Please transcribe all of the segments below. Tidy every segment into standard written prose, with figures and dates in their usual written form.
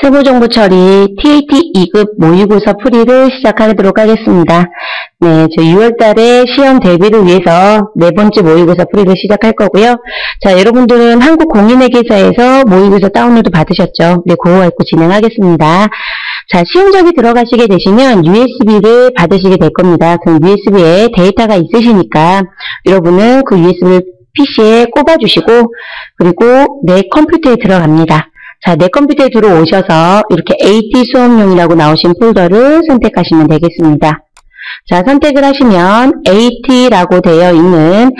세부정보 처리 TAT 2급 모의고사 풀이를 시작하도록 하겠습니다. 네, 저 6월달에 시험 대비를 위해서 네 번째 모의고사 풀이를 시작할 거고요. 자, 여러분들은 한국공인회계사에서 모의고사 다운로드 받으셨죠? 네, 그거 읽고 진행하겠습니다. 자, 시험적이 들어가시게 되시면 USB를 받으시게 될 겁니다. 그럼 USB에 데이터가 있으시니까 여러분은 그 USB를 PC에 꼽아주시고 그리고 내 컴퓨터에 들어갑니다. 자, 내 컴퓨터에 들어오셔서 이렇게 AT 수업용이라고 나오신 폴더를 선택하시면 되겠습니다. 자, 선택을 하시면 AT라고 되어 있는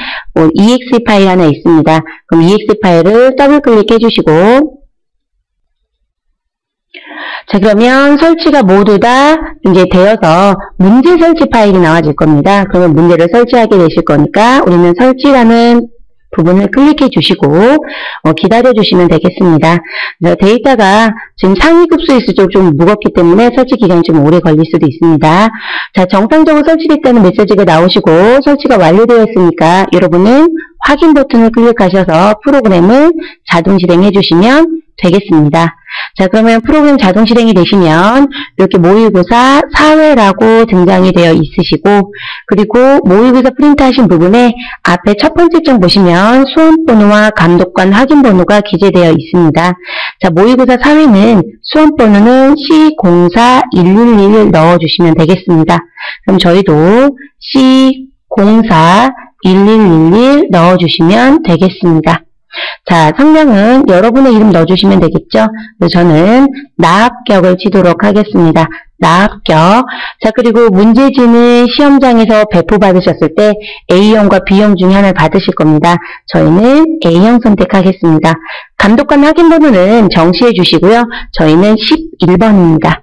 EXE 파일 하나 있습니다. 그럼 EXE 파일을 더블 클릭해 주시고 자, 그러면 설치가 모두 다 이제 되어서 문제 설치 파일이 나와질 겁니다. 그러면 문제를 설치하게 되실 거니까 우리는 설치라는 부분을 클릭해 주시고 기다려 주시면 되겠습니다. 데이터가 지금 상위 급수일수록 좀 무겁기 때문에 설치 기간이 좀 오래 걸릴 수도 있습니다. 자, 정상적으로 설치됐다는 메시지가 나오시고 설치가 완료되었으니까 여러분은 확인 버튼을 클릭하셔서 프로그램을 자동 실행해 주시면 되겠습니다. 자, 그러면 프로그램 자동 실행이 되시면 이렇게 모의고사 4회라고 등장이 되어 있으시고 그리고 모의고사 프린트 하신 부분에 앞에 첫 번째 장 보시면 수험번호와 감독관 확인번호가 기재되어 있습니다. 자, 모의고사 4회는 수험번호는 C04111 넣어주시면 되겠습니다. 그럼 저희도 C04111 넣어주시면 되겠습니다. 자, 성명은 여러분의 이름 넣어주시면 되겠죠? 저는 나합격을 치도록 하겠습니다. 나합격. 자, 그리고 문제지는 시험장에서 배포받으셨을 때 A형과 B형 중에 하나를 받으실 겁니다. 저희는 A형 선택하겠습니다. 감독관 확인번호는 정시해 주시고요. 저희는 11번입니다.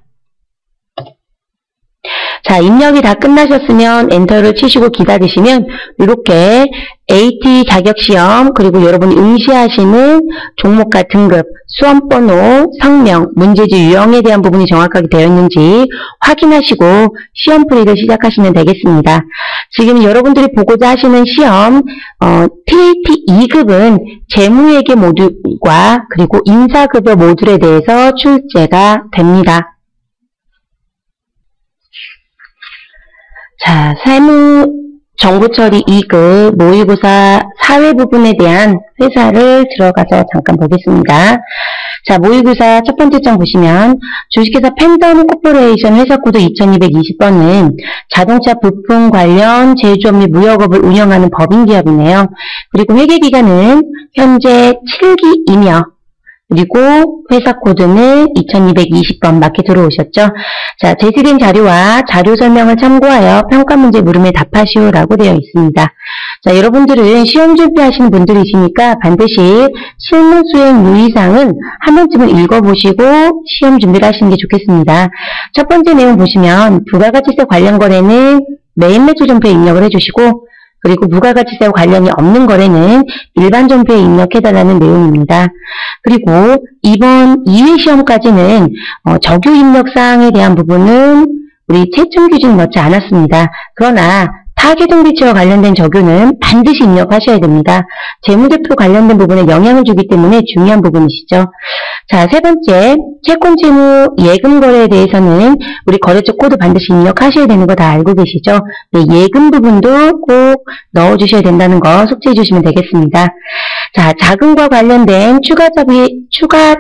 자, 입력이 다 끝나셨으면 엔터를 치시고 기다리시면 이렇게 AT 자격시험 그리고 여러분이 응시하시는 종목과 등급, 수험번호, 성명, 문제지 유형에 대한 부분이 정확하게 되어 있는지 확인하시고 시험 풀이를 시작하시면 되겠습니다. 지금 여러분들이 보고자 하시는 시험 TAT 2급은 재무회계 모듈과 그리고 인사급여 모듈에 대해서 출제가 됩니다. 자, 세무정보처리 2급 모의고사 4회 부분에 대한 회사를 들어가서 잠깐 보겠습니다. 자, 모의고사 첫 번째 장 보시면 주식회사 펜던 코퍼레이션 회사코드 2220번은 자동차 부품 관련 제조업 및 무역업을 운영하는 법인기업이네요. 그리고 회계기간은 현재 7기이며 그리고 회사 코드는 2220번 맞게 들어오셨죠? 자, 제시된 자료와 자료 설명을 참고하여 평가 문제 물음에 답하시오라고 되어 있습니다. 자, 여러분들은 시험 준비하시는 분들이시니까 반드시 실무 수행 유의사항은 한 번쯤은 읽어보시고 시험 준비를 하시는 게 좋겠습니다. 첫 번째 내용 보시면 부가가치세 관련 거래는 매입 매수 전표에 입력을 해주시고 그리고 부가가치세와 관련이 없는 거래는 일반 전표에 입력해달라는 내용입니다. 그리고 이번 2회 시험까지는 적유 입력사항에 대한 부분은 우리 채점 규칙 넣지 않았습니다. 그러나 타계동비치와 관련된 적유는 반드시 입력하셔야 됩니다. 재무제표 관련된 부분에 영향을 주기 때문에 중요한 부분이시죠. 자, 세 번째, 채권채무 예금거래에 대해서는 우리 거래처 코드 반드시 입력하셔야 되는 거 다 알고 계시죠? 네, 예금 부분도 꼭 넣어주셔야 된다는 거 숙지해 주시면 되겠습니다. 자, 자금과 관련된 추가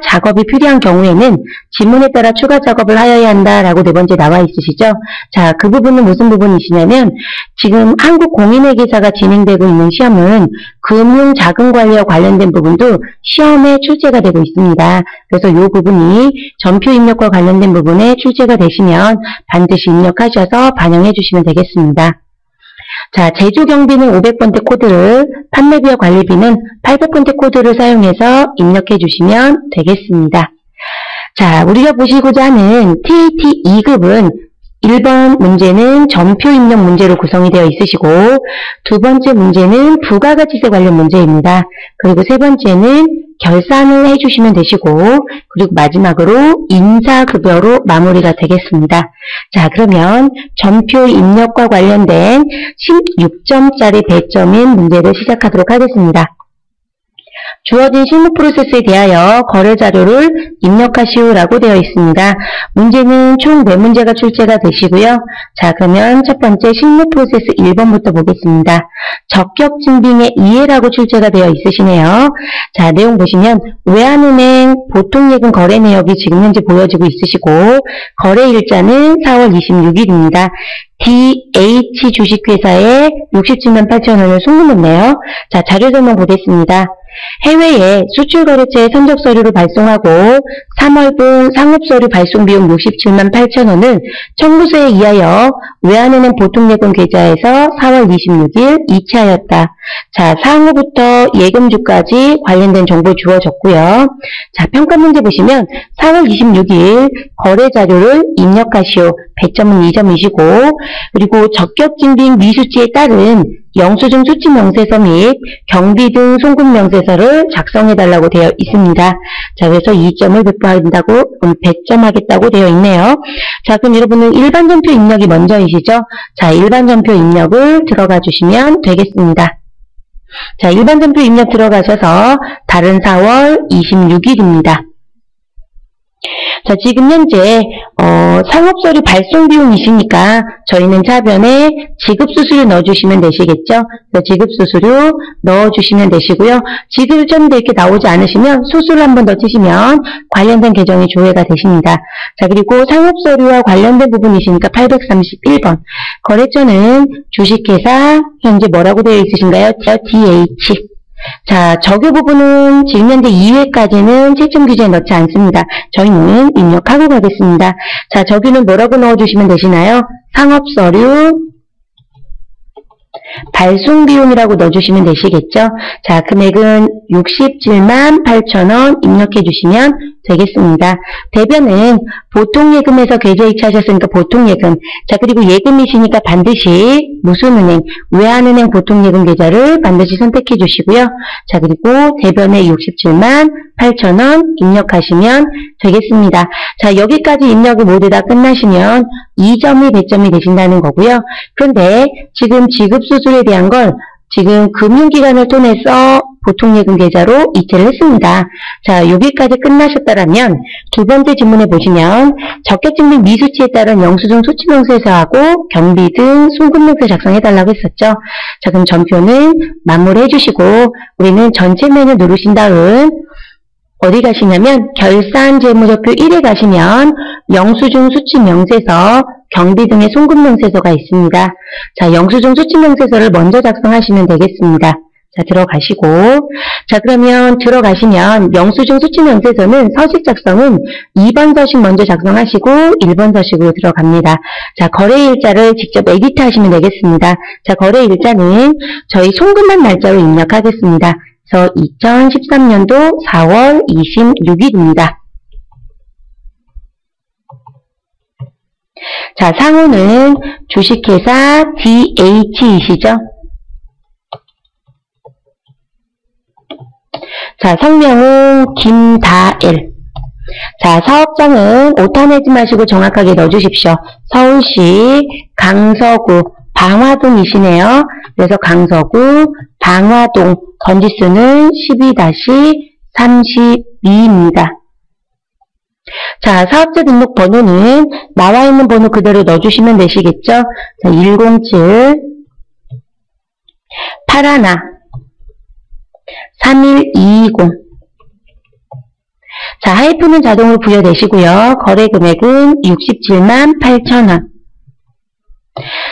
작업이 필요한 경우에는 지문에 따라 추가 작업을 하여야 한다라고 네 번째 나와 있으시죠? 자, 그 부분은 무슨 부분이시냐면 지금 한국공인회계사가 진행되고 있는 시험은 금융자금관리와 관련된 부분도 시험에 출제가 되고 있습니다. 그래서 이 부분이 전표 입력과 관련된 부분에 출제가 되시면 반드시 입력하셔서 반영해 주시면 되겠습니다. 자, 제조경비는 500번대 코드를, 판매비와 관리비는 800번대 코드를 사용해서 입력해 주시면 되겠습니다. 자, 우리가 보시고자 하는 TAT 2급은 1번 문제는 전표 입력 문제로 구성이 되어 있으시고 두 번째 문제는 부가가치세 관련 문제입니다. 그리고 세 번째는 결산을 해주시면 되시고 그리고 마지막으로 인사급여로 마무리가 되겠습니다. 자, 그러면 전표 입력과 관련된 16점짜리 배점인 문제를 시작하도록 하겠습니다. 주어진 실무 프로세스에 대하여 거래 자료를 입력하시오라고 되어 있습니다. 문제는 총 4문제가 출제가 되시고요. 자, 그러면 첫 번째 실무 프로세스 1번부터 보겠습니다. 적격 증빙의 이해라고 출제가 되어 있으시네요. 자, 내용 보시면 외환은행 보통예금 거래 내역이 지금 현재 보여지고 있으시고 거래 일자는 4월 26일입니다. DH 주식회사에 67만 8천원을 송금했네요. 자, 자료 설명 보겠습니다. 해외에 수출거래처에 선적서류를 발송하고 3월분 상업서류 발송비용 67만 8천원을 청구서에 의하여 외환은행 보통예금 계좌에서 4월 26일 이체하였다. 자, 상호부터 예금주까지 관련된 정보 주어졌고요. 자, 평가 문제 보시면 4월 26일 거래 자료를 입력하시오. 100점은 2점이시고 그리고 적격증빙 미수치에 따른 영수증 수치 명세서 및 경비 등 송금 명세서를 작성해달라고 되어 있습니다. 자, 그래서 2점을 배포한다고 100점 하겠다고 되어 있네요. 자, 그럼 여러분은 일반 전표 입력이 먼저이시죠? 자, 일반 전표 입력을 들어가 주시면 되겠습니다. 자, 일반 전표 입력 들어가셔서 다른 4월 26일입니다. 자, 지금 현재 상업서류 발송 비용이시니까 저희는 차변에 지급수수료 넣어주시면 되시겠죠. 지급수수료 넣어주시면 되시고요. 지급을 쳤는데 이렇게 나오지 않으시면 수수를 한번 더 치시면 관련된 계정이 조회가 되십니다. 자, 그리고 상업서류와 관련된 부분이시니까 831번 거래처는 주식회사 현재 뭐라고 되어 있으신가요? DH. 자, 적요 부분은 지금 현재 2회까지는 채점 규제에 넣지 않습니다. 저희는 입력하고 가겠습니다. 자, 적유는 뭐라고 넣어주시면 되시나요? 상업서류 발송비용이라고 넣어주시면 되시겠죠? 자, 금액은 67만 8천원 입력해 주시면 되겠습니다. 대변은 보통예금에서 계좌 이체하셨으니까 보통예금. 자, 그리고 예금이시니까 반드시 무슨 은행? 외환은행 보통예금 계좌를 반드시 선택해 주시고요. 자, 그리고 대변에 67만 8천원 입력하시면 되겠습니다. 자, 여기까지 입력이 모두 다 끝나시면 2점이 100점이 되신다는 거고요. 그런데 지금 지급수수료에 대한 걸 지금 금융기관을 통해서 보통예금 계좌로 이체를 했습니다. 자, 여기까지 끝나셨다면 두 번째 질문에 보시면 적격증빙 미수치에 따른 영수증 수치명세서하고 경비 등 송금명세 작성해달라고 했었죠. 자, 그럼 전표는 마무리해 주시고 우리는 전체 메뉴 누르신 다음 어디 가시냐면 결산재무제표 1에 가시면 영수증 수치명세서 경비 등의 송금명세서가 있습니다. 자, 영수증 수치명세서를 먼저 작성하시면 되겠습니다. 자, 들어가시고 자, 그러면 들어가시면 영수증 수치명세서는 서식 작성은 2번 서식 먼저 작성하시고 1번 서식으로 들어갑니다. 자, 거래일자를 직접 에디트 하시면 되겠습니다. 자, 거래일자는 저희 송금한 날짜로 입력하겠습니다. 그래서 2013년도 4월 26일입니다. 자, 상호는 주식회사 DH이시죠? 자, 성명은 김다엘. 자, 사업장은 오타 내지 마시고 정확하게 넣어주십시오. 서울시 강서구 방화동이시네요. 그래서 강서구 방화동 건지수는 12-32입니다. 자, 사업자 등록 번호는 나와 있는 번호 그대로 넣어주시면 되시겠죠? 자, 107 81 31220. 자, 하이픈은 자동으로 부여되시고요. 거래 금액은 67만 8천원.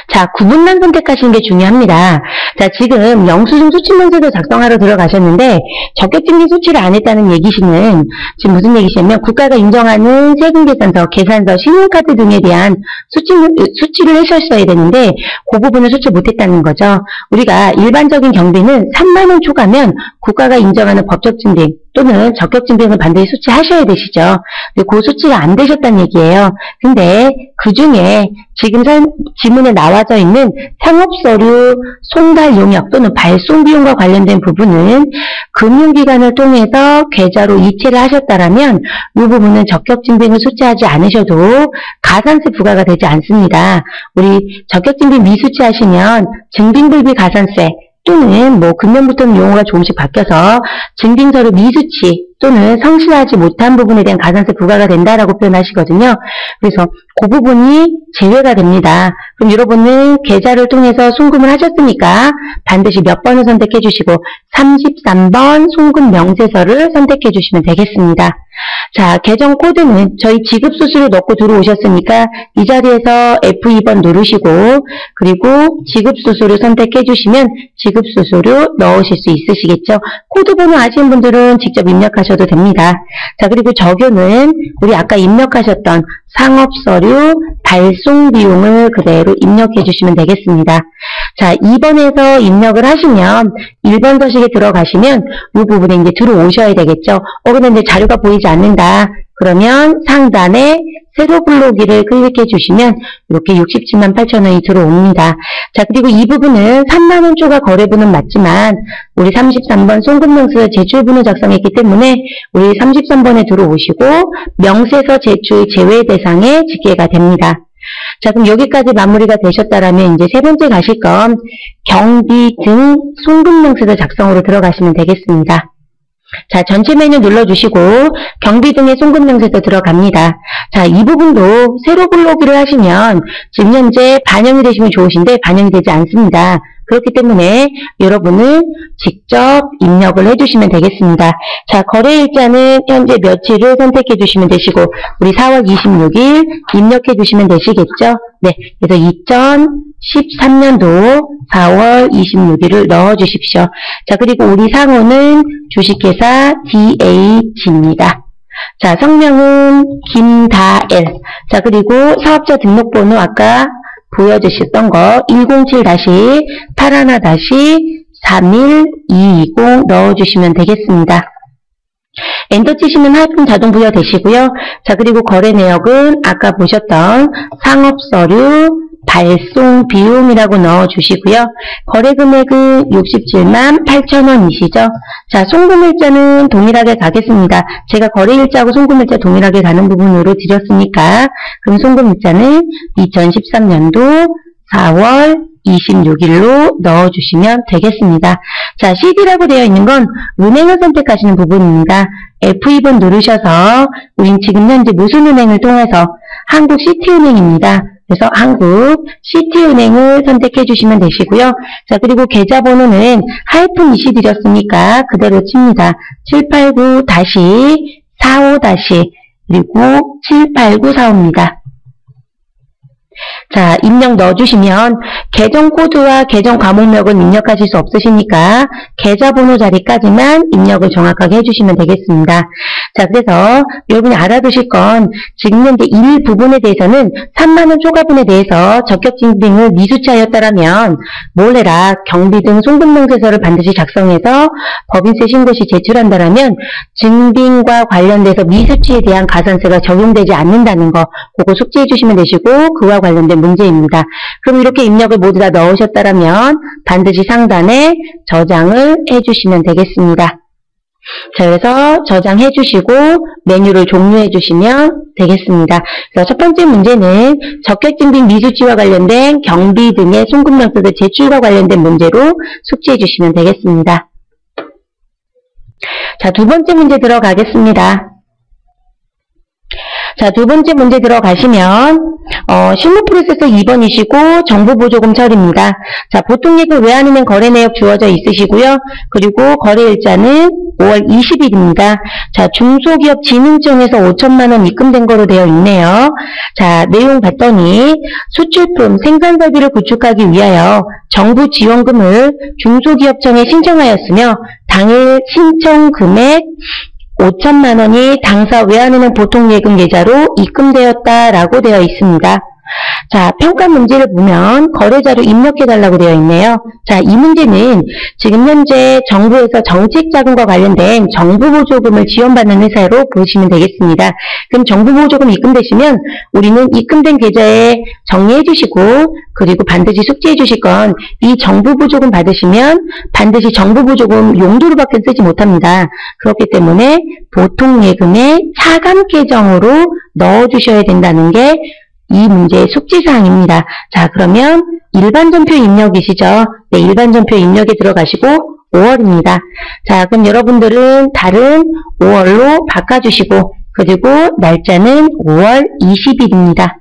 자, 구분만 선택하시는 게 중요합니다. 자, 지금 영수증 수치명세서 작성하러 들어가셨는데 적격증빙 수치를 안 했다는 얘기시는 지금 무슨 얘기시냐면 국가가 인정하는 세금계산서, 계산서, 신용카드 등에 대한 수치를 하셨어야 되는데 그 부분을 수치 못했다는 거죠. 우리가 일반적인 경비는 3만원 초과면 국가가 인정하는 법적증빙 또는 적격증빙을 반드시 수치하셔야 되시죠. 그 수치가 안 되셨다는 얘기예요. 근데 그 중에 지금 지문에 나와져 있는 상업서류 송달 용역 또는 발송 비용과 관련된 부분은 금융기관을 통해서 계좌로 이체를 하셨다라면 이 부분은 적격증빙을 수치하지 않으셔도 가산세 부과가 되지 않습니다. 우리 적격증빙 미수치하시면 증빙불비 가산세 또는 뭐 금년부터는 용어가 조금씩 바뀌어서 증빙서류 미수치 또는 성실하지 못한 부분에 대한 가산세 부과가 된다라고 표현하시거든요. 그래서 그 부분이 제외가 됩니다. 그럼 여러분은 계좌를 통해서 송금을 하셨으니까 반드시 몇 번을 선택해 주시고 33번 송금 명세서를 선택해 주시면 되겠습니다. 자, 계정 코드는 저희 지급수수료 넣고 들어오셨으니까 이 자리에서 F2번 누르시고 그리고 지급수수료 선택해 주시면 지급수수료 넣으실 수 있으시겠죠. 코드 번호 아시는 분들은 직접 입력하셔도 됩니다. 자, 그리고 적요는 우리 아까 입력하셨던 상업서류 발송 비용을 그대로 입력해 주시면 되겠습니다. 자, 2번에서 입력을 하시면 1번 서식에 들어가시면 이 부분에 이제 들어오셔야 되겠죠. 근데 이제 자료가 보이지 않는다. 그러면 상단에 세로 불러오기를 클릭해 주시면 이렇게 67만 8천 원이 들어옵니다. 자, 그리고 이 부분은 3만 원 초과 거래분은 맞지만 우리 33번 송금명세서 제출분을 작성했기 때문에 우리 33번에 들어오시고 명세서 제출 제외 대상에 집계가 됩니다. 자, 그럼 여기까지 마무리가 되셨다라면 이제 세 번째 가실 건 경비 등 송금명세서 작성으로 들어가시면 되겠습니다. 자, 전체 메뉴 눌러주시고 경비 등의 송금명세서 들어갑니다. 자, 이 부분도 세로 불러오기를 하시면 지금 현재 반영이 되시면 좋으신데 반영이 되지 않습니다. 그렇기 때문에 여러분은 직접 입력을 해주시면 되겠습니다. 자, 거래일자는 현재 며칠을 선택해 주시면 되시고 우리 4월 26일 입력해 주시면 되시겠죠? 네, 그래서 2013년도 4월 26일을 넣어 주십시오. 자, 그리고 우리 상호는 주식회사 DH입니다. 자, 성명은 김다엘. 자, 그리고 사업자 등록번호 아까 보여주셨던 거 107-81-31220 넣어주시면 되겠습니다. 엔터 치시면 하이픈 자동 부여되시고요. 자, 그리고 거래 내역은 아까 보셨던 상업서류 발송 비용이라고 넣어주시고요. 거래 금액은 67만 8천 원이시죠. 자, 송금일자는 동일하게 가겠습니다. 제가 거래일자하고 송금일자 동일하게 가는 부분으로 드렸으니까 그럼 송금일자는 2013년도 4월 26일로 넣어주시면 되겠습니다. 자, CD라고 되어 있는 건 은행을 선택하시는 부분입니다. F2번 누르셔서 우린 지금 현재 무슨 은행을 통해서 한국시티은행입니다. 그래서 한국 시티은행을 선택해 주시면 되시고요. 자, 그리고 계좌번호는 하이픈 이시 드렸으니까 그대로 칩니다. 789-45- 그리고 78945입니다. 자, 입력 넣어주시면 계정 코드와 계정 과목명은 입력하실 수 없으시니까 계좌번호 자리까지만 입력을 정확하게 해주시면 되겠습니다. 자, 그래서 여러분이 알아두실 건 지금 현재 일 부분에 대해서는 3만원 초과분에 대해서 적격증빙을 미수치하였다라면 뭘 해라? 경비 등 송금명세서를 반드시 작성해서 법인세 신고 시 제출한다라면 증빙과 관련돼서 미수치에 대한 가산세가 적용되지 않는다는 거 그거 숙지해 주시면 되시고 그와 관련된 문제입니다. 그럼 이렇게 입력을 모두 다 넣으셨다라면 반드시 상단에 저장을 해주시면 되겠습니다. 자, 그래서 저장해 주시고 메뉴를 종료해 주시면 되겠습니다. 그래서 첫 번째 문제는 적격증빙 미수치와 관련된 경비 등의 송금명세서 제출과 관련된 문제로 숙지해 주시면 되겠습니다. 자, 두 번째 문제 들어가겠습니다. 자, 두 번째 문제 들어가시면 실무 프로세서 2번이시고 정보보조금 처리입니다. 자, 보통예금 외환은행 거래 내역 주어져 있으시고요. 그리고 거래일자는 5월 20일입니다. 자, 중소기업진흥청에서 5천만 원 입금된 거로 되어 있네요. 자, 내용 봤더니 수출품 생산설비를 구축하기 위하여 정부 지원금을 중소기업청에 신청하였으며 당일 신청 금액 5천만 원이 당사 외환은행 보통예금 계좌로 입금되었다라고 되어 있습니다. 자, 평가 문제를 보면 거래자료 입력해달라고 되어 있네요. 자, 이 문제는 지금 현재 정부에서 정책자금과 관련된 정부보조금을 지원받는 회사로 보시면 되겠습니다. 그럼 정부보조금 입금되시면 우리는 입금된 계좌에 정리해 주시고 그리고 반드시 숙지해 주실 건 이 정부보조금 받으시면 반드시 정부보조금 용도로밖에 쓰지 못합니다. 그렇기 때문에 보통예금의 차감 계정으로 넣어주셔야 된다는 게 이 문제의 숙지사항입니다. 자, 그러면 일반 전표 입력이시죠? 네, 일반 전표 입력에 들어가시고 5월입니다. 자, 그럼 여러분들은 다른 5월로 바꿔주시고, 그리고 날짜는 5월 20일입니다.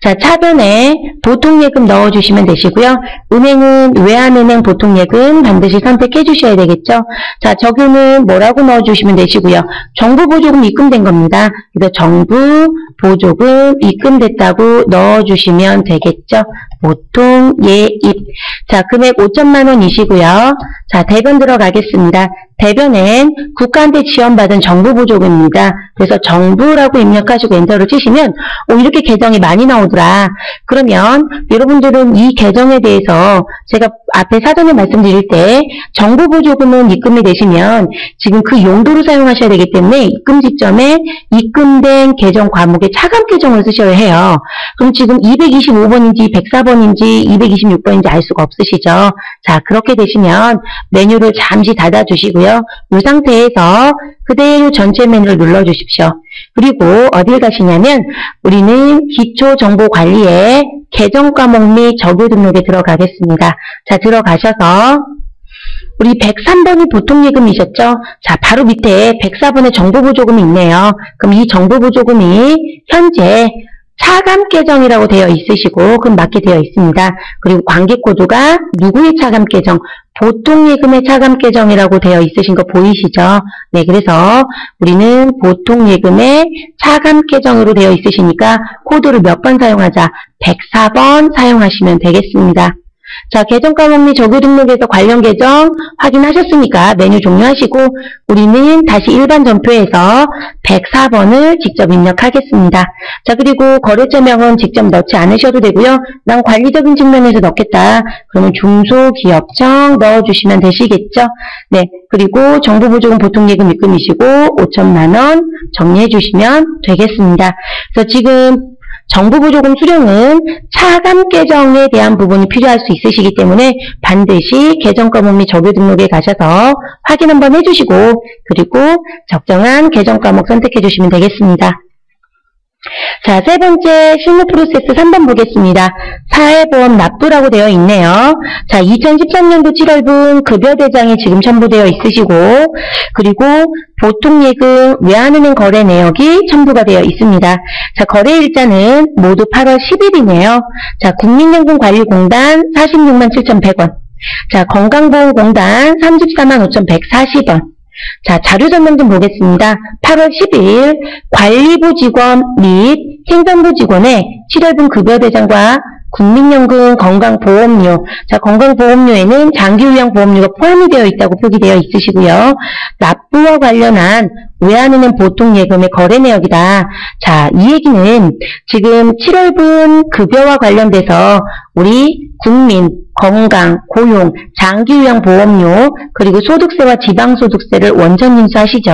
자, 차변에 보통예금 넣어주시면 되시고요. 은행은 외환은행 보통예금 반드시 선택해 주셔야 되겠죠. 자, 적유는 뭐라고 넣어주시면 되시고요. 정부보조금 입금된 겁니다. 그래서 정부보조금 입금됐다고 넣어주시면 되겠죠. 보통예입. 자, 금액 5천만 원이시고요. 자, 대변 들어가겠습니다. 대변엔 국가한테 지원받은 정부보조금입니다. 그래서 정부라고 입력하시고 엔터를 치시면 이렇게 계정이 많이 나오더라. 그러면 여러분들은 이 계정에 대해서 제가 앞에 사전에 말씀드릴 때 정부보조금은 입금이 되시면 지금 그 용도로 사용하셔야 되기 때문에 입금 시점에 입금된 계정 과목에 차감 계정을 쓰셔야 해요. 그럼 지금 225번인지 104번인지 226번인지 알 수가 없으시죠. 자, 그렇게 되시면 메뉴를 잠시 닫아주시고요. 이 상태에서 그대로 전체 메뉴를 눌러주십시오. 그리고 어딜 가시냐면 우리는 기초정보관리에 계정 과목 및 적유 등록에 들어가겠습니다. 자, 들어가셔서 우리 103번이 보통예금이셨죠? 자, 바로 밑에 104번의 정부보조금이 있네요. 그럼 이 정부보조금이 현재 차감 계정이라고 되어 있으시고 그럼 맞게 되어 있습니다. 그리고 관계코드가 누구의 차감 계정? 보통예금의 차감 계정이라고 되어 있으신 거 보이시죠? 네, 그래서 우리는 보통예금의 차감 계정으로 되어 있으시니까 코드를 몇 번 사용하자? 104번 사용하시면 되겠습니다. 자, 계정 과목 및 적유 등록에서 관련 계정 확인하셨으니까 메뉴 종료하시고 우리는 다시 일반 전표에서 104번을 직접 입력하겠습니다. 자, 그리고 거래처명은 직접 넣지 않으셔도 되고요. 난 관리적인 측면에서 넣겠다. 그러면 중소기업청 넣어주시면 되시겠죠. 네, 그리고 정부보조금 보통예금 입금이시고 5천만 원 정리해 주시면 되겠습니다. 그래서 지금 정부보조금 수령은 차감 계정에 대한 부분이 필요할 수 있으시기 때문에 반드시 계정 과목 및 적유 등록에 가셔서 확인 한번 해주시고 그리고 적정한 계정 과목 선택해 주시면 되겠습니다. 자, 세 번째 실무 프로세스 3번 보겠습니다. 사회보험 납부라고 되어 있네요. 자, 2013년도 7월분 급여대장이 지금 첨부되어 있으시고 그리고 보통예금 외환은행 거래 내역이 첨부가 되어 있습니다. 자, 거래일자는 모두 8월 10일이네요. 자, 국민연금관리공단 46만 7,100원. 자, 건강보험공단 34만 5,140원. 자, 자료 설명 좀 보겠습니다. 8월 10일 관리부 직원 및 행정부 직원의 7월분 급여대장과 국민연금 건강보험료. 자, 건강보험료에는 장기요양 보험료가 포함이 되어 있다고 표기되어 있으시고요. 납부와 관련한 외환은행 보통예금의 거래 내역이다. 자, 이 얘기는 지금 7월분 급여와 관련돼서 우리 국민, 건강, 고용, 장기요양 보험료, 그리고 소득세와 지방소득세를 원천 징수하시죠.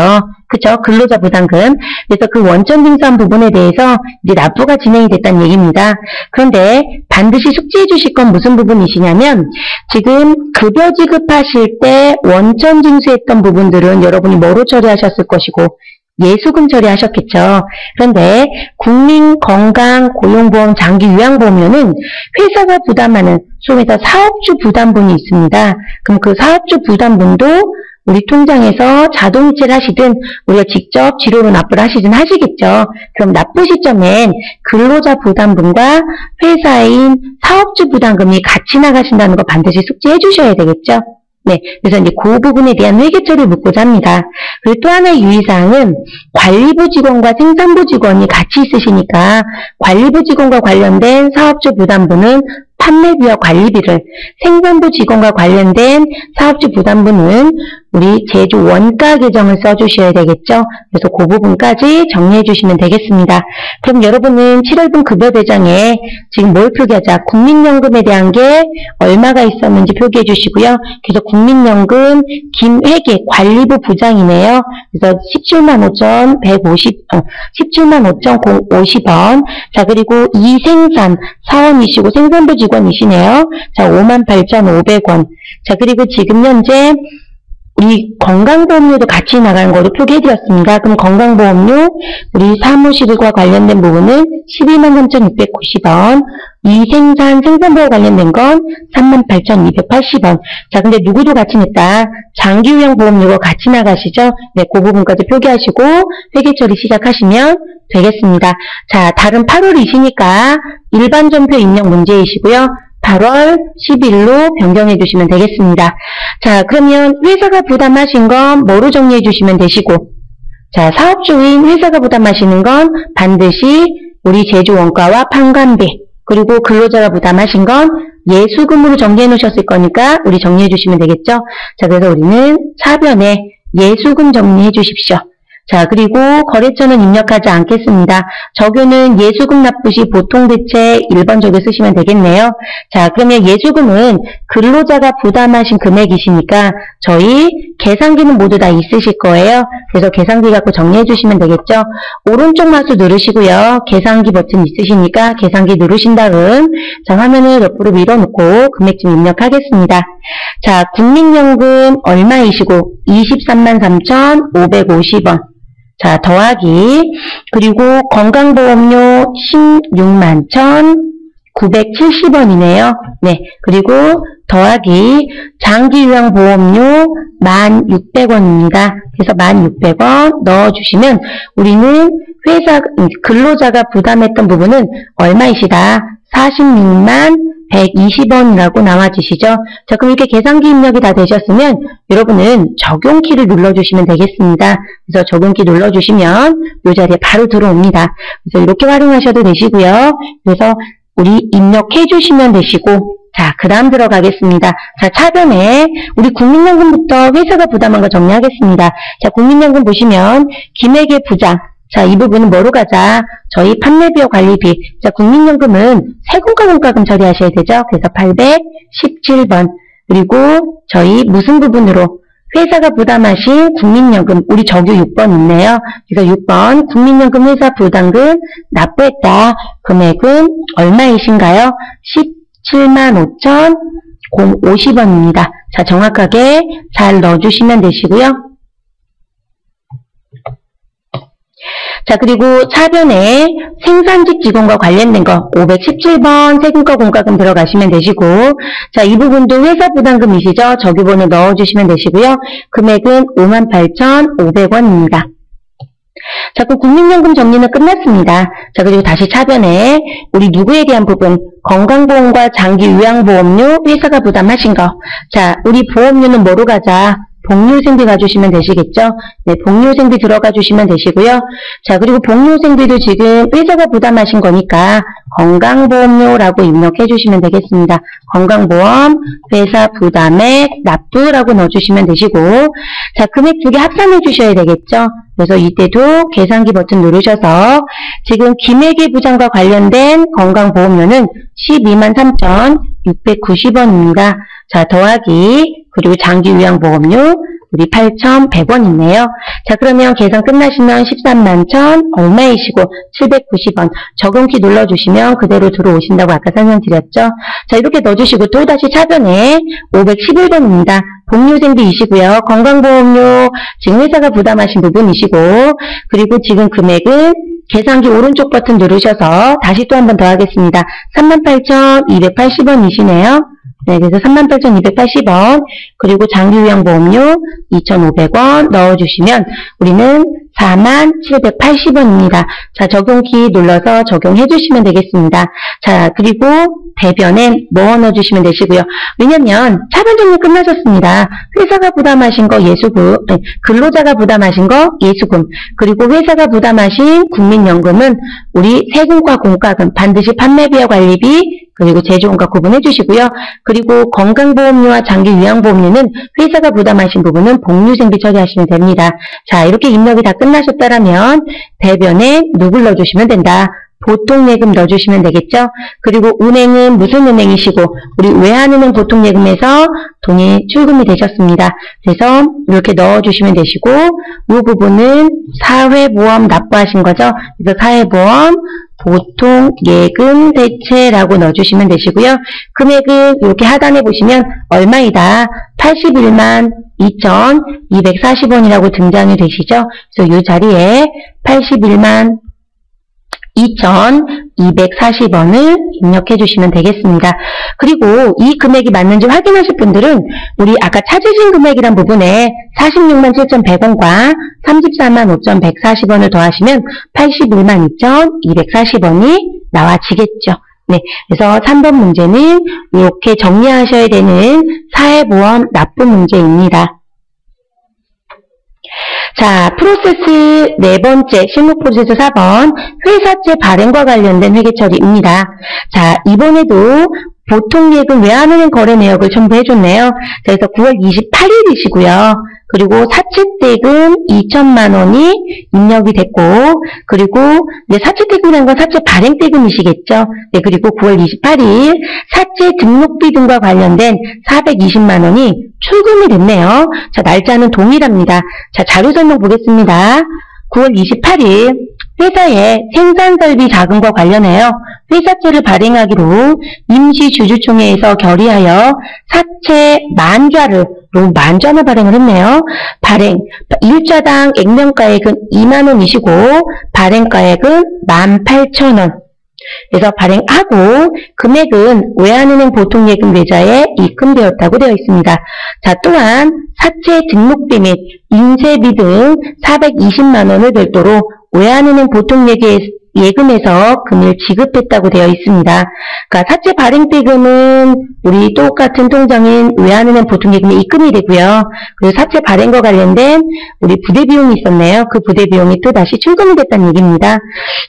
그쵸? 근로자 부담금. 그래서 그 원천 징수한 부분에 대해서 이제 납부가 진행이 됐다는 얘기입니다. 그런데 반드시 숙지해 주실 건 무슨 부분이시냐면 지금 급여 지급하실 때 원천 징수했던 부분들은 여러분이 뭐로 처리하셨을 것이고 예수금 처리하셨겠죠. 그런데 국민, 건강, 고용보험, 장기 요양보험료는 회사가 부담하는 소위 말해서 사업주 부담분이 있습니다. 그럼 그 사업주 부담분도 우리 통장에서 자동이체를 하시든 우리가 직접 지로로 납부를 하시든 하시겠죠. 그럼 납부 시점엔 근로자 부담분과 회사인 사업주 부담금이 같이 나가신다는 거 반드시 숙지해 주셔야 되겠죠. 네, 그래서 이제 그 부분에 대한 회계처리를 묻고자 합니다. 그리고 또 하나의 유의사항은 관리부 직원과 생산부 직원이 같이 있으시니까 관리부 직원과 관련된 사업주 부담분은 판매비와 관리비를, 생산부 직원과 관련된 사업주 부담분은 우리 제조 원가 계정을 써주셔야 되겠죠. 그래서 그 부분까지 정리해 주시면 되겠습니다. 그럼 여러분은 7월분 급여대장에 지금 뭘 표기하자? 국민연금에 대한 게 얼마가 있었는지 표기해 주시고요. 그래서 국민연금 김회계 관리부 부장이네요. 그래서 17만 5,050원. 자, 그리고 이생산 사원이시고 생산부 직원이시네요. 자, 58,500원. 자, 그리고 지금 현재 우리 건강보험료도 같이 나가는 거를 표기해드렸습니다. 그럼 건강보험료, 우리 사무실과 관련된 부분은 123,690원, 생산보험 관련된 건 38,280원. 자, 근데 누구도 같이 냈다. 장기요양보험료가 같이 나가시죠? 네, 그 부분까지 표기하시고 회계 처리 시작하시면 되겠습니다. 자, 다른 8월이시니까 일반 전표 입력 문제이시고요. 8월 10일로 변경해 주시면 되겠습니다. 자, 그러면 회사가 부담하신 건 뭐로 정리해 주시면 되시고, 자, 사업주인 회사가 부담하시는 건 반드시 우리 제조원가와 판관비, 그리고 근로자가 부담하신 건 예수금으로 정리해 놓으셨을 거니까 우리 정리해 주시면 되겠죠? 자, 그래서 우리는 사변에 예수금 정리해 주십시오. 자, 그리고 거래처는 입력하지 않겠습니다. 적요는 예수금 납부시 보통 대체 1번 적요 쓰시면 되겠네요. 자, 그러면 예수금은 근로자가 부담하신 금액이시니까 저희 계산기는 모두 다 있으실 거예요. 그래서 계산기 갖고 정리해 주시면 되겠죠. 오른쪽 마수 누르시고요. 계산기 버튼 있으시니까 계산기 누르신 다음 자, 화면을 옆으로 밀어놓고 금액 좀 입력하겠습니다. 자, 국민연금 얼마이시고 233,550원. 자, 더하기, 그리고 건강보험료 161,970원이네요. 네, 그리고 더하기 장기요양보험료 1,600원입니다. 그래서 1,600원 넣어주시면 우리는 근로자가 부담했던 부분은 얼마이시다? 461,120원이라고 나와지시죠? 자, 그럼 이렇게 계산기 입력이 다 되셨으면 여러분은 적용키를 눌러주시면 되겠습니다. 그래서 적용키 눌러주시면 이 자리에 바로 들어옵니다. 그래서 이렇게 활용하셔도 되시고요. 그래서 우리 입력해 주시면 되시고, 자, 그 다음 들어가겠습니다. 자, 차변에 우리 국민연금부터 회사가 부담한 거 정리하겠습니다. 자, 국민연금 보시면 기맥의 부장. 자, 이 부분은 뭐로 가자? 저희 판매비와 관리비. 자, 국민연금은 세금과 공과금 처리하셔야 되죠? 그래서 817번. 그리고 저희 무슨 부분으로? 회사가 부담하신 국민연금, 우리 적요 6번 있네요. 그래서 6번, 국민연금 회사 부담금 납부했다. 금액은 얼마이신가요? 175,050원입니다. 자, 정확하게 잘 넣어주시면 되시고요. 자, 그리고 차변에 생산직 직원과 관련된 거 517번 세금과 공과금 들어가시면 되시고, 자, 이 부분도 회사 부담금이시죠? 적유번호 넣어주시면 되시고요. 금액은 58,500원입니다. 자, 그럼 국민연금 정리는 끝났습니다. 자, 그리고 다시 차변에 우리 누구에 대한 부분, 건강보험과 장기요양보험료 회사가 부담하신 거. 자, 우리 보험료는 뭐로 가자? 복리후생비 가주시면 되시겠죠? 네, 복리후생비 들어가 주시면 되시고요. 자, 그리고 복리후생비도 지금 회사가 부담하신 거니까 건강보험료라고 입력해 주시면 되겠습니다. 건강보험, 회사 부담액, 납부라고 넣어주시면 되시고, 자, 금액 두 개 합산해 주셔야 되겠죠? 그래서 이때도 계산기 버튼 누르셔서 지금 기맥의 부장과 관련된 건강보험료는 123,690원입니다. 자, 더하기, 그리고 장기요양보험료 우리 8,100원 있네요. 자, 그러면 계산 끝나시면 131,000 얼마이시고 790원. 적용키 눌러주시면 그대로 들어오신다고 아까 설명드렸죠. 자, 이렇게 넣어주시고 또다시 차변에 511번입니다. 복리후생비이시고요. 건강보험료 지금 회사가 부담하신 부분이시고, 그리고 지금 금액은 계산기 오른쪽 버튼 누르셔서 다시 또 한 번 더 하겠습니다. 38,280원이시네요. 네, 그래서 38,280원, 그리고 장기요양보험료 2,500원 넣어주시면 우리는 47,80원입니다. 자, 적용키 눌러서 적용해 주시면 되겠습니다. 자, 그리고 대변에 넣어주시면 되시고요. 왜냐면 차변 정리 끝나셨습니다. 회사가 부담하신 거 예수금, 근로자가 부담하신 거 예수금, 그리고 회사가 부담하신 국민연금은 우리 세금과 공과금, 반드시 판매비와 관리비, 그리고 제조원가 구분해 주시고요. 그리고 건강보험료와 장기요양보험료는 회사가 부담하신 부분은 복리후생비 처리하시면 됩니다. 자, 이렇게 입력이 다 끝나셨다라면 대변에 누굴 넣어주시면 된다. 보통예금 넣어주시면 되겠죠. 그리고 은행은 무슨 은행이시고 우리 외환은행 보통예금에서 돈이 출금이 되셨습니다. 그래서 이렇게 넣어주시면 되시고 이 부분은 사회보험 납부하신 거죠. 그래서 사회보험 보통예금 대체라고 넣어주시면 되시고요. 금액은 이렇게 하단에 보시면 얼마이다. 81만 2,240원이라고 등장이 되시죠. 그래서 이 자리에 81만 2,240원을 입력해 주시면 되겠습니다. 그리고 이 금액이 맞는지 확인하실 분들은 우리 아까 찾으신 금액이란 부분에 46만 7,100원과 34만 5,140원을 더하시면 81만 2,240원이 나와지겠죠. 네, 그래서 3번 문제는 이렇게 정리하셔야 되는 사회보험 납부 문제입니다. 자, 프로세스 네 번째, 실무 프로세스 4번, 회사채 발행과 관련된 회계 처리입니다. 자, 이번에도 보통예금 외환은행 거래 내역을 첨부해줬네요. 그래서 9월 28일이시고요. 그리고 사채대금 2천만 원이 입력이 됐고, 그리고 사채대금이라는 건 사채 발행대금이시겠죠. 네, 그리고 9월 28일 사채 등록비 등과 관련된 420만 원이 출금이 됐네요. 자, 날짜는 동일합니다. 자, 자료 설명 보겠습니다. 9월 28일 회사의 생산설비 자금과 관련하여 회사채를 발행하기로 임시주주총회에서 결의하여 사채 만좌를 만좌를 발행을 했네요. 발행 일좌당 액면가액은 2만원이시고 발행가액은 18,000원. 그래서 발행하고 금액은 외환은행 보통예금 계좌에 입금되었다고 되어 있습니다. 자, 또한 사채 등록비 및 인쇄비 등 420만 원을 별도로 외환은행 보통예금에서 금일 지급했다고 되어 있습니다. 그러니까 사채 발행대금은 우리 똑같은 통장인 외환은행 보통예금에 입금이 되고요. 그리고 사채 발행과 관련된 우리 부대비용이 있었네요. 그 부대비용이 또다시 출금이 됐다는 얘기입니다.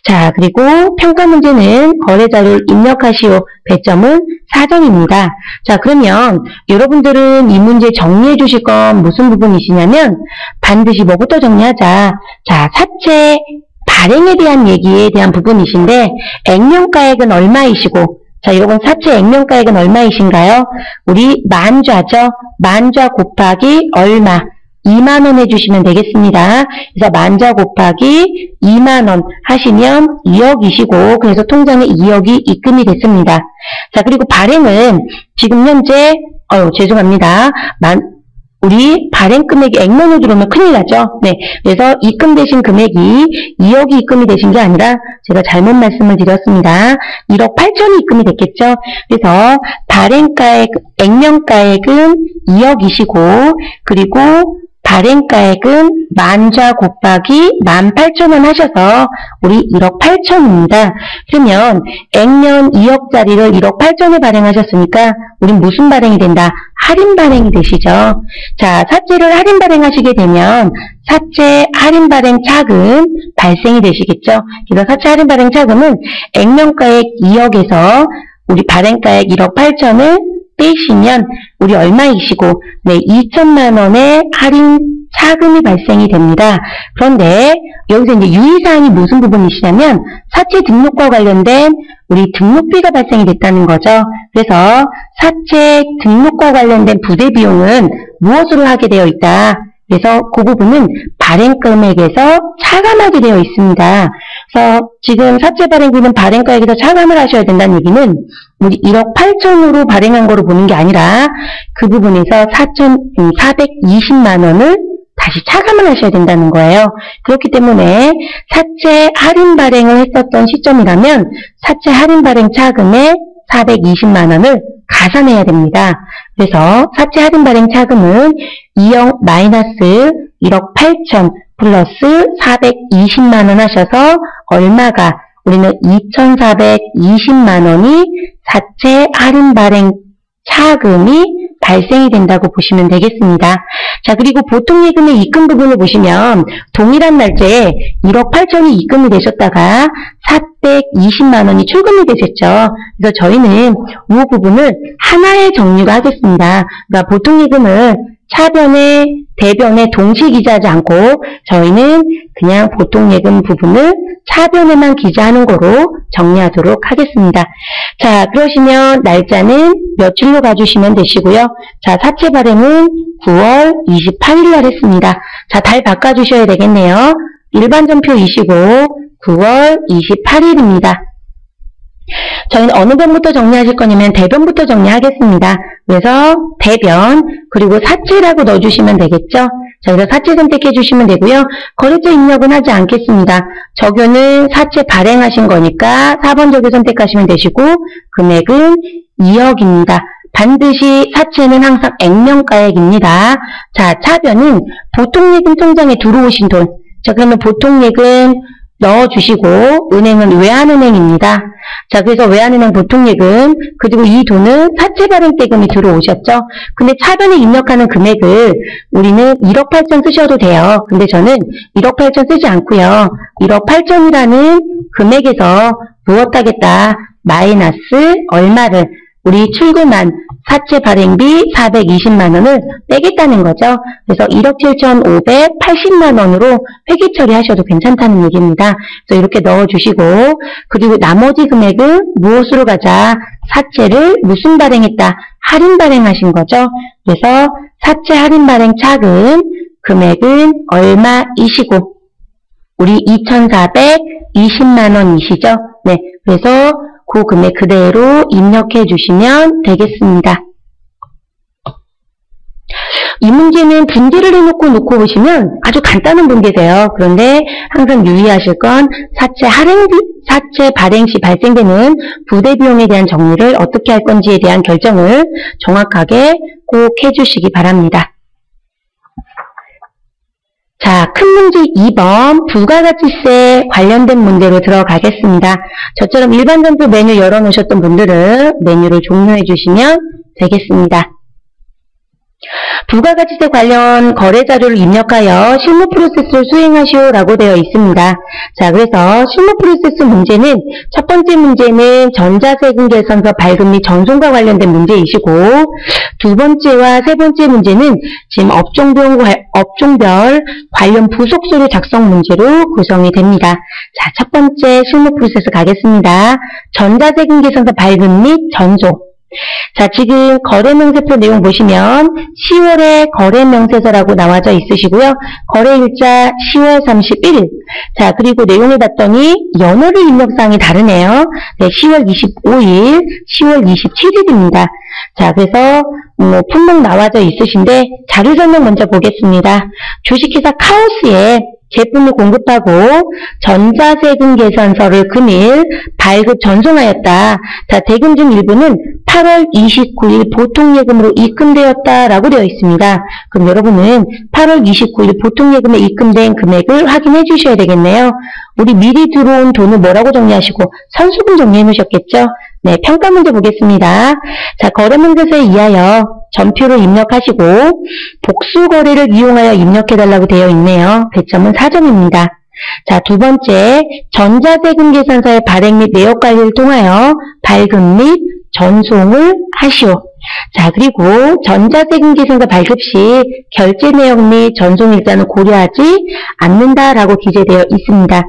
자, 그리고 평가 문제는 거래자를 입력하시오. 배점은 4점입니다. 자, 그러면 여러분들은 이 문제 정리해 주실 건 무슨 부분이시냐면 반드시 뭐부터 정리하자. 자, 사채 발행에 대한 얘기에 대한 부분이신데 액면가액은 얼마이시고 자, 여러분 사채 액면가액은 얼마이신가요? 우리 만좌죠. 만좌 곱하기 얼마 2만원 해주시면 되겠습니다. 그래서 만좌 곱하기 2만원 하시면 2억이시고 그래서 통장에 2억이 입금이 됐습니다. 자, 그리고 발행은 지금 현재 죄송합니다. 우리 발행 금액이 액면으로 들어오면 큰일 나죠. 네, 그래서 입금되신 금액이 2억이 입금이 되신 게 아니라 제가 잘못 말씀을 드렸습니다. 1억 8천이 입금이 됐겠죠. 그래서 발행가액, 액면가액은 2억이시고 그리고 발행가액은 만좌 곱하기 18,000원 하셔서 우리 1억 8천입니다. 그러면 액면 2억짜리를 1억 8천에 발행하셨으니까 우린 무슨 발행이 된다? 할인 발행이 되시죠. 자, 사채를 할인 발행하시게 되면 사채 할인 발행 차금 발생이 되시겠죠. 그래서 사채 할인 발행 차금은 액면가액 2억에서 우리 발행가액 1억 8천을 빼시면 우리 얼마이시고 네, 2천만 원의 할인 차금이 발생이 됩니다. 그런데 여기서 이제 유의사항이 무슨 부분이시냐면 사채 등록과 관련된 우리 등록비가 발생이 됐다는 거죠. 그래서 사채 등록과 관련된 부대 비용은 무엇으로 하게 되어 있다. 그래서 그 부분은 발행 금액에서 차감하게 되어 있습니다. 그래서 지금 사채 발행비는 발행가액에서 차감을 하셔야 된다는 얘기는 우리 1억 8천으로 발행한 거로 보는 게 아니라 그 부분에서 420만 원을 다시 차감을 하셔야 된다는 거예요. 그렇기 때문에 사채 할인 발행을 했었던 시점이라면 사채 할인 발행 차금에 420만 원을 가산해야 됩니다. 그래서 사채 할인 발행 차금은 2억 마이너스 1억 8천 플러스 420만 원 하셔서 얼마가 우리는 2,420만 원이 사채 할인 발행 차금이 발생이 된다고 보시면 되겠습니다. 자, 그리고 보통예금의 입금 부분을 보시면 동일한 날짜에 1억 8천이 입금이 되셨다가 420만 원이 출금이 되셨죠. 그래서 저희는 이 부분을 하나의 정리로 하겠습니다. 그러니까 보통예금을 차변에 대변에 동시에 기재하지 않고 저희는 그냥 보통예금 부분을 차변에만 기재하는 거로 정리하도록 하겠습니다. 자, 그러시면 날짜는 며칠로 가주시면 되시고요. 자, 사채 발행은 9월 28일 날 했습니다. 자, 달 바꿔주셔야 되겠네요. 일반 전표이시고 9월 28일입니다. 저희는 어느 변부터 정리하실 거냐면 대변부터 정리하겠습니다. 그래서 대변 그리고 사채라고 넣어주시면 되겠죠. 자, 그래서 사채 선택해 주시면 되고요. 거래처 입력은 하지 않겠습니다. 적요는 사채 발행하신 거니까 4번 적요 선택하시면 되시고 금액은 2억입니다. 반드시 사채는 항상 액면가액입니다. 자, 차변은 보통예금 통장에 들어오신 돈. 자, 그러면 보통예금 넣어주시고 은행은 외환은행입니다. 자, 그래서 외환은행 보통예금 그리고 이 돈은 사채 발행 대금이 들어오셨죠. 근데 차변에 입력하는 금액을 우리는 1억 8천 쓰셔도 돼요. 근데 저는 1억 8천 쓰지 않고요. 1억 8천이라는 금액에서 무엇하겠다 마이너스 얼마를 우리 출금한 사채 발행비 420만원을 빼겠다는 거죠. 그래서 1억 7,580만원으로 회계 처리하셔도 괜찮다는 얘기입니다. 그래서 이렇게 넣어주시고 그리고 나머지 금액은 무엇으로 가자? 사채를 무슨 발행했다? 할인 발행하신 거죠. 그래서 사채 할인 발행 차금 금액은 얼마이시고 우리 2,420만원이시죠. 네, 그래서 그 금액 그대로 입력해 주시면 되겠습니다. 이 문제는 분기를 해놓고 놓고 보시면 아주 간단한 문제세요. 그런데 항상 유의하실 건 사채 발행 시 발생되는 부대 비용에 대한 정리를 어떻게 할 건지에 대한 결정을 정확하게 꼭 해주시기 바랍니다. 자, 큰 문제 2번 부가가치세 관련된 문제로 들어가겠습니다. 저처럼 일반 전표 메뉴 열어놓으셨던 분들은 메뉴를 종료해 주시면 되겠습니다. 부가가치세 관련 거래 자료를 입력하여 실무 프로세스를 수행하시오 라고 되어 있습니다. 자, 그래서 실무 프로세스 문제는 첫 번째 문제는 전자세금 계산서 발급 및 전송과 관련된 문제이시고 두 번째와 세 번째 문제는 지금 업종별 관련 부속서류 작성 문제로 구성이 됩니다. 자, 첫 번째 실무 프로세스 가겠습니다. 전자세금 계산서 발급 및 전송. 자, 지금 거래명세표 내용 보시면 10월에 거래명세서라고 나와져 있으시고요. 거래일자 10월 31일. 자, 그리고 내용을 봤더니 연월일 입력사항이 다르네요. 네, 10월 25일, 10월 27일입니다. 자, 그래서 품목 나와져 있으신데 자료 설명 먼저 보겠습니다. 주식회사 카오스에 제품을 공급하고 전자세금 계산서를 금일 발급 전송하였다. 자, 대금 중 일부는 8월 29일 보통예금으로 입금되었다라고 되어 있습니다. 그럼 여러분은 8월 29일 보통예금에 입금된 금액을 확인해 주셔야 되겠네요. 우리 미리 들어온 돈을 뭐라고 정리하시고 선수금 정리해 놓으셨겠죠? 네, 평가 문제 보겠습니다. 자, 거래명세서에 의하여 전표를 입력하시고 복수거래를 이용하여 입력해달라고 되어 있네요. 배점은 4점입니다. 자, 두 번째, 전자세금 계산서의 발행 및 내역 관리를 통하여 발급 및 전송을 하시오. 자, 그리고 전자세금 계산서 발급 시 결제 내역 및 전송 일자는 고려하지 않는다라고 기재되어 있습니다.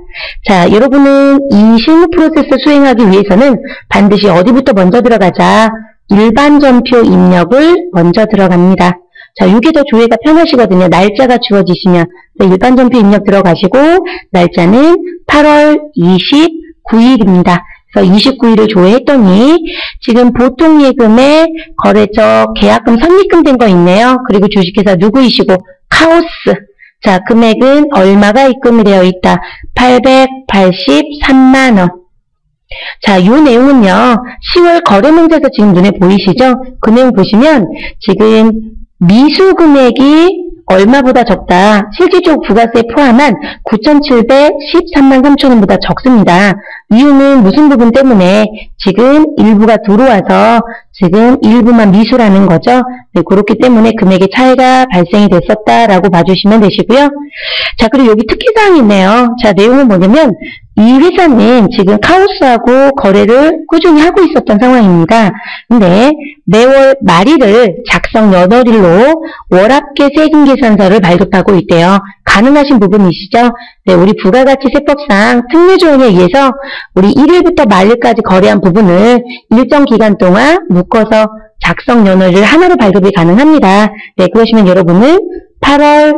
자, 여러분은 이 실무 프로세스 수행하기 위해서는 반드시 어디부터 먼저 들어가자? 일반 전표 입력을 먼저 들어갑니다. 자, 이게 더 조회가 편하시거든요. 날짜가 주어지시면. 네, 일반 전표 입력 들어가시고 날짜는 8월 29일입니다. 그래서 29일을 조회했더니 지금 보통예금에 거래처 계약금 선입금 된 거 있네요. 그리고 주식회사 누구이시고 카오스. 자, 금액은 얼마가 입금이 되어 있다. 883만원. 자, 이 내용은요. 10월 거래명세서 지금 눈에 보이시죠? 그 내용 보시면 지금 미수 금액이 얼마보다 적다. 실질적 부가세 포함한 9,713만 3천원보다 적습니다. 이유는 무슨 부분 때문에 지금 일부가 들어와서 지금 일부만 미수라는 거죠. 네, 그렇기 때문에 금액의 차이가 발생이 됐었다라고 봐주시면 되시고요. 자, 그리고 여기 특혜사항이 있네요. 자, 내용은 뭐냐면 이 회사는 지금 카오스하고 거래를 꾸준히 하고 있었던 상황입니다. 근데 매월 말일을 작성 연월일로 월합계 세금계산서를 발급하고 있대요. 가능하신 부분이시죠? 네, 우리 부가가치세법상 특례조항에 의해서 우리 1일부터 말일까지 거래한 부분을 일정 기간 동안 묶어서 작성 연월일 하나로 발급이 가능합니다. 네, 그러시면 여러분은 8월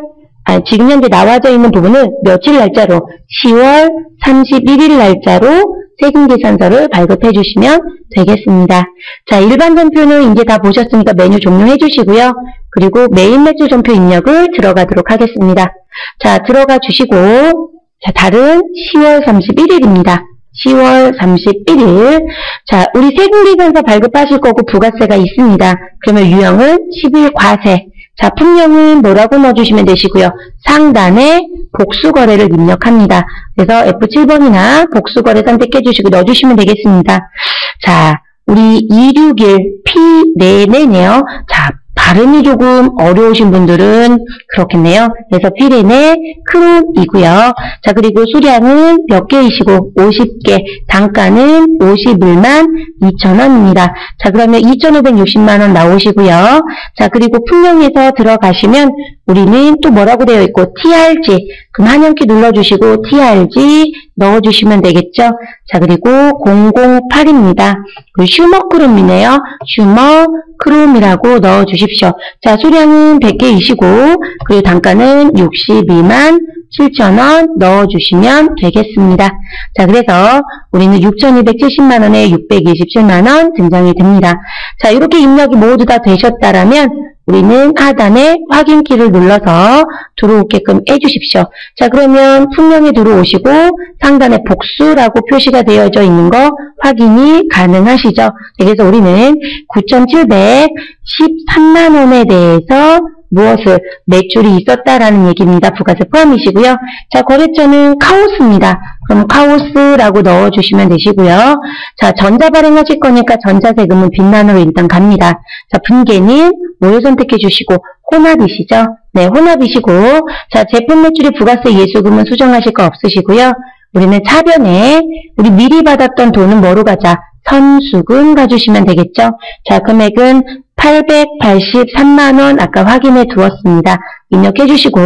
지금 현재 나와져 있는 부분을 며칠 날짜로 10월 31일 날짜로 세금계산서를 발급해 주시면 되겠습니다. 자, 일반 전표는 이제 다 보셨으니까 메뉴 종료해 주시고요. 그리고 메인 매출 전표 입력을 들어가도록 하겠습니다. 자, 들어가 주시고, 자, 달은 10월 31일입니다. 10월 31일. 자, 우리 세금계산서 발급하실 거고 부가세가 있습니다. 그러면 유형은 10일 과세. 자, 품명은 뭐라고 넣어주시면 되시고요. 상단에 복수거래를 입력합니다. 그래서 F7번이나 복수거래 선택해 주시고 넣어주시면 되겠습니다. 자, 우리 261 P4네네요. 자, 발음이 조금 어려우신 분들은 그렇겠네요. 그래서 피레네 크롬이고요. 자, 그리고 수량은 몇 개이시고 50개, 단가는 51만 2천원입니다. 자, 그러면 2,560만원 나오시고요. 자, 그리고 품명에서 들어가시면 우리는 또 뭐라고 되어 있고 TRG, 그럼 한영키 눌러주시고 TRG 넣어주시면 되겠죠. 자, 그리고 008입니다. 슈머크롬이네요. 슈머크롬이라고 넣어주십시오. 자, 수량은 100개이시고 그리고 단가는 62만 7천원 넣어주시면 되겠습니다. 자, 그래서 우리는 6,270만원에 627만원 증정이 됩니다. 자, 이렇게 입력이 모두 다 되셨다라면 우리는 하단에 확인키를 눌러서 들어오게끔 해주십시오. 자, 그러면 품명에 들어오시고 상단에 복수라고 표시가 되어져 있는 거 확인이 가능하시죠. 그래서 우리는 9,713만원에 대해서 무엇을 매출이 있었다라는 얘기입니다. 부가세 포함이시고요. 자, 거래처는 카오스입니다. 그럼 카오스라고 넣어주시면 되시고요. 자, 전자발행 하실 거니까 전자세금은 빈란으로 일단 갑니다. 자, 분계는 뭘 선택해 주시고 혼합이시죠? 네, 혼합이시고 자, 제품 매출이 부가세 예수금은 수정하실 거 없으시고요. 우리는 차변에 우리 미리 받았던 돈은 뭐로 가자? 선수금 가주시면 되겠죠? 자, 금액은 883만원 아까 확인해 두었습니다. 입력해 주시고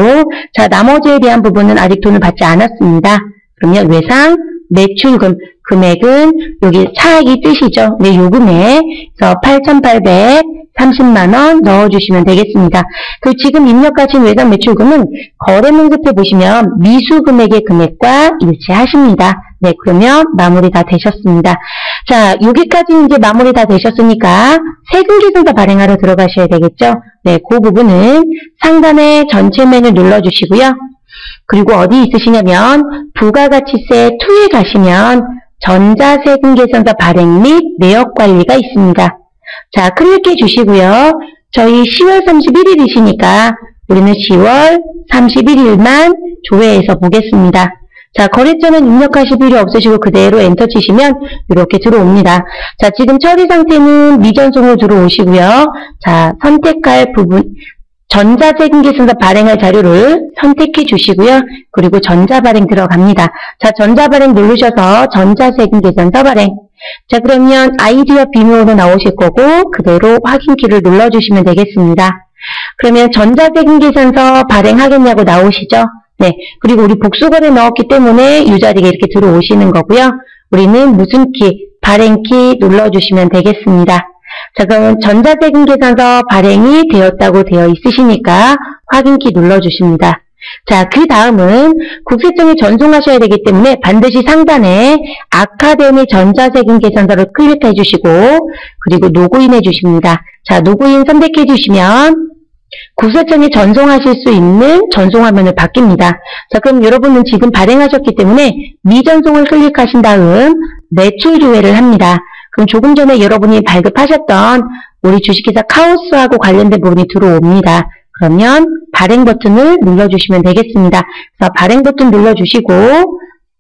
자, 나머지에 대한 부분은 아직 돈을 받지 않았습니다. 그러면 외상 매출금 금액은 여기 차액이 뜨시죠? 네, 요금에 그래서 8,830만원 넣어주시면 되겠습니다. 그 지금 입력하신 외상 매출금은 거래 문서표 보시면 미수금액의 금액과 일치하십니다. 네, 그러면 마무리 다 되셨습니다. 자, 여기까지 이제 마무리 다 되셨으니까 세금계산서 발행하러 들어가셔야 되겠죠? 네, 그 부분은 상단에 전체 메뉴 눌러주시고요. 그리고 어디 있으시냐면 부가가치세 2에 가시면 전자세금계산서 발행 및 내역관리가 있습니다. 자, 클릭해 주시고요. 저희 10월 31일이시니까 우리는 10월 31일만 조회해서 보겠습니다. 자, 거래처는 입력하실 필요 없으시고 그대로 엔터 치시면 이렇게 들어옵니다. 자, 지금 처리 상태는 미전송으로 들어오시고요. 자, 선택할 부분 전자세금계산서 발행할 자료를 선택해 주시고요. 그리고 전자발행 들어갑니다. 자, 전자발행 누르셔서 전자세금계산서 발행. 자, 그러면 아이디와 비밀번호 나오실 거고 그대로 확인키를 눌러주시면 되겠습니다. 그러면 전자세금계산서 발행하겠냐고 나오시죠? 네, 그리고 우리 복수거래 넣었기 때문에 이 자리에 이렇게 들어오시는 거고요. 우리는 무슨 키, 발행키 눌러주시면 되겠습니다. 자, 그러면 전자세금계산서 발행이 되었다고 되어 있으시니까 확인키 눌러주십니다. 자, 그 다음은 국세청에 전송하셔야 되기 때문에 반드시 상단에 아카데미 전자세금계산서를 클릭해 주시고 그리고 로그인해 주십니다. 자, 로그인 선택해 주시면 국세청에 전송하실 수 있는 전송 화면을 바뀝니다. 자, 그럼 여러분은 지금 발행하셨기 때문에 미전송을 클릭하신 다음 매출 조회를 합니다. 그럼 조금 전에 여러분이 발급하셨던 우리 주식회사 카오스하고 관련된 부분이 들어옵니다. 그러면 발행 버튼을 눌러주시면 되겠습니다. 그래서 발행 버튼 눌러주시고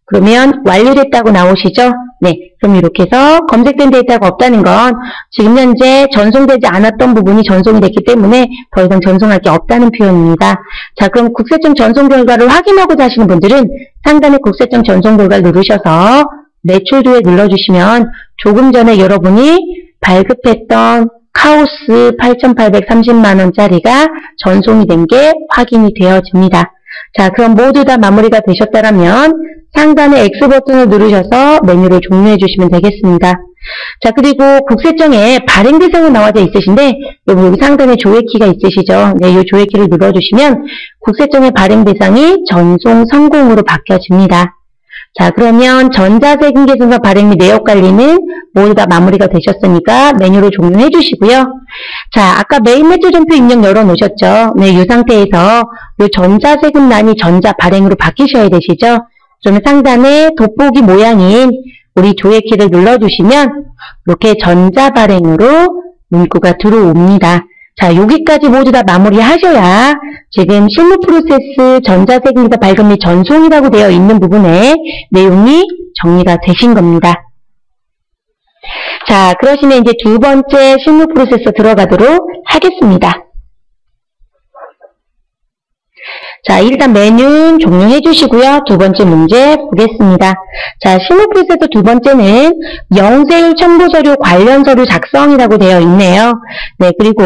그러면 완료됐다고 나오시죠? 네, 그럼 이렇게 해서 검색된 데이터가 없다는 건 지금 현재 전송되지 않았던 부분이 전송이 됐기 때문에 더 이상 전송할 게 없다는 표현입니다. 자, 그럼 국세청 전송 결과를 확인하고자 하시는 분들은 상단에 국세청 전송 결과를 누르셔서 매출도에 눌러주시면 조금 전에 여러분이 발급했던 카오스 8,830만원짜리가 전송이 된 게 확인이 되어집니다. 자, 그럼 모두 다 마무리가 되셨다면 상단의 X 버튼을 누르셔서 메뉴를 종료해 주시면 되겠습니다. 자, 그리고 국세청에 발행 대상이 나와져 있으신데 여기 상단에 조회키가 있으시죠? 네, 이 조회키를 눌러주시면 국세청의 발행 대상이 전송 성공으로 바뀌어집니다. 자, 그러면 전자세금계산서 발행 및 내역 관리는 모두 다 마무리가 되셨으니까 메뉴를 종료해 주시고요. 자, 아까 메인 매출전표 입력 열어놓으셨죠? 네, 이 상태에서 이 전자세금란이 전자 발행으로 바뀌셔야 되시죠? 그러면 상단에 돋보기 모양인 우리 조회키를 눌러주시면 이렇게 전자 발행으로 문구가 들어옵니다. 자, 여기까지 모두 다 마무리하셔야 지금 실무 프로세스 전자세금계산 발급 및 전송이라고 되어 있는 부분에 내용이 정리가 되신 겁니다. 자, 그러시면 이제 두 번째 실무 프로세스 들어가도록 하겠습니다. 자, 일단 메뉴 종료해 주시고요. 두 번째 문제 보겠습니다. 자, 실무 프로세스 두 번째는 영세율 첨부 서류 관련 서류 작성이라고 되어 있네요. 네, 그리고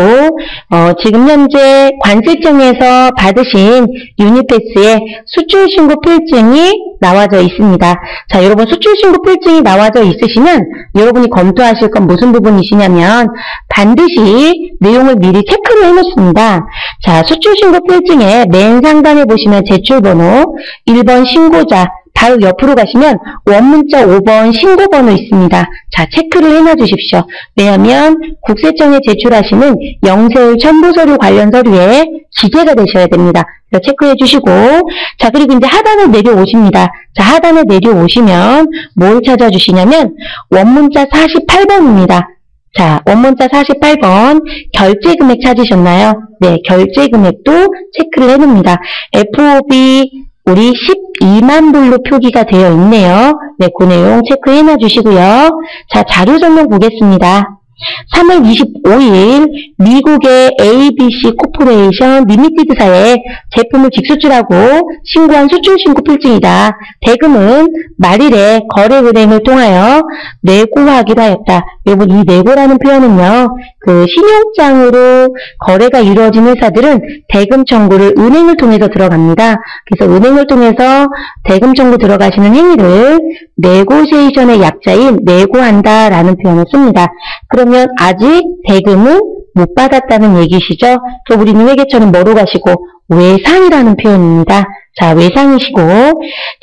지금 현재 관세청에서 받으신 유니패스에 수출신고 필증이 나와져 있습니다. 자, 여러분 수출신고 필증이 나와져 있으시면 여러분이 검토하실 건 무슨 부분이시냐면 반드시 내용을 미리 체크를 해놓습니다. 자, 수출신고 필증에 맨 상단에 보시면 제출번호 1번 신고자 바로 옆으로 가시면 원문자 5번 신고번호 있습니다. 자, 체크를 해놔 주십시오. 왜냐하면 국세청에 제출하시는 영세율 첨부서류 관련 서류에 기재가 되셔야 됩니다. 체크해 주시고, 자, 그리고 이제 하단을 내려오십니다. 자, 하단에 내려오시면 뭘 찾아주시냐면 원문자 48번입니다. 자, 원문자 48번 결제금액 찾으셨나요? 네, 결제금액도 체크를 해놓습니다. FOB 우리 12만 불로 표기가 되어 있네요. 네, 그 내용 체크해놔 주시고요. 자, 자료 설명 보겠습니다. 3월 25일 미국의 ABC 코퍼레이션 리미티드사에 제품을 직수출하고 신고한 수출신고 필증이다. 대금은 말일에 거래은행을 통하여 내고하기로 하였다. 여러분, 이 내고라는 표현은요, 그 신용장으로 거래가 이루어진 회사들은 대금 청구를 은행을 통해서 들어갑니다. 그래서 은행을 통해서 대금 청구 들어가시는 행위를 네고시에이션의 약자인 내고한다라는 표현을 씁니다. 그러면 아직 대금은 못 받았다는 얘기시죠? 그럼 우리는 회계처는 뭐로 가시고 외상이라는 표현입니다. 자, 외상이시고,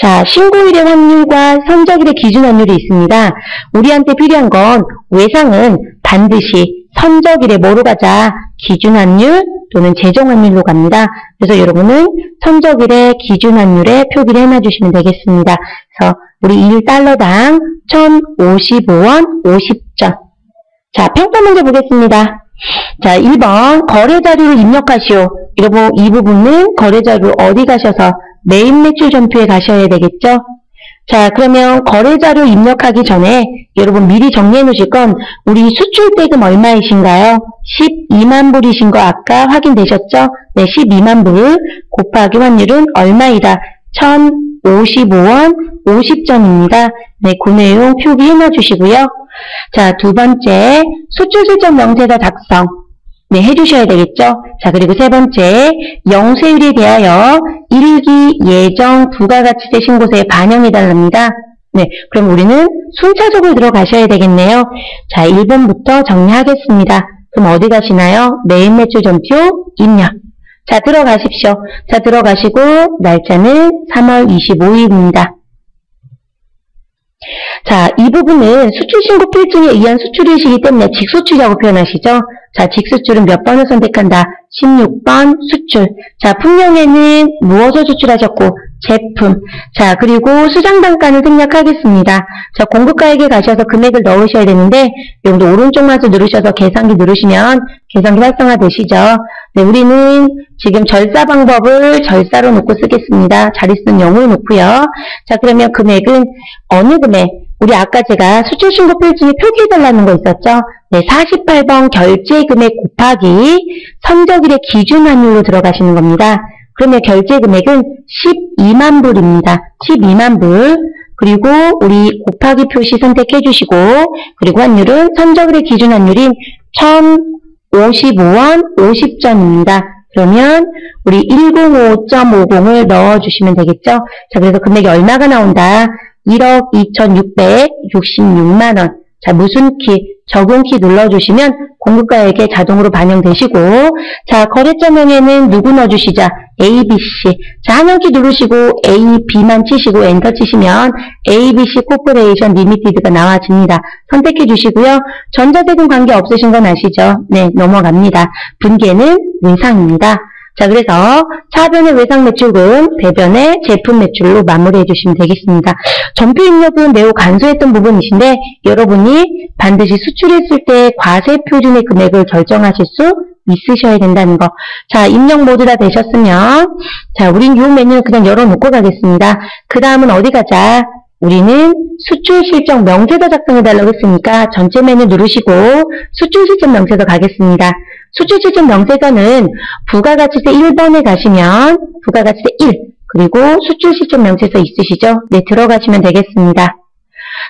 자, 신고일의 환율과 선적일의 기준 환율이 있습니다. 우리한테 필요한 건 외상은 반드시 선적일에 뭐로 가자? 기준 환율 또는 재정 환율로 갑니다. 그래서 여러분은 선적일의 기준 환율에 표기를 해놔주시면 되겠습니다. 그래서 우리 1달러당 1,055원 50전. 자, 평가 문제 보겠습니다. 자, 1번 거래자료를 입력하시오. 여러분, 이 부분은 거래자료 어디 가셔서 메인 매출 전표에 가셔야 되겠죠? 자, 그러면 거래자료 입력하기 전에 여러분 미리 정리해 놓으실 건 우리 수출 대금 얼마이신가요? 12만 불이신 거 아까 확인되셨죠? 네, 12만 불 곱하기 환율은 얼마이다? 1,055원 50전입니다. 네, 그 내용 표기해 놔주시고요. 자, 두 번째, 수출실적 명세서 작성. 네, 해주셔야 되겠죠? 자, 그리고 세 번째, 영세율에 대하여 일기, 예정, 부가가치세 신고서에 반영해달랍니다. 네, 그럼 우리는 순차적으로 들어가셔야 되겠네요. 자, 1번부터 정리하겠습니다. 그럼 어디 가시나요? 메인 매출 전표 입력. 자, 들어가십시오. 자, 들어가시고, 날짜는 3월 25일입니다. 자, 이 부분은 수출신고 필증에 의한 수출이시기 때문에 직수출이라고 표현하시죠? 자, 직수출은 몇 번을 선택한다? 16번 수출. 자, 품명에는 무엇을 수출하셨고? 제품. 자, 그리고 수장단가는 생략하겠습니다. 자, 공급가액에 가셔서 금액을 넣으셔야 되는데, 여러분도 오른쪽 마우스 누르셔서 계산기 누르시면 계산기 활성화 되시죠? 네, 우리는 지금 절사 방법을 절사로 놓고 쓰겠습니다. 자릿수는 0으로 놓고요. 자, 그러면 금액은 어느 금액? 우리 아까 제가 수출신고 필증에 표기해달라는 거 있었죠? 네, 48번 결제금액 곱하기 선적일의 기준환율로 들어가시는 겁니다. 그러면 결제금액은 12만 불입니다. 12만 불. 그리고 우리 곱하기 표시 선택해 주시고, 그리고 환율은 선적일의 기준환율인 1,055원 50전입니다. 그러면 우리 105.50을 넣어주시면 되겠죠? 자, 그래서 금액이 얼마가 나온다? 1억 2,666만 원. 자, 무슨 키? 적용키 눌러주시면 공급가액에 자동으로 반영되시고, 자, 거래처명에는 누구 넣어주시자? ABC. 자, 한영키 누르시고 A, B만 치시고 엔터 치시면 ABC 코퍼레이션 리미티드가 나와집니다. 선택해 주시고요. 전자세금 관계 없으신 건 아시죠? 네, 넘어갑니다. 분계는 외상입니다. 자, 그래서 차변의 외상 매출금, 대변의 제품 매출로 마무리해 주시면 되겠습니다. 전표 입력은 매우 간소했던 부분이신데 여러분이 반드시 수출했을 때 과세 표준의 금액을 결정하실 수 있으셔야 된다는 거. 자, 입력 모두 다 되셨으면 자, 우린 이 메뉴는 그냥 열어놓고 가겠습니다. 그 다음은 어디 가자? 우리는 수출 실적 명세서 작성해달라고 했으니까 전체 메뉴 누르시고 수출 실적 명세서 가겠습니다. 수출 실적 명세서는 부가가치세 1번에 가시면 부가가치세 1 그리고 수출 실적 명세서 있으시죠? 네, 들어가시면 되겠습니다.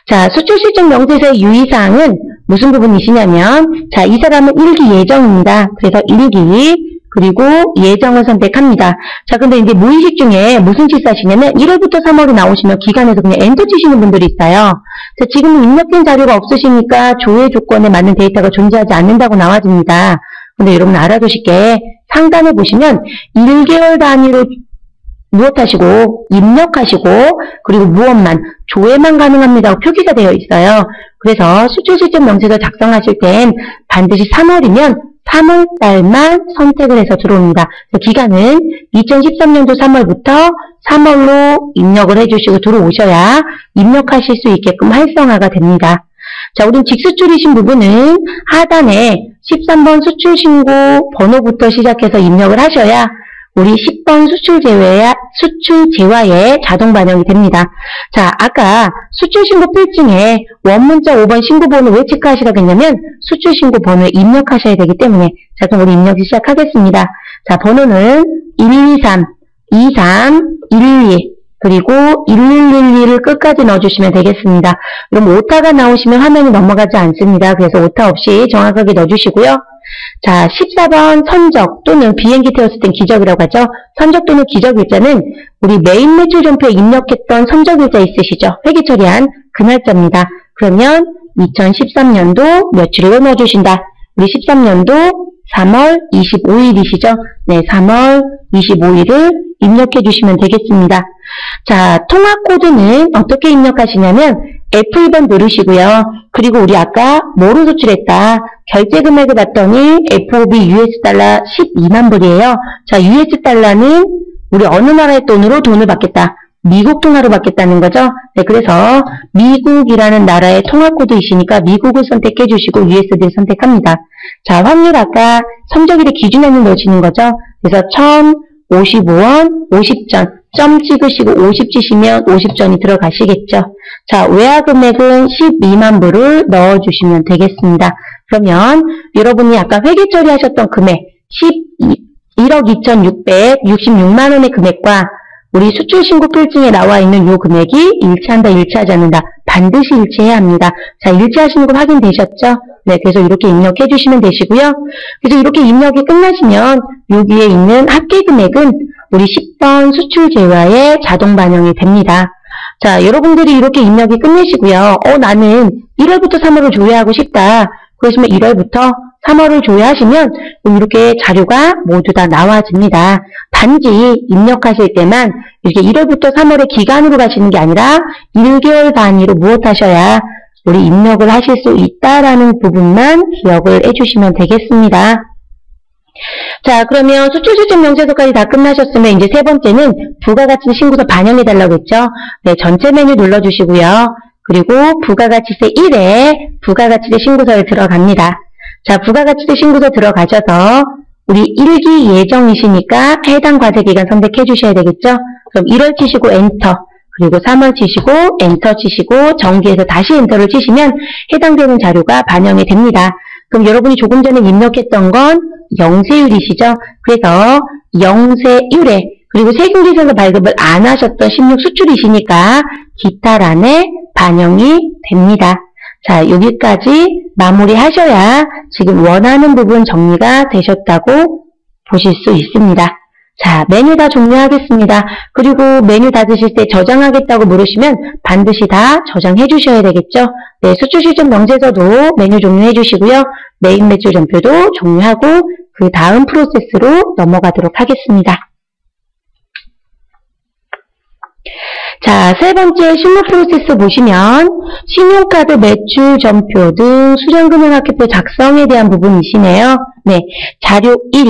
자, 수출 실적 명세서의 유의사항은 무슨 부분이시냐면 자, 이 사람은 1기 예정입니다. 그래서 1기 그리고 예정을 선택합니다. 자, 근데 이제 무의식 중에 무슨 짓을 하시냐면 1월부터 3월이 나오시면 기간에서 그냥 엔터 치시는 분들이 있어요. 자, 지금 입력된 자료가 없으시니까 조회 조건에 맞는 데이터가 존재하지 않는다고 나와집니다. 근데 여러분 알아두실 게 상단에 보시면 1개월 단위로 무엇하시고 입력하시고 그리고 무엇만 조회만 가능합니다. 표기가 되어 있어요. 그래서 수출실적 명세서 작성하실 땐 반드시 3월이면 3월달만 선택을 해서 들어옵니다. 기간은 2013년도 3월부터 3월로 입력을 해주시고 들어오셔야 입력하실 수 있게끔 활성화가 됩니다. 자, 우린 직수출이신 부분은 하단에 13번 수출신고 번호부터 시작해서 입력을 하셔야 우리 10번 수출제화에 자동 반영이 됩니다. 자, 아까 수출신고 필증에 원문자 5번 신고번호 왜 체크하시라고 했냐면 수출신고 번호에 입력하셔야 되기 때문에 자, 그럼 우리 입력 시작하겠습니다. 자, 번호는 123, 23, 12 그리고 1112를 끝까지 넣어주시면 되겠습니다. 그럼 오타가 나오시면 화면이 넘어가지 않습니다. 그래서 오타 없이 정확하게 넣어주시고요. 자, 14번 선적 또는 비행기 태웠을 땐 기적이라고 하죠. 선적 또는 기적일자는 우리 메인 매출 전표에 입력했던 선적일자 있으시죠? 회계 처리한 그 날짜입니다. 그러면 2013년도 며칠을 넣어주신다. 우리 13년도 3월 25일이시죠? 네, 3월 25일을 입력해 주시면 되겠습니다. 자, 통화코드는 어떻게 입력하시냐면 F2번 누르시고요. 그리고 우리 아까 뭐로 수출했다? 결제 금액을 봤더니 FOB US 달러 12만 불이에요. 자, US 달러는 우리 어느 나라의 돈으로 돈을 받겠다? 미국 통화로 받겠다는 거죠. 네, 그래서 미국이라는 나라의 통화코드이시니까 미국을 선택해 주시고 USD를 선택합니다. 자, 환율 아까 선적일의 기준환율 넣으시는 거죠. 그래서 1,055원 50전 점 찍으시고 50 치시면 50전이 들어가시겠죠. 자, 외화 금액은 12만 불을 넣어주시면 되겠습니다. 그러면 여러분이 아까 회계 처리하셨던 금액 1억 2,666만 원의 금액과 우리 수출신고 필증에 나와 있는 이 금액이 일치한다, 일치하지 않는다. 반드시 일치해야 합니다. 자, 일치하시는 거 확인되셨죠? 네, 그래서 이렇게 입력해 주시면 되시고요. 그래서 이렇게 입력이 끝나시면 여기에 있는 합계 금액은 우리 10번 수출 제화에 자동 반영이 됩니다. 자, 여러분들이 이렇게 입력이 끝내시고요. 나는 1월부터 3월을 조회하고 싶다. 그러시면 1월부터 3월을 조회하시면 이렇게 자료가 모두 다 나와집니다. 단지 입력하실 때만 이렇게 1월부터 3월의 기간으로 가시는 게 아니라 1개월 단위로 무엇하셔야 우리 입력을 하실 수 있다라는 부분만 기억을 해주시면 되겠습니다. 자, 그러면 수출실적 명세서까지 다 끝나셨으면 이제 세 번째는 부가가치 신고서 반영해달라고 했죠. 네, 전체 메뉴 눌러주시고요. 그리고 부가가치세 1에 부가가치세 신고서에 들어갑니다. 자, 부가가치세 신고서 들어가셔서 우리 1기 예정이시니까 해당 과세기간 선택해 주셔야 되겠죠. 그럼 1월 치시고 엔터. 그리고 3월 치시고 엔터 치시고 정기해서 다시 엔터를 치시면 해당되는 자료가 반영이 됩니다. 그럼 여러분이 조금 전에 입력했던 건 영세율이시죠? 그래서 영세율에 그리고 세금계산서 발급을 안 하셨던 16 수출이시니까 기타란에 반영이 됩니다. 자, 여기까지 마무리하셔야 지금 원하는 부분 정리가 되셨다고 보실 수 있습니다. 자, 메뉴 다 종료하겠습니다. 그리고 메뉴 닫으실 때 저장하겠다고 물으시면 반드시 다 저장해 주셔야 되겠죠. 네, 수출 실적 명제서도 메뉴 종료해 주시고요. 메인 매출 전표도 종료하고 그 다음 프로세스로 넘어가도록 하겠습니다. 자, 세 번째 실무 프로세스 보시면 신용카드 매출 전표 등 수령금융학회표 작성에 대한 부분이시네요. 네, 자료 1,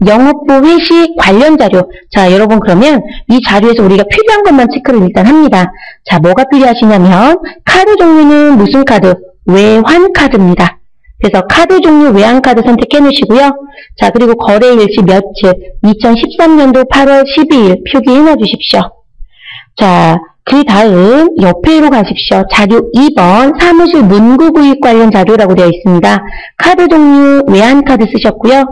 영업부 회식 관련 자료. 자, 여러분 그러면 이 자료에서 우리가 필요한 것만 체크를 일단 합니다. 자, 뭐가 필요하시냐면 카드 종류는 무슨 카드? 외환카드입니다. 그래서 카드 종류 외환카드 선택해 놓으시고요. 자, 그리고 거래일치 며칠 2013년도 8월 12일 표기해 놔 주십시오. 자, 그 다음 옆에로 가십시오. 자료 2번 사무실 문구 구입 관련 자료라고 되어 있습니다. 카드 종류 외환카드 쓰셨고요.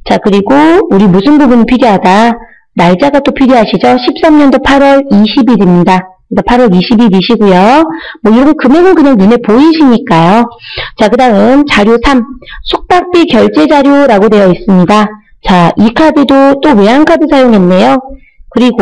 자, 그리고 우리 무슨 부분이 필요하다? 날짜가 또 필요하시죠? 13년도 8월 20일입니다. 8월 20일이시고요. 뭐 이런 금액은 그냥 눈에 보이시니까요. 자, 그 다음 자료 3 숙박비 결제 자료라고 되어 있습니다. 자, 이 카드도 또 외환카드 사용했네요. 그리고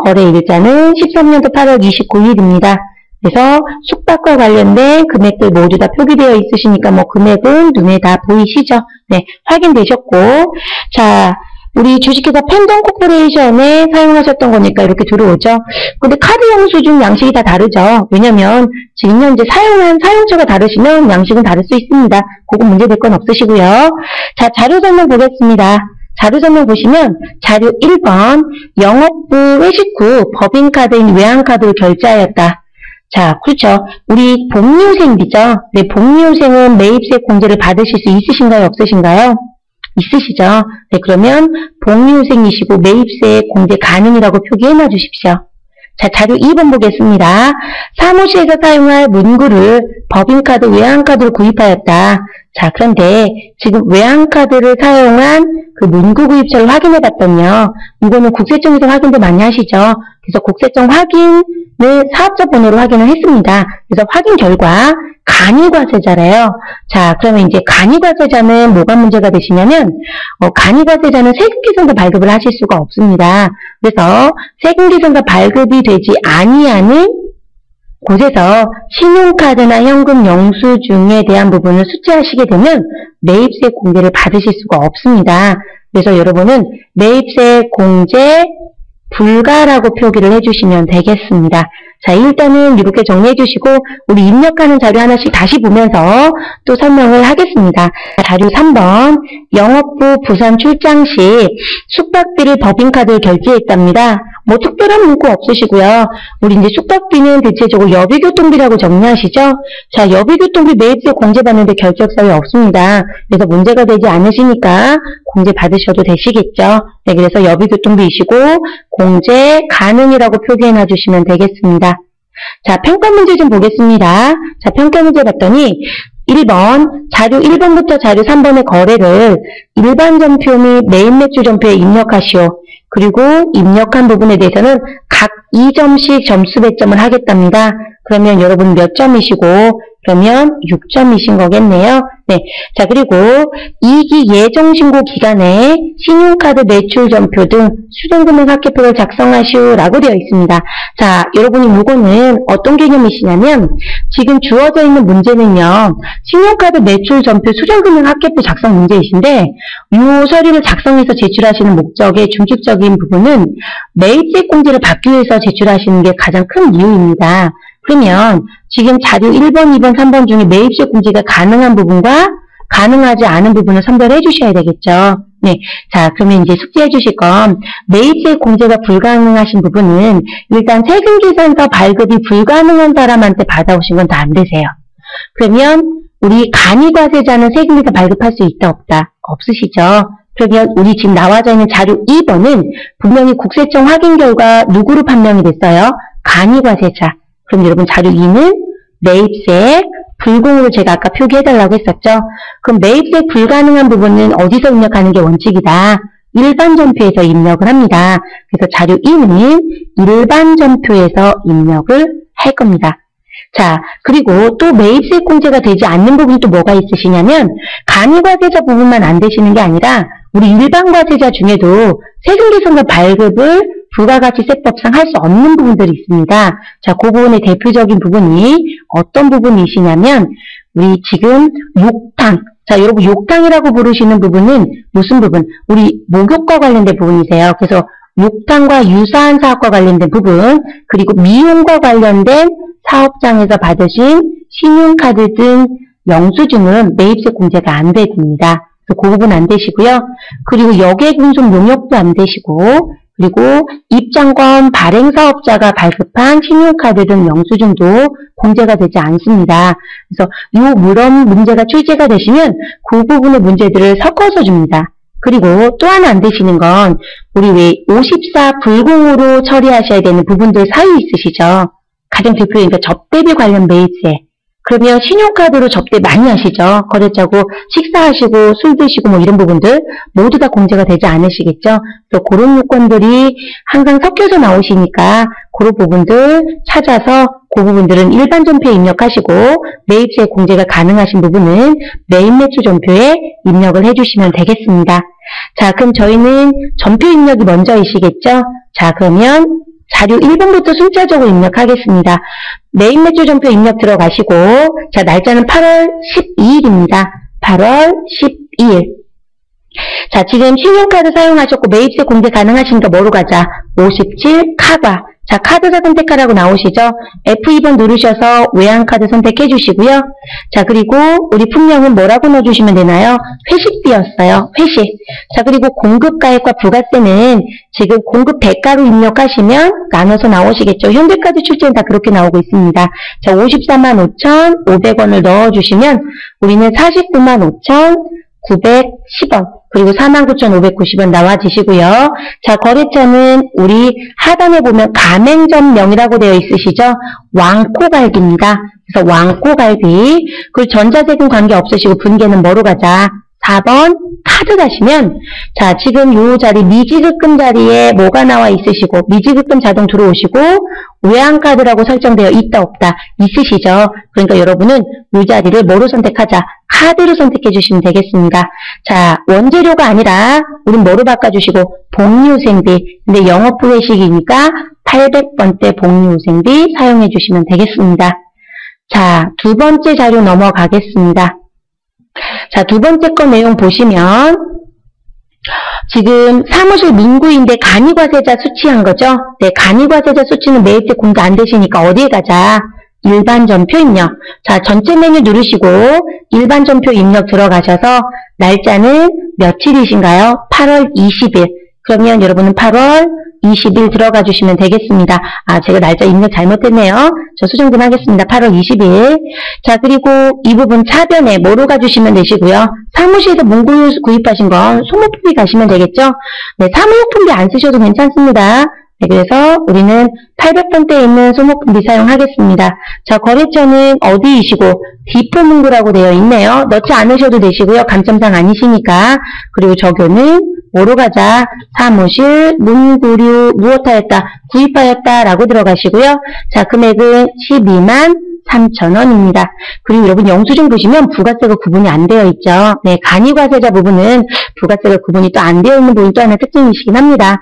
거래일자는 13년도 8월 29일입니다. 그래서 숙박과 관련된 금액들 모두 다 표기되어 있으시니까 뭐 금액은 눈에 다 보이시죠? 네, 확인되셨고. 자, 우리 주식회사 펜던 코퍼레이션에 사용하셨던 거니까 이렇게 들어오죠. 근데 카드 영수증 양식이 다 다르죠. 왜냐면 지금 현재 사용한 사용처가 다르시면 양식은 다를 수 있습니다. 그건 문제될 건 없으시고요. 자, 자료 설명 보겠습니다. 자료 설명 보시면 자료 1번 영업부 회식 후 법인카드인 외환카드로 결제하였다. 자, 그렇죠. 우리 복리후생이죠. 네, 복리후생은 매입세 공제를 받으실 수 있으신가요? 없으신가요? 있으시죠? 네, 그러면 복리후생이시고 매입세 공제 가능이라고 표기해 놔 주십시오. 자, 자료 2번 보겠습니다. 사무실에서 사용할 문구를 법인카드, 외환카드로 구입하였다. 자, 그런데 지금 외환카드를 사용한 그 문구 구입처를 확인해 봤더니요. 이거는 국세청에서 확인도 많이 하시죠. 그래서 국세청 확인을 사업자 번호로 확인을 했습니다. 그래서 확인 결과 간이과세자래요. 자, 그러면 이제 간이과세자는 뭐가 문제가 되시냐면 간이과세자는 세금계산서 발급을 하실 수가 없습니다. 그래서 세금계산서 발급이 되지 아니하는 곳에서 신용카드나 현금 영수증에 대한 부분을 수취하시게 되면 매입세 공제를 받으실 수가 없습니다. 그래서 여러분은 매입세 공제 불가라고 표기를 해주시면 되겠습니다. 자, 일단은 이렇게 정리해 주시고 우리 입력하는 자료 하나씩 다시 보면서 또 설명을 하겠습니다. 자료 3번 영업부 부산 출장 시 숙박비를 법인카드로 결제했답니다. 뭐 특별한 문구 없으시고요. 우리 이제 숙박비는 대체적으로 여비교통비라고 정리하시죠. 자, 여비교통비 매입세 공제받는데 결제사유 없습니다. 그래서 문제가 되지 않으시니까 공제 받으셔도 되시겠죠. 네, 그래서 여비교통비이시고 공제 가능이라고 표기해 놔주시면 되겠습니다. 자, 평가 문제 좀 보겠습니다. 자, 평가 문제 봤더니 1번, 자료 1번부터 자료 3번의 거래를 일반 전표 및 메인 매출 전표에 입력하시오. 그리고 입력한 부분에 대해서는 각 2점씩 점수 배점을 하겠답니다. 그러면 여러분 몇 점이시고 그러면 6점이신 거겠네요. 네. 자, 그리고 2기 예정신고 기간에 신용카드 매출 전표 등 수령금액 합계표를 작성하시오라고 되어 있습니다. 자, 여러분이 이거는 어떤 개념이시냐면 지금 주어져 있는 문제는요. 신용카드 매출 전표 수령금액 합계표 작성 문제이신데 이 서류를 작성해서 제출하시는 목적의 중립적인 부분은 매입세 공제를 받기 위해서 제출하시는 게 가장 큰 이유입니다. 그러면 지금 자료 1번, 2번, 3번 중에 매입세 공제가 가능한 부분과 가능하지 않은 부분을 선별해 주셔야 되겠죠. 네. 자, 그러면 이제 숙지해 주실 건 매입세 공제가 불가능하신 부분은 일단 세금계산서 발급이 불가능한 사람한테 받아오신 건 다 안 되세요. 그러면 우리 간이과세자는 세금계산 발급할 수 있다, 없다? 없으시죠? 그러면 우리 지금 나와져 있는 자료 2번은 분명히 국세청 확인 결과 누구로 판명이 됐어요? 간이과세자. 그럼 여러분 자료 2는 매입세 불공으로 제가 아까 표기해달라고 했었죠. 그럼 매입세 불가능한 부분은 어디서 입력하는 게 원칙이다? 일반 전표에서 입력을 합니다. 그래서 자료 2는 일반 전표에서 입력을 할 겁니다. 자, 그리고 또 매입세 공제가 되지 않는 부분이 또 뭐가 있으시냐면 간이과세자 부분만 안 되시는 게 아니라 우리 일반 과세자 중에도 세금계산과 발급을 부가가치세법상 할 수 없는 부분들이 있습니다. 자, 그 부분의 대표적인 부분이 어떤 부분이시냐면 우리 지금 욕탕. 자, 여러분 욕탕이라고 부르시는 부분은 무슨 부분? 우리 목욕과 관련된 부분이세요. 그래서 욕탕과 유사한 사업과 관련된 부분, 그리고 미용과 관련된 사업장에서 받으신 신용카드 등 영수증은 매입세 공제가 안 됩니다. 그래서 그 부분 안 되시고요. 그리고 여객운송 용역도 안 되시고, 그리고 입장권 발행사업자가 발급한 신용카드 등 영수증도 공제가 되지 않습니다. 그래서 이 물론 문제가 출제가 되시면 그 부분의 문제들을 섞어서 줍니다. 그리고 또 하나 안 되시는 건 우리 왜 54 불공으로 처리하셔야 되는 부분들 사유 있으시죠? 가장 대표적인 접대비 관련 매입세. 그러면 신용카드로 접대 많이 하시죠? 거래처고 식사하시고 술 드시고 뭐 이런 부분들 모두 다 공제가 되지 않으시겠죠? 그래서 그런 요건들이 항상 섞여서 나오시니까 그런 부분들 찾아서 그 부분들은 일반 전표에 입력하시고 매입세 공제가 가능하신 부분은 매입매출 전표에 입력을 해주시면 되겠습니다. 자, 그럼 저희는 전표 입력이 먼저이시겠죠? 자, 그러면 자료 1번부터 순차적으로 입력하겠습니다. 매입매출 전표 입력 들어가시고, 자, 날짜는 8월 12일입니다. 8월 12일. 자, 지금 신용카드 사용하셨고 매입세 공제 가능하시니까 뭐로 가자? 57 카바. 자, 카드사 선택하라고 나오시죠? F2번 누르셔서 외환카드 선택해 주시고요. 자, 그리고 우리 품명은 뭐라고 넣어주시면 되나요? 회식비였어요. 회식. 자, 그리고 공급가액과 부가세는 지금 공급 대가로 입력하시면 나눠서 나오시겠죠? 현대카드 출제는 다 그렇게 나오고 있습니다. 자, 54만 5,500원을 넣어주시면 우리는 49만 5,910원. 그리고 49,590원 나와주시고요. 자, 거래처는 우리 하단에 보면 가맹점명이라고 되어 있으시죠? 왕코갈비입니다. 그래서 왕코갈비. 그리고 전자세금 관계없으시고 분계는 뭐로 가자? 4번 카드 가시면 자, 지금 요 자리 미지급금 자리에 뭐가 나와 있으시고 미지급금 자동 들어오시고 외환카드라고 설정되어 있다 없다 있으시죠? 그러니까 여러분은 이 자리를 뭐로 선택하자? 카드로 선택해 주시면 되겠습니다. 자, 원재료가 아니라 우린 뭐로 바꿔주시고 복리후생비. 근데 영업부 회식이니까 800번대 복리후생비 사용해 주시면 되겠습니다. 자, 두 번째 자료 넘어가겠습니다. 자, 두 번째 거 내용 보시면 지금 사무실 민구인데 간이과세자 수치한 거죠? 네, 간이과세자 수치는 매입세 공제 안 되시니까 어디에 가자? 일반 전표 입력. 자, 전체 메뉴 누르시고 일반 전표 입력 들어가셔서 날짜는 며칠이신가요? 8월 20일. 그러면 여러분은 8월 20일 들어가 주시면 되겠습니다. 아, 제가 날짜 입력 잘못했네요. 저 수정 좀 하겠습니다. 8월 20일. 자, 그리고 이 부분 차변에 뭐로 가주시면 되시고요. 사무실에서 문구 구입하신 건 소모품비 가시면 되겠죠? 네, 사무용품비 안 쓰셔도 괜찮습니다. 네, 그래서 우리는 800번대에 있는 소모품비 사용하겠습니다. 자, 거래처는 어디이시고 디포문구라고 되어 있네요. 넣지 않으셔도 되시고요. 감점상 아니시니까. 그리고 적용은 뭐로 가자? 사무실, 문구류, 무엇하였다? 구입하였다 라고 들어가시고요. 자, 금액은 12만 3,000원입니다. 그리고 여러분 영수증 보시면 부가세가 구분이 안 되어 있죠. 네, 간이과세자 부분은 부가세가 구분이 또 안 되어 있는 부분이 또 하나 특징이시긴 합니다.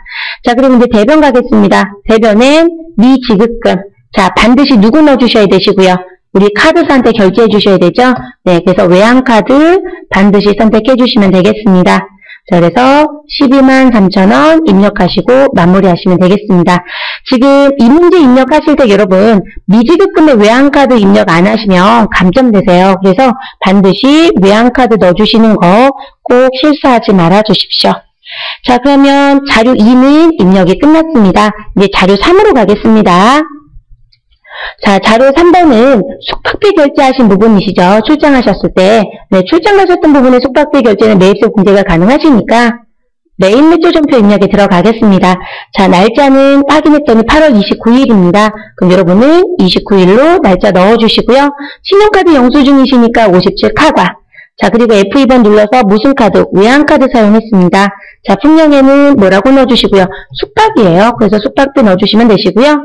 자, 그리고 이제 대변 가겠습니다. 대변은 미지급금. 자, 반드시 누구 넣어주셔야 되시고요. 우리 카드사한테 결제해 주셔야 되죠. 네, 그래서 외환카드 반드시 선택해 주시면 되겠습니다. 자, 그래서 12만 3,000원 입력하시고 마무리하시면 되겠습니다. 지금 이 문제 입력하실 때 여러분 미지급금에 외환카드 입력 안 하시면 감점되세요. 그래서 반드시 외환카드 넣어주시는 거 꼭 실수하지 말아 주십시오. 자, 그러면 자료 2는 입력이 끝났습니다. 이제 자료 3으로 가겠습니다. 자, 자료 3번은 숙박비 결제하신 부분이시죠. 출장하셨을 때. 네, 출장 가셨던 부분에 숙박비 결제는 매입세 공제가 가능하시니까 메인 매출 전표 입력에 들어가겠습니다. 자, 날짜는 확인했더니 8월 29일입니다. 그럼 여러분은 29일로 날짜 넣어주시고요. 신용카드 영수증이시니까 57 카과. 자, 그리고 F2번 눌러서 무슨 카드? 외환카드 사용했습니다. 자, 분량에는 뭐라고 넣어주시고요. 숙박이에요. 그래서 숙박도 넣어주시면 되시고요.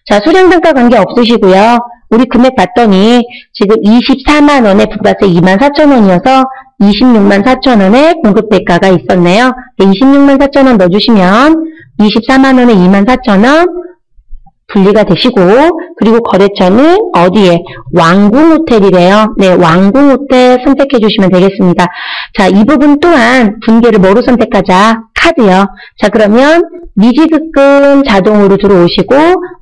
자, 수령단가 관계 없으시고요. 우리 금액 봤더니 지금 24만원에 부가세 24,000원이어서 26만 4천원의 공급대가가 있었네요. 26만 4천원 넣어주시면 24만원에 2만 4천원 분리가 되시고, 그리고 거래처는 어디에? 왕궁호텔이래요. 네, 왕궁호텔 선택해 주시면 되겠습니다. 자, 이 부분 또한 분계를 뭐로 선택하자? 카드요. 자, 그러면 미지급금 자동으로 들어오시고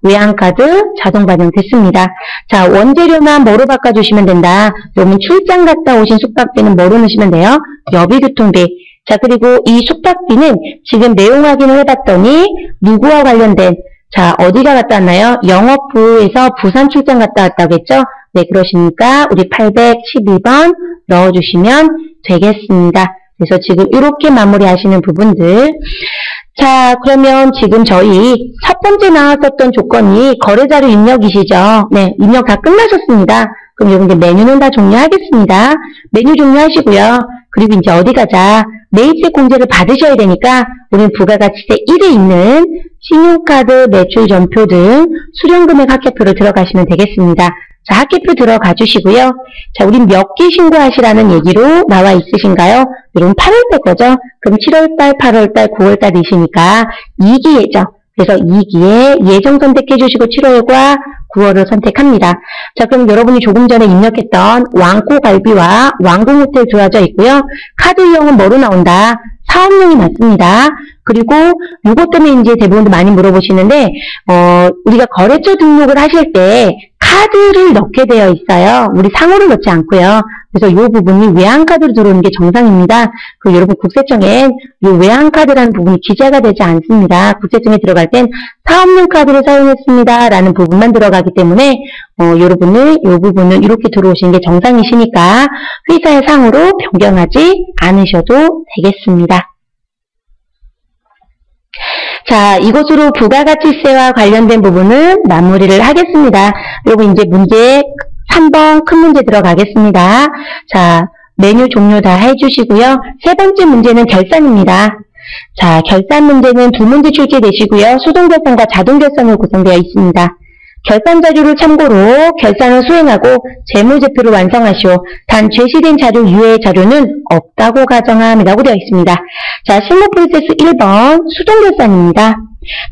외환카드 자동 반영됐습니다. 자, 원재료만 뭐로 바꿔주시면 된다. 그러면 출장 갔다 오신 숙박비는 뭐로 넣으시면 돼요? 여비교통비. 자, 그리고 이 숙박비는 지금 내용 확인을 해봤더니 누구와 관련된, 자, 어디가 갔다 왔나요? 영업부에서 부산 출장 갔다 왔다고 했죠? 네, 그러시니까 우리 812번 넣어주시면 되겠습니다. 그래서 지금 이렇게 마무리하시는 부분들. 자, 그러면 지금 저희 첫 번째 나왔었던 조건이 거래자료 입력이시죠? 네, 입력 다 끝나셨습니다. 그럼 여기 이제 메뉴는 다 종료하겠습니다. 메뉴 종료하시고요. 그리고 이제 어디 가자? 매입세 공제를 받으셔야 되니까 우리는 부가가치세 1에 있는 신용카드 매출 전표 등 수령금액 합계표로 들어가시면 되겠습니다. 자, 합계표 들어가 주시고요. 자, 우린 몇 개 신고하시라는 얘기로 나와 있으신가요? 여러분 8월달 거죠? 그럼 7월달, 8월달, 9월달이시니까 2기예죠. 그래서 2기에 예정 선택해 주시고 7월과 9월을 선택합니다. 자, 그럼 여러분이 조금 전에 입력했던 왕코갈비와 왕궁호텔 주어져 있고요. 카드 이용은 뭐로 나온다? 사업용이 맞습니다. 그리고 요것 때문에 이제 대부분 많이 물어보시는데, 우리가 거래처 등록을 하실 때 카드를 넣게 되어 있어요. 우리 상호를 넣지 않고요. 그래서 이 부분이 외환카드로 들어오는 게 정상입니다. 그 여러분 국세청에 이 외환카드라는 부분이 기재가 되지 않습니다. 국세청에 들어갈 땐 사업용 카드를 사용했습니다. 라는 부분만 들어가기 때문에 여러분은 이 부분은 이렇게 들어오시는 게 정상이시니까 회사의 상호로 변경하지 않으셔도 되겠습니다. 자, 이것으로 부가가치세와 관련된 부분은 마무리를 하겠습니다. 그리고 이제 문제 3번 큰 문제 들어가겠습니다. 자, 메뉴 종료 다 해주시고요. 세 번째 문제는 결산입니다. 자, 결산 문제는 두 문제 출제되시고요. 수동결산과 자동결산으로 구성되어 있습니다. 결산 자료를 참고로 결산을 수행하고 재무제표를 완성하시오. 단 제시된 자료 이외의 자료는 없다고 가정함이라고 되어 있습니다. 자, 실무 프로세스 1번 수동결산입니다.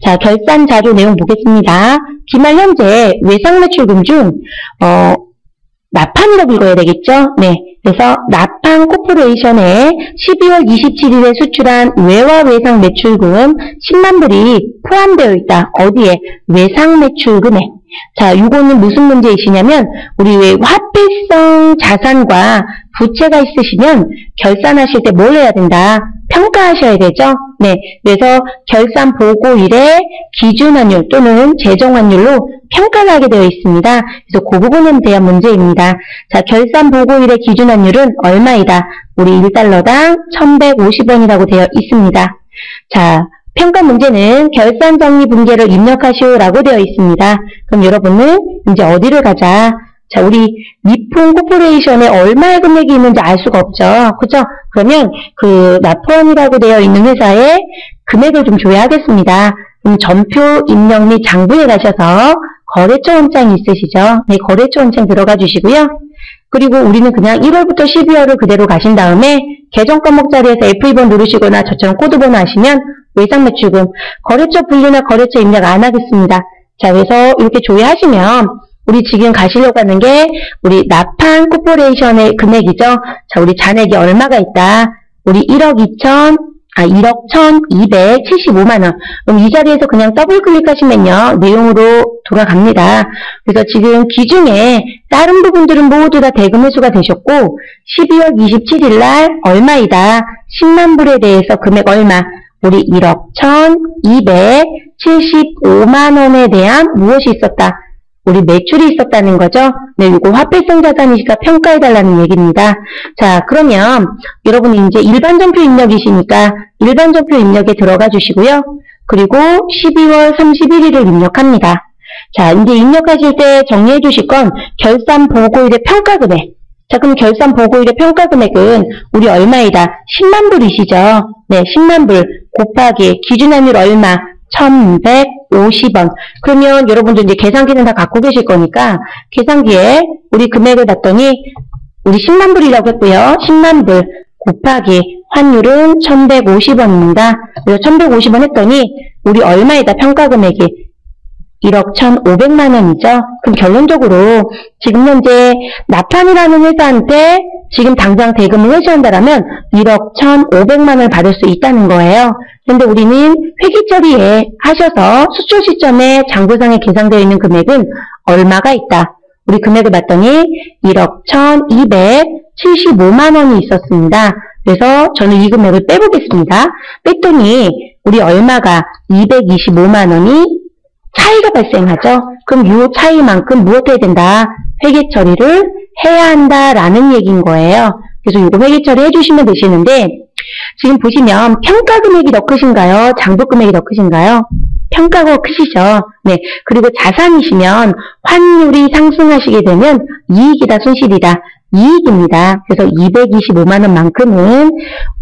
자, 결산 자료 내용 보겠습니다. 기말 현재 외상매출금 중 납판이라고 읽어야 되겠죠? 네. 그래서 납판 코퍼레이션에 12월 27일에 수출한 외화 외상 매출금 10만 불이 포함되어 있다. 어디에? 외상 매출금에. 자, 이거는 무슨 문제이시냐면 우리 왜 화폐성 자산과 부채가 있으시면 결산하실 때 뭘 해야 된다? 평가하셔야 되죠? 네. 그래서 결산 보고일에 기준환율 또는 재정환율로 평가를 하게 되어 있습니다. 그래서 그 부분에 대한 문제입니다. 자, 결산 보고일의 기준환율은 얼마이다? 우리 1달러당 1,150원이라고 되어 있습니다. 자, 평가 문제는 결산 정리 분계를 입력하시오라고 되어 있습니다. 그럼 여러분은 이제 어디를 가자? 자, 우리 니폰 코퍼레이션에 얼마의 금액이 있는지 알 수가 없죠. 그죠? 그러면 그 나폰이라고 되어 있는 회사의 금액을 좀 줘야 하겠습니다. 그럼 전표 입력 및 장부에 가셔서 거래처 원장이 있으시죠? 네, 거래처 원장 들어가 주시고요. 그리고 우리는 그냥 1월부터 12월을 그대로 가신 다음에 계정 과목 자리에서 F2번 누르시거나 저처럼 코드번호 하시면 외상매출금, 거래처 분류나 거래처 입력 안 하겠습니다. 자, 그래서 이렇게 조회하시면 우리 지금 가시려고 하는 게 우리 나판 코퍼레이션의 금액이죠. 자, 우리 잔액이 얼마가 있다. 우리 1억 1,275만원. 그럼 이 자리에서 그냥 더블 클릭하시면요. 내용으로 돌아갑니다. 그래서 지금 기중에 다른 부분들은 모두 다 대금 회수가 되셨고 12월 27일 날 얼마이다. 10만 불에 대해서 금액 얼마. 우리 1억 1,275만원에 대한 무엇이 있었다. 우리 매출이 있었다는 거죠. 네, 이거 화폐성 자산이니까 평가해달라는 얘기입니다. 자, 그러면 여러분이 이제 일반전표 입력이시니까 일반전표 입력에 들어가 주시고요. 그리고 12월 31일을 입력합니다. 자, 이제 입력하실 때 정리해 주실 건 결산 보고일의 평가금액. 자, 그럼 결산 보고일의 평가금액은 우리 얼마이다? 10만 불이시죠? 네, 10만 불 곱하기 기준환율 얼마? 1,150원. 그러면 여러분들 이제 계산기는 다 갖고 계실 거니까 계산기에 우리 금액을 봤더니 우리 10만 불이라고 했고요. 10만 불 곱하기 환율은 1,150원입니다. 그래서 1,150원 했더니 우리 얼마이다? 평가금액이 1억 1,500만 원이죠. 그럼 결론적으로 지금 현재 나판이라는 회사한테 지금 당장 대금을 회수한다라면 1억 1,500만 원을 받을 수 있다는 거예요. 그런데 우리는 회기 처리에 하셔서 수출 시점에 장부상에 계산되어 있는 금액은 얼마가 있다. 우리 금액을 봤더니 1억 1,275만 원이 있었습니다. 그래서 저는 이 금액을 빼보겠습니다. 뺐더니 우리 얼마가 225만 원이 차이가 발생하죠. 그럼 이 차이만큼 무엇 해야 된다? 회계 처리를 해야 한다라는 얘기인 거예요. 그래서 이거 회계 처리 해주시면 되시는데 지금 보시면 평가 금액이 더 크신가요? 장부 금액이 더 크신가요? 평가가 크시죠. 네. 그리고 자산이시면 환율이 상승하시게 되면 이익이다, 손실이다. 이익입니다. 그래서 225만 원만큼은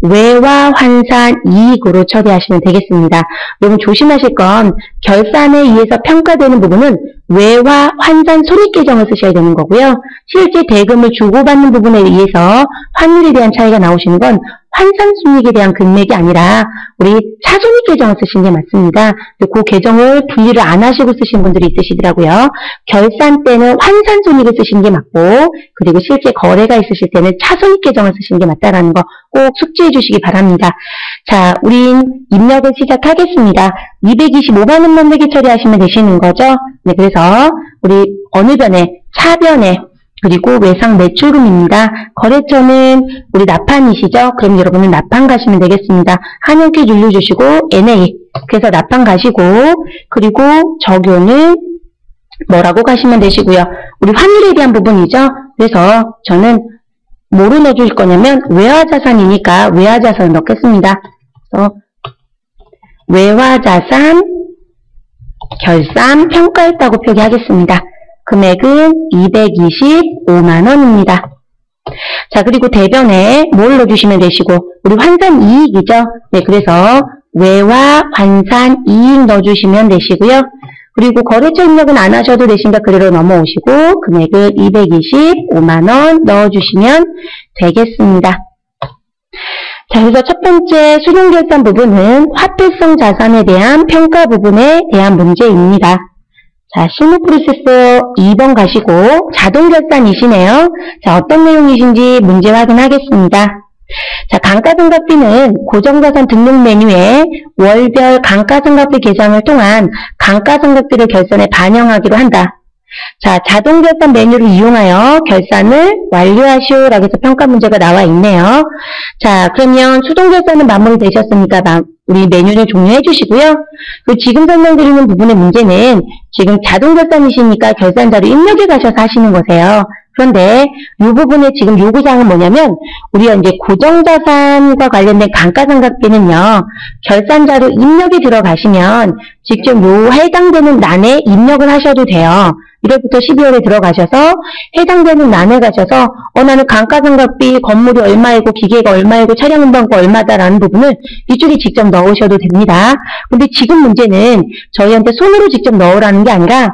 외화 환산 이익으로 처리하시면 되겠습니다. 여러분 조심하실 건 결산에 의해서 평가되는 부분은 외화 환산 손익계정을 쓰셔야 되는 거고요. 실제 대금을 주고받는 부분에 의해서 환율에 대한 차이가 나오시는 건 환산순이익에 대한 금액이 아니라 우리 차손익계정을 쓰시는 게 맞습니다. 그 계정을 분리를 안 하시고 쓰신 분들이 있으시더라고요. 결산 때는 환산손익을 쓰시는 게 맞고 그리고 실제 거래가 있으실 때는 차손익계정을 쓰시는 게 맞다라는 거 꼭 숙지해 주시기 바랍니다. 자, 우린 입력을 시작하겠습니다. 225만 원만 회계 처리하시면 되시는 거죠. 네, 그래서 우리 어느 변에 차변에 그리고 외상 매출금입니다. 거래처는 우리 나판이시죠? 그럼 여러분은 나판 가시면 되겠습니다. 한영키 눌러주시고 NA 그래서 나판 가시고 그리고 적용은 뭐라고 가시면 되시고요. 우리 환율에 대한 부분이죠. 그래서 저는 뭐로 넣어줄 거냐면 외화자산이니까 외화자산을 넣겠습니다. 그래서 외화자산 결산 평가했다고 표기하겠습니다. 금액은 225만 원입니다. 자, 그리고 대변에 뭘 넣어주시면 되시고 우리 환산 이익이죠. 네, 그래서 외화 환산 이익 넣어주시면 되시고요. 그리고 거래처 입력은 안 하셔도 되시니까 그대로 넘어오시고 금액을 225만 원 넣어주시면 되겠습니다. 자, 그래서 첫 번째 수령결산 부분은 화폐성 자산에 대한 평가 부분에 대한 문제입니다. 자, 실무 프로세서 2번 가시고 자동결산이시네요. 자, 어떤 내용이신지 문제 확인하겠습니다. 자, 감가상각비는 고정자산 등록 메뉴에 월별 감가상각비 계산을 통한 감가상각비를 결산에 반영하기로 한다. 자, 자동결산 메뉴를 이용하여 결산을 완료하시오라고 해서 평가 문제가 나와 있네요. 자, 그러면 수동결산은 마무리되셨으니까 우리 메뉴를 종료해 주시고요. 그리고 지금 설명드리는 부분의 문제는 지금 자동결산이시니까 결산자료 입력에 가셔서 하시는 거세요. 그런데 이 부분의 지금 요구사항은 뭐냐면 우리가 이제 고정자산과 관련된 감가상각비는요. 결산자료 입력에 들어가시면 직접 요 해당되는 란에 입력을 하셔도 돼요. 1월부터 12월에 들어가셔서 해당되는 란에 가셔서 나는 감가상각비 건물이 얼마이고 기계가 얼마이고 차량 운반가 얼마다라는 부분을 이쪽에 직접 넣으셔도 됩니다. 근데 지금 문제는 저희한테 손으로 직접 넣으라는 게 아니라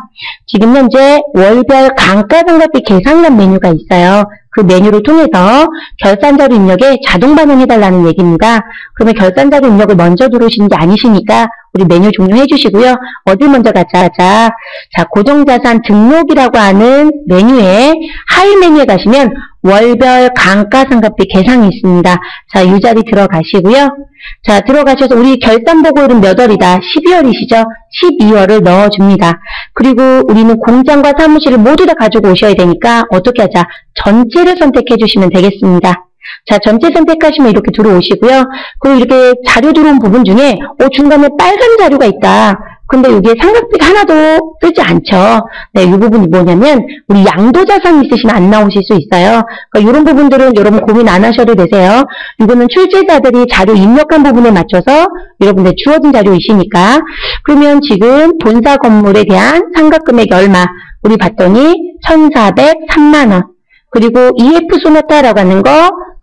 지금 현재 월별 감가상각비 계산란 메뉴가 있어요. 그 메뉴를 통해서 결산자료 입력에 자동 반영해달라는 얘기입니다. 그러면 결산자료 입력을 먼저 들어오시는 게 아니시니까 우리 메뉴 종료해 주시고요. 어디 먼저 가자. 자, 고정자산 등록이라고 하는 메뉴에 하위 메뉴에 가시면 월별 감가상각비 계산이 있습니다. 자, 이 자리 들어가시고요. 자, 들어가셔서 우리 결산보고일은 몇 월이다? 12월이시죠? 12월을 넣어줍니다. 그리고 우리는 공장과 사무실을 모두 다 가지고 오셔야 되니까 어떻게 하자? 전체를 선택해 주시면 되겠습니다. 자, 전체 선택하시면 이렇게 들어오시고요. 그리고 이렇게 자료 들어온 부분 중에 중간에 빨간 자료가 있다. 근데 여기에 삼각비가 하나도 뜨지 않죠. 네, 이 부분이 뭐냐면 우리 양도자산이 있으시면 안 나오실 수 있어요. 그러니까 이런 부분들은 여러분 고민 안 하셔도 되세요. 이거는 출제자들이 자료 입력한 부분에 맞춰서 여러분들 주어진 자료이시니까. 그러면 지금 본사 건물에 대한 상각금액이 얼마? 우리 봤더니 1,403만 원. 그리고 EF 소나타라고 하는 거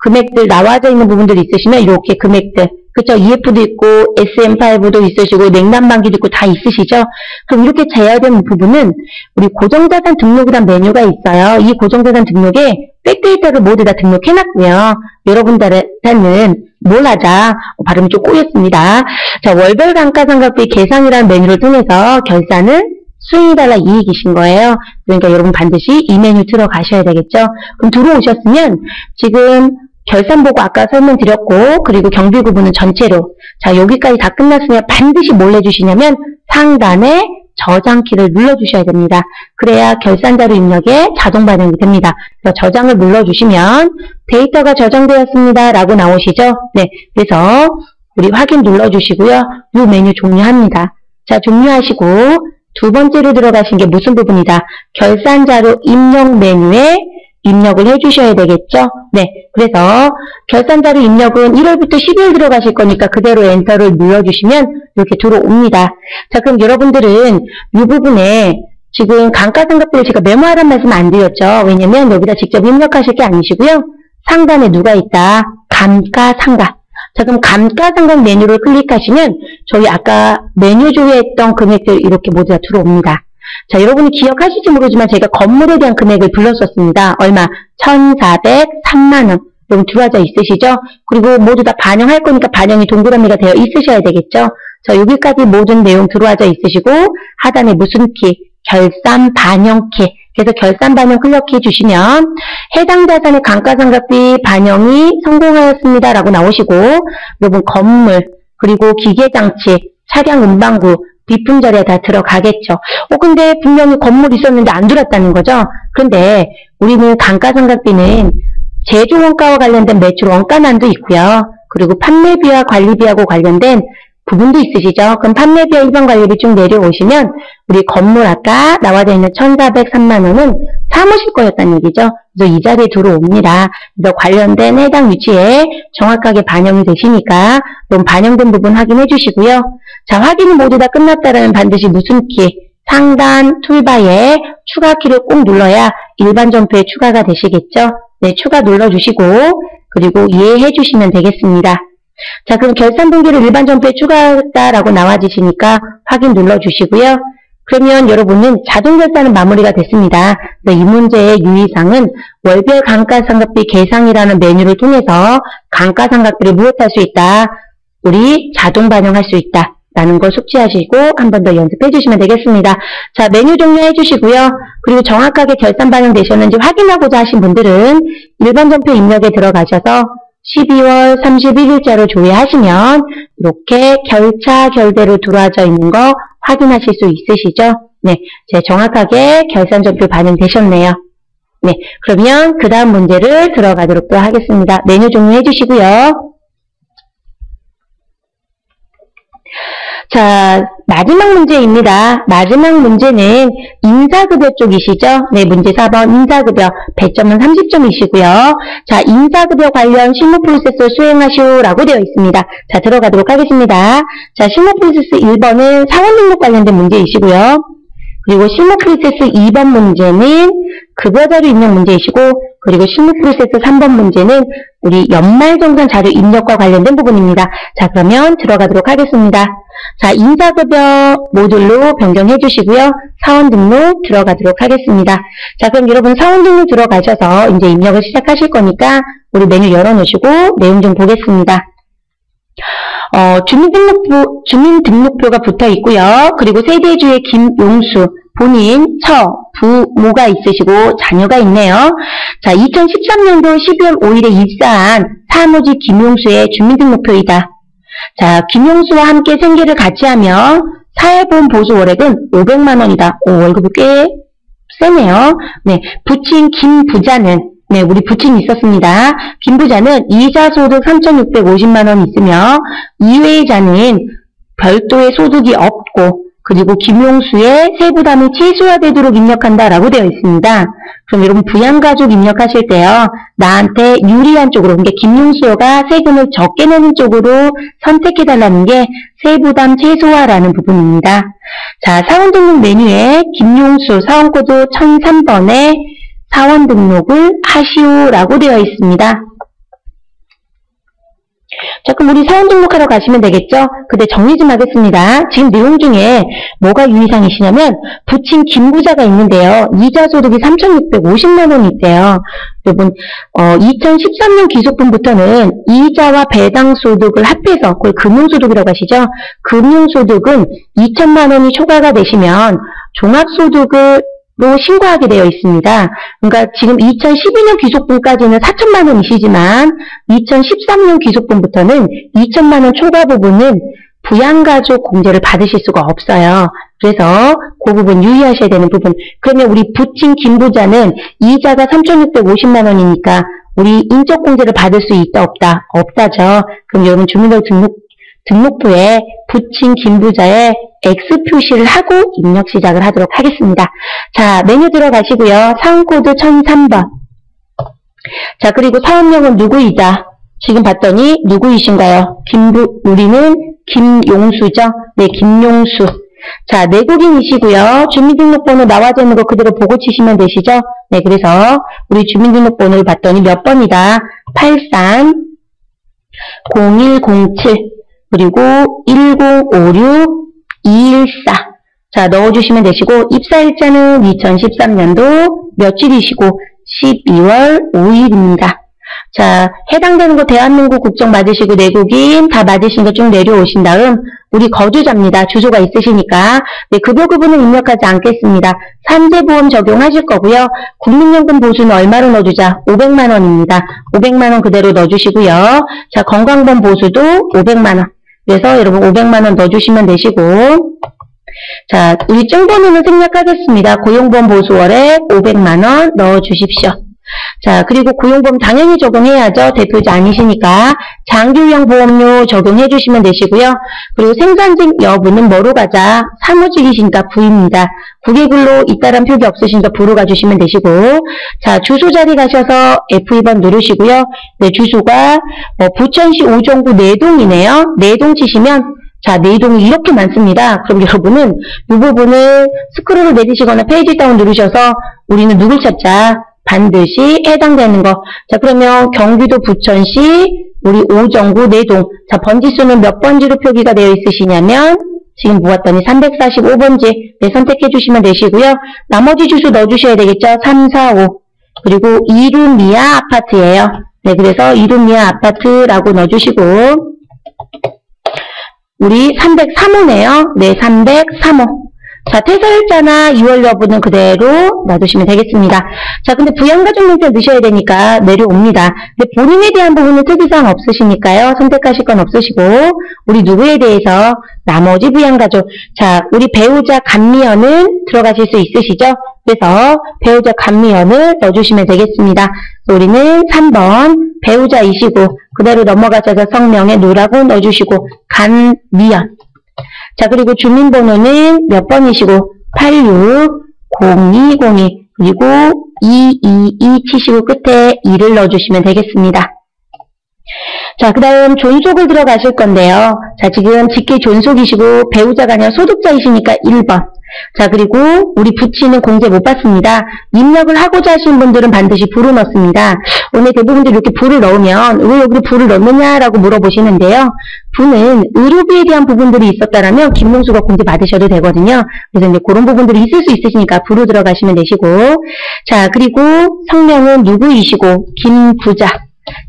금액들 나와져 있는 부분들 있으시면 이렇게 금액들, 그쵸? EF도 있고 SM5도 있으시고 냉난방기도 있고 다 있으시죠? 그럼 이렇게 제외된 부분은 우리 고정자산 등록이란 메뉴가 있어요. 이 고정자산 등록에 백데이터를 모두 다 등록해놨고요. 여러분들한테는 뭘 하자? 발음이 좀 꼬였습니다. 자, 월별 감가상각비 계산이라는 메뉴를 통해서 결산은 수익이 달라 이익이신 거예요. 그러니까 여러분 반드시 이 메뉴 들어가셔야 되겠죠. 그럼 들어오셨으면 지금 결산 보고 아까 설명드렸고, 그리고 경비 구분은 전체로. 자, 여기까지 다 끝났으면 반드시 뭘 해주시냐면 상단에 저장키를 눌러주셔야 됩니다. 그래야 결산자료 입력에 자동 반영이 됩니다. 그래서 저장을 눌러주시면 데이터가 저장되었습니다 라고 나오시죠. 네, 그래서 우리 확인 눌러주시고요. 이 메뉴 종료합니다. 자, 종료하시고 두 번째로 들어가신 게 무슨 부분이다? 결산자료 입력 메뉴에 입력을 해주셔야 되겠죠? 네, 그래서 결산자료 입력은 1월부터 12월 들어가실 거니까 그대로 엔터를 눌러주시면 이렇게 들어옵니다. 자, 그럼 여러분들은 이 부분에 지금 감가상각비를 제가 메모하란 말씀 안 드렸죠? 왜냐면 여기다 직접 입력하실 게 아니시고요. 상단에 누가 있다? 감가상각. 자, 그럼 감가상각 메뉴를 클릭하시면 저희 아까 메뉴 조회했던 금액들 이렇게 모두 다 들어옵니다. 자, 여러분이 기억하실지 모르지만 제가 건물에 대한 금액을 불렀었습니다. 얼마? 1,403만 원. 여러분 들어와져 있으시죠? 그리고 모두 다 반영할 거니까 반영이 동그라미가 되어 있으셔야 되겠죠? 자, 여기까지 모든 내용 들어와져 있으시고 하단에 무슨 키? 결산 반영 키. 그래서 결산 반영 클릭해 주시면 해당 자산의 감가상각비 반영이 성공하였습니다 라고 나오시고, 여러분 건물, 그리고 기계장치, 차량 운반구, 비품 자리에 다 들어가겠죠. 근데 분명히 건물이 있었는데 안 들어왔다는 거죠. 그런데 우리는 감가상각비는 제조 원가와 관련된 매출 원가난도 있고요. 그리고 판매비와 관리비하고 관련된 부분도 있으시죠. 그럼 판매비와 일반 관리비 쭉 내려오시면 우리 건물 아까 나와져 있는 1,403만 원은 사무실 거였다는 얘기죠. 그래서 이 자리에 들어옵니다. 그래서 관련된 해당 위치에 정확하게 반영이 되시니까 그럼 반영된 부분 확인해 주시고요. 자, 확인이 모두 다 끝났다라면 반드시 무슨 키? 상단 툴바에 추가 키를 꼭 눌러야 일반 점표에 추가가 되시겠죠. 네, 추가 눌러주시고 그리고 이해해 주시면 되겠습니다. 자, 그럼 결산 동기를 일반 점표에 추가했다라고 나와지시니까 확인 눌러주시고요. 그러면 여러분은 자동 결산은 마무리가 됐습니다. 이 문제의 유의사항은 월별 감가상각비 계산이라는 메뉴를 통해서 감가상각비를 무엇할 수 있다? 우리 자동 반영할 수 있다. 라는 걸 숙지하시고 한 번 더 연습해 주시면 되겠습니다. 자, 메뉴 종료해 주시고요. 그리고 정확하게 결산 반영되셨는지 확인하고자 하신 분들은 일반 점표 입력에 들어가셔서 12월 31일자로 조회하시면 이렇게 결차 결대로 들어와져 있는 거 확인하실 수 있으시죠? 네, 정확하게 결산 점표 반영되셨네요. 네, 그러면 그 다음 문제를 들어가도록 하겠습니다. 메뉴 종료해 주시고요. 자, 마지막 문제입니다. 마지막 문제는 인사급여 쪽이시죠? 네, 문제 4번 인사급여 100점은 30점이시고요. 자, 인사급여 관련 실무 프로세스 수행하시오라고 되어 있습니다. 자, 들어가도록 하겠습니다. 자, 실무 프로세스 1번은 사원 등록 관련된 문제이시고요. 그리고 실무 프로세스 2번 문제는 급여자료 입력 문제이시고, 그리고 실무 프로세스 3번 문제는 우리 연말정산 자료 입력과 관련된 부분입니다. 자, 그러면 들어가도록 하겠습니다. 자, 인사급여 모듈로 변경해 주시고요. 사원 등록 들어가도록 하겠습니다. 자, 그럼 여러분 사원 등록 들어가셔서 이제 입력을 시작하실 거니까 우리 메뉴 열어놓으시고 내용 좀 보겠습니다. 주민등록표가 붙어 있고요. 그리고 세대주의 김용수, 본인, 부모가 있으시고 자녀가 있네요. 자, 2013년도 12월 5일에 입사한 사무직 김용수의 주민등록표이다. 자, 김용수와 함께 생계를 같이 하면 사회보험 보수 월액은 500만 원이다. 월급이 꽤 세네요. 네, 부친 김부자는 네, 우리 부친이 있었습니다. 김부자는 이자 소득 3,650만 원 있으며 이외자는 별도의 소득이 없고 그리고 김용수의 세부담이 최소화되도록 입력한다라고 되어 있습니다. 그럼 여러분 부양가족 입력하실 때요. 나한테 유리한 쪽으로, 그러니까 김용수가 세금을 적게 내는 쪽으로 선택해달라는 게 세부담 최소화라는 부분입니다. 자, 사원등록 메뉴에 김용수 사원코드 1003번에 사원등록을 하시오라고 되어 있습니다. 자, 그럼 우리 사원 등록하러 가시면 되겠죠? 근데 정리 좀 하겠습니다. 지금 내용 중에 뭐가 유의사항이시냐면 부친 김부자가 있는데요. 이자 소득이 3,650만 원이 있대요. 여러분 2013년 기소분부터는 이자와 배당 소득을 합해서 그걸 금융소득이라고 하시죠? 금융소득은 2천만 원이 초과가 되시면 종합소득을 로 신고하게 되어 있습니다. 그러니까 지금 2012년 귀속분까지는 4천만 원이시지만 2013년 귀속분부터는 2천만 원 초과 부분은 부양가족 공제를 받으실 수가 없어요. 그래서 그 부분 유의하셔야 되는 부분. 그러면 우리 부친 김부자는 이자가 3,650만 원이니까 우리 인적공제를 받을 수 있다 없다? 없다죠. 그럼 여러분 주민등록부에 부친 김부자의 X 표시를 하고 입력 시작을 하도록 하겠습니다. 자, 메뉴 들어가시고요. 사원코드 1003번. 자, 그리고 사원명은 누구이자? 지금 봤더니 누구이신가요? 우리는 김용수죠? 네, 김용수. 자, 내국인이시고요. 주민등록번호 나와져 있는 거 그대로 보고 치시면 되시죠? 네, 그래서 우리 주민등록번호를 봤더니 몇 번이다? 83 0107 그리고 1056 214. 자, 넣어주시면 되시고, 입사일자는 2013년도 며칠이시고, 12월 5일입니다. 자, 해당되는 거 대한민국 국적 맞으시고, 내국인 다 맞으신 거 쭉 내려오신 다음, 우리 거주자입니다. 주소가 있으시니까. 네, 급여 구분은 입력하지 않겠습니다. 산재보험 적용하실 거고요. 국민연금 보수는 얼마로 넣어주자? 500만 원입니다. 500만 원 그대로 넣어주시고요. 자, 건강보험 보수도 500만 원. 그래서 여러분 500만 원 넣어주시면 되시고, 자, 우리 증번호는 생략하겠습니다. 고용보험 보수월에 500만 원 넣어주십시오. 자, 그리고 고용보험 당연히 적용해야죠. 대표자 아니시니까 장기유형 보험료 적용해 주시면 되시고요. 그리고 생산직 여부는 뭐로 가자? 사무직이시니까 부입니다. 국외근로 잇따른 표기 없으시니까 부로 가주시면 되시고, 자, 주소 자리 가셔서 F2번 누르시고요. 네, 주소가 부천시 오정구 내동이네요. 내동 치시면 자, 내동이 이렇게 많습니다. 그럼 여러분은 이 부분을 스크롤을 내리시거나 페이지 다운 누르셔서 우리는 누굴 찾자? 반드시 해당되는 거. 자, 그러면 경기도 부천시 우리 오정구 내동. 자, 번지수는 몇 번지로 표기가 되어 있으시냐면 지금 보았더니 345번지. 네, 선택해 주시면 되시고요. 나머지 주소 넣어주셔야 되겠죠. 345. 그리고 이루미아 아파트예요. 네, 그래서 이루미아 아파트라고 넣어주시고, 우리 303호네요. 네, 303호. 자, 퇴사일자나 2월 여부는 그대로 놔두시면 되겠습니다. 자, 근데 부양가족 명단 넣으셔야 되니까 내려옵니다. 근데 본인에 대한 부분은 특이사항 없으시니까요. 선택하실 건 없으시고, 우리 누구에 대해서 나머지 부양가족. 자, 우리 배우자 감미연은 들어가실 수 있으시죠? 그래서 배우자 감미연을 넣어주시면 되겠습니다. 우리는 3번 배우자이시고, 그대로 넘어가셔서 성명에 누라고 넣어주시고, 감미연. 자, 그리고 주민번호는 몇 번이시고 860202 그리고 222 치시고 끝에 2를 넣어주시면 되겠습니다. 자, 그 다음 존속을 들어가실 건데요. 자, 지금 직계 존속이시고 배우자가 아니라 소득자이시니까 1번. 자, 그리고 우리 부치는 공제 못 받습니다. 입력을 하고자 하시는 분들은 반드시 부를 넣습니다. 오늘 대부분들 이렇게 부를 넣으면 왜 여기 부를 넣느냐라고 물어보시는데요. 부는 의료비에 대한 부분들이 있었다라면 김용수가 공제 받으셔도 되거든요. 그래서 이제 그런 부분들이 있을 수 있으시니까 부로 들어가시면 되시고, 자, 그리고 성명은 누구이시고 김부자.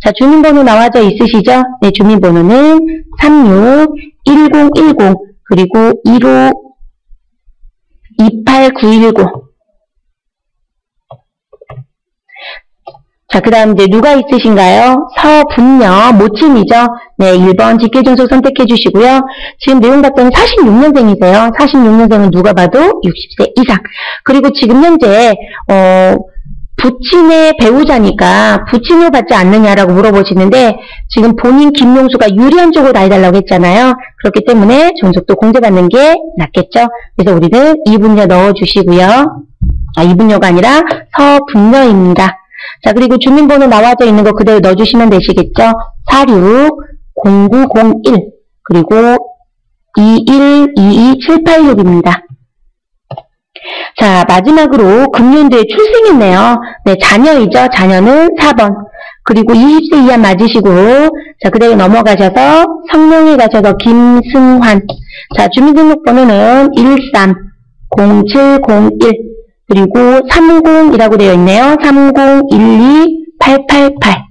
자, 주민번호 나와져 있으시죠? 네, 주민번호는 361010 그리고 28919. 자, 그 다음 이제 누가 있으신가요? 서분녀, 모친이죠? 네, 1번 직계존속 선택해 주시고요. 지금 내용 봤더니 46년생이세요. 46년생은 누가 봐도 60세 이상. 그리고 지금 현재, 부친의 배우자니까 부친을 받지 않느냐라고 물어보시는데 지금 본인 김용수가 유리한 쪽으로 다 해달라고 했잖아요. 그렇기 때문에 존속도 공제받는 게 낫겠죠. 그래서 우리는 이분녀 넣어주시고요. 이분녀가 아니라 서분녀입니다. 자, 그리고 주민번호 나와져 있는 거 그대로 넣어주시면 되시겠죠. 460901 그리고 2122786입니다. 자, 마지막으로 금년도에 출생했네요. 네, 자녀이죠. 자녀는 4번. 그리고 20세 이하 맞으시고, 자, 그대로 넘어가셔서 성명에 가셔서 김승환. 자, 주민등록번호는 130701. 그리고 30이라고 되어 있네요. 3012888.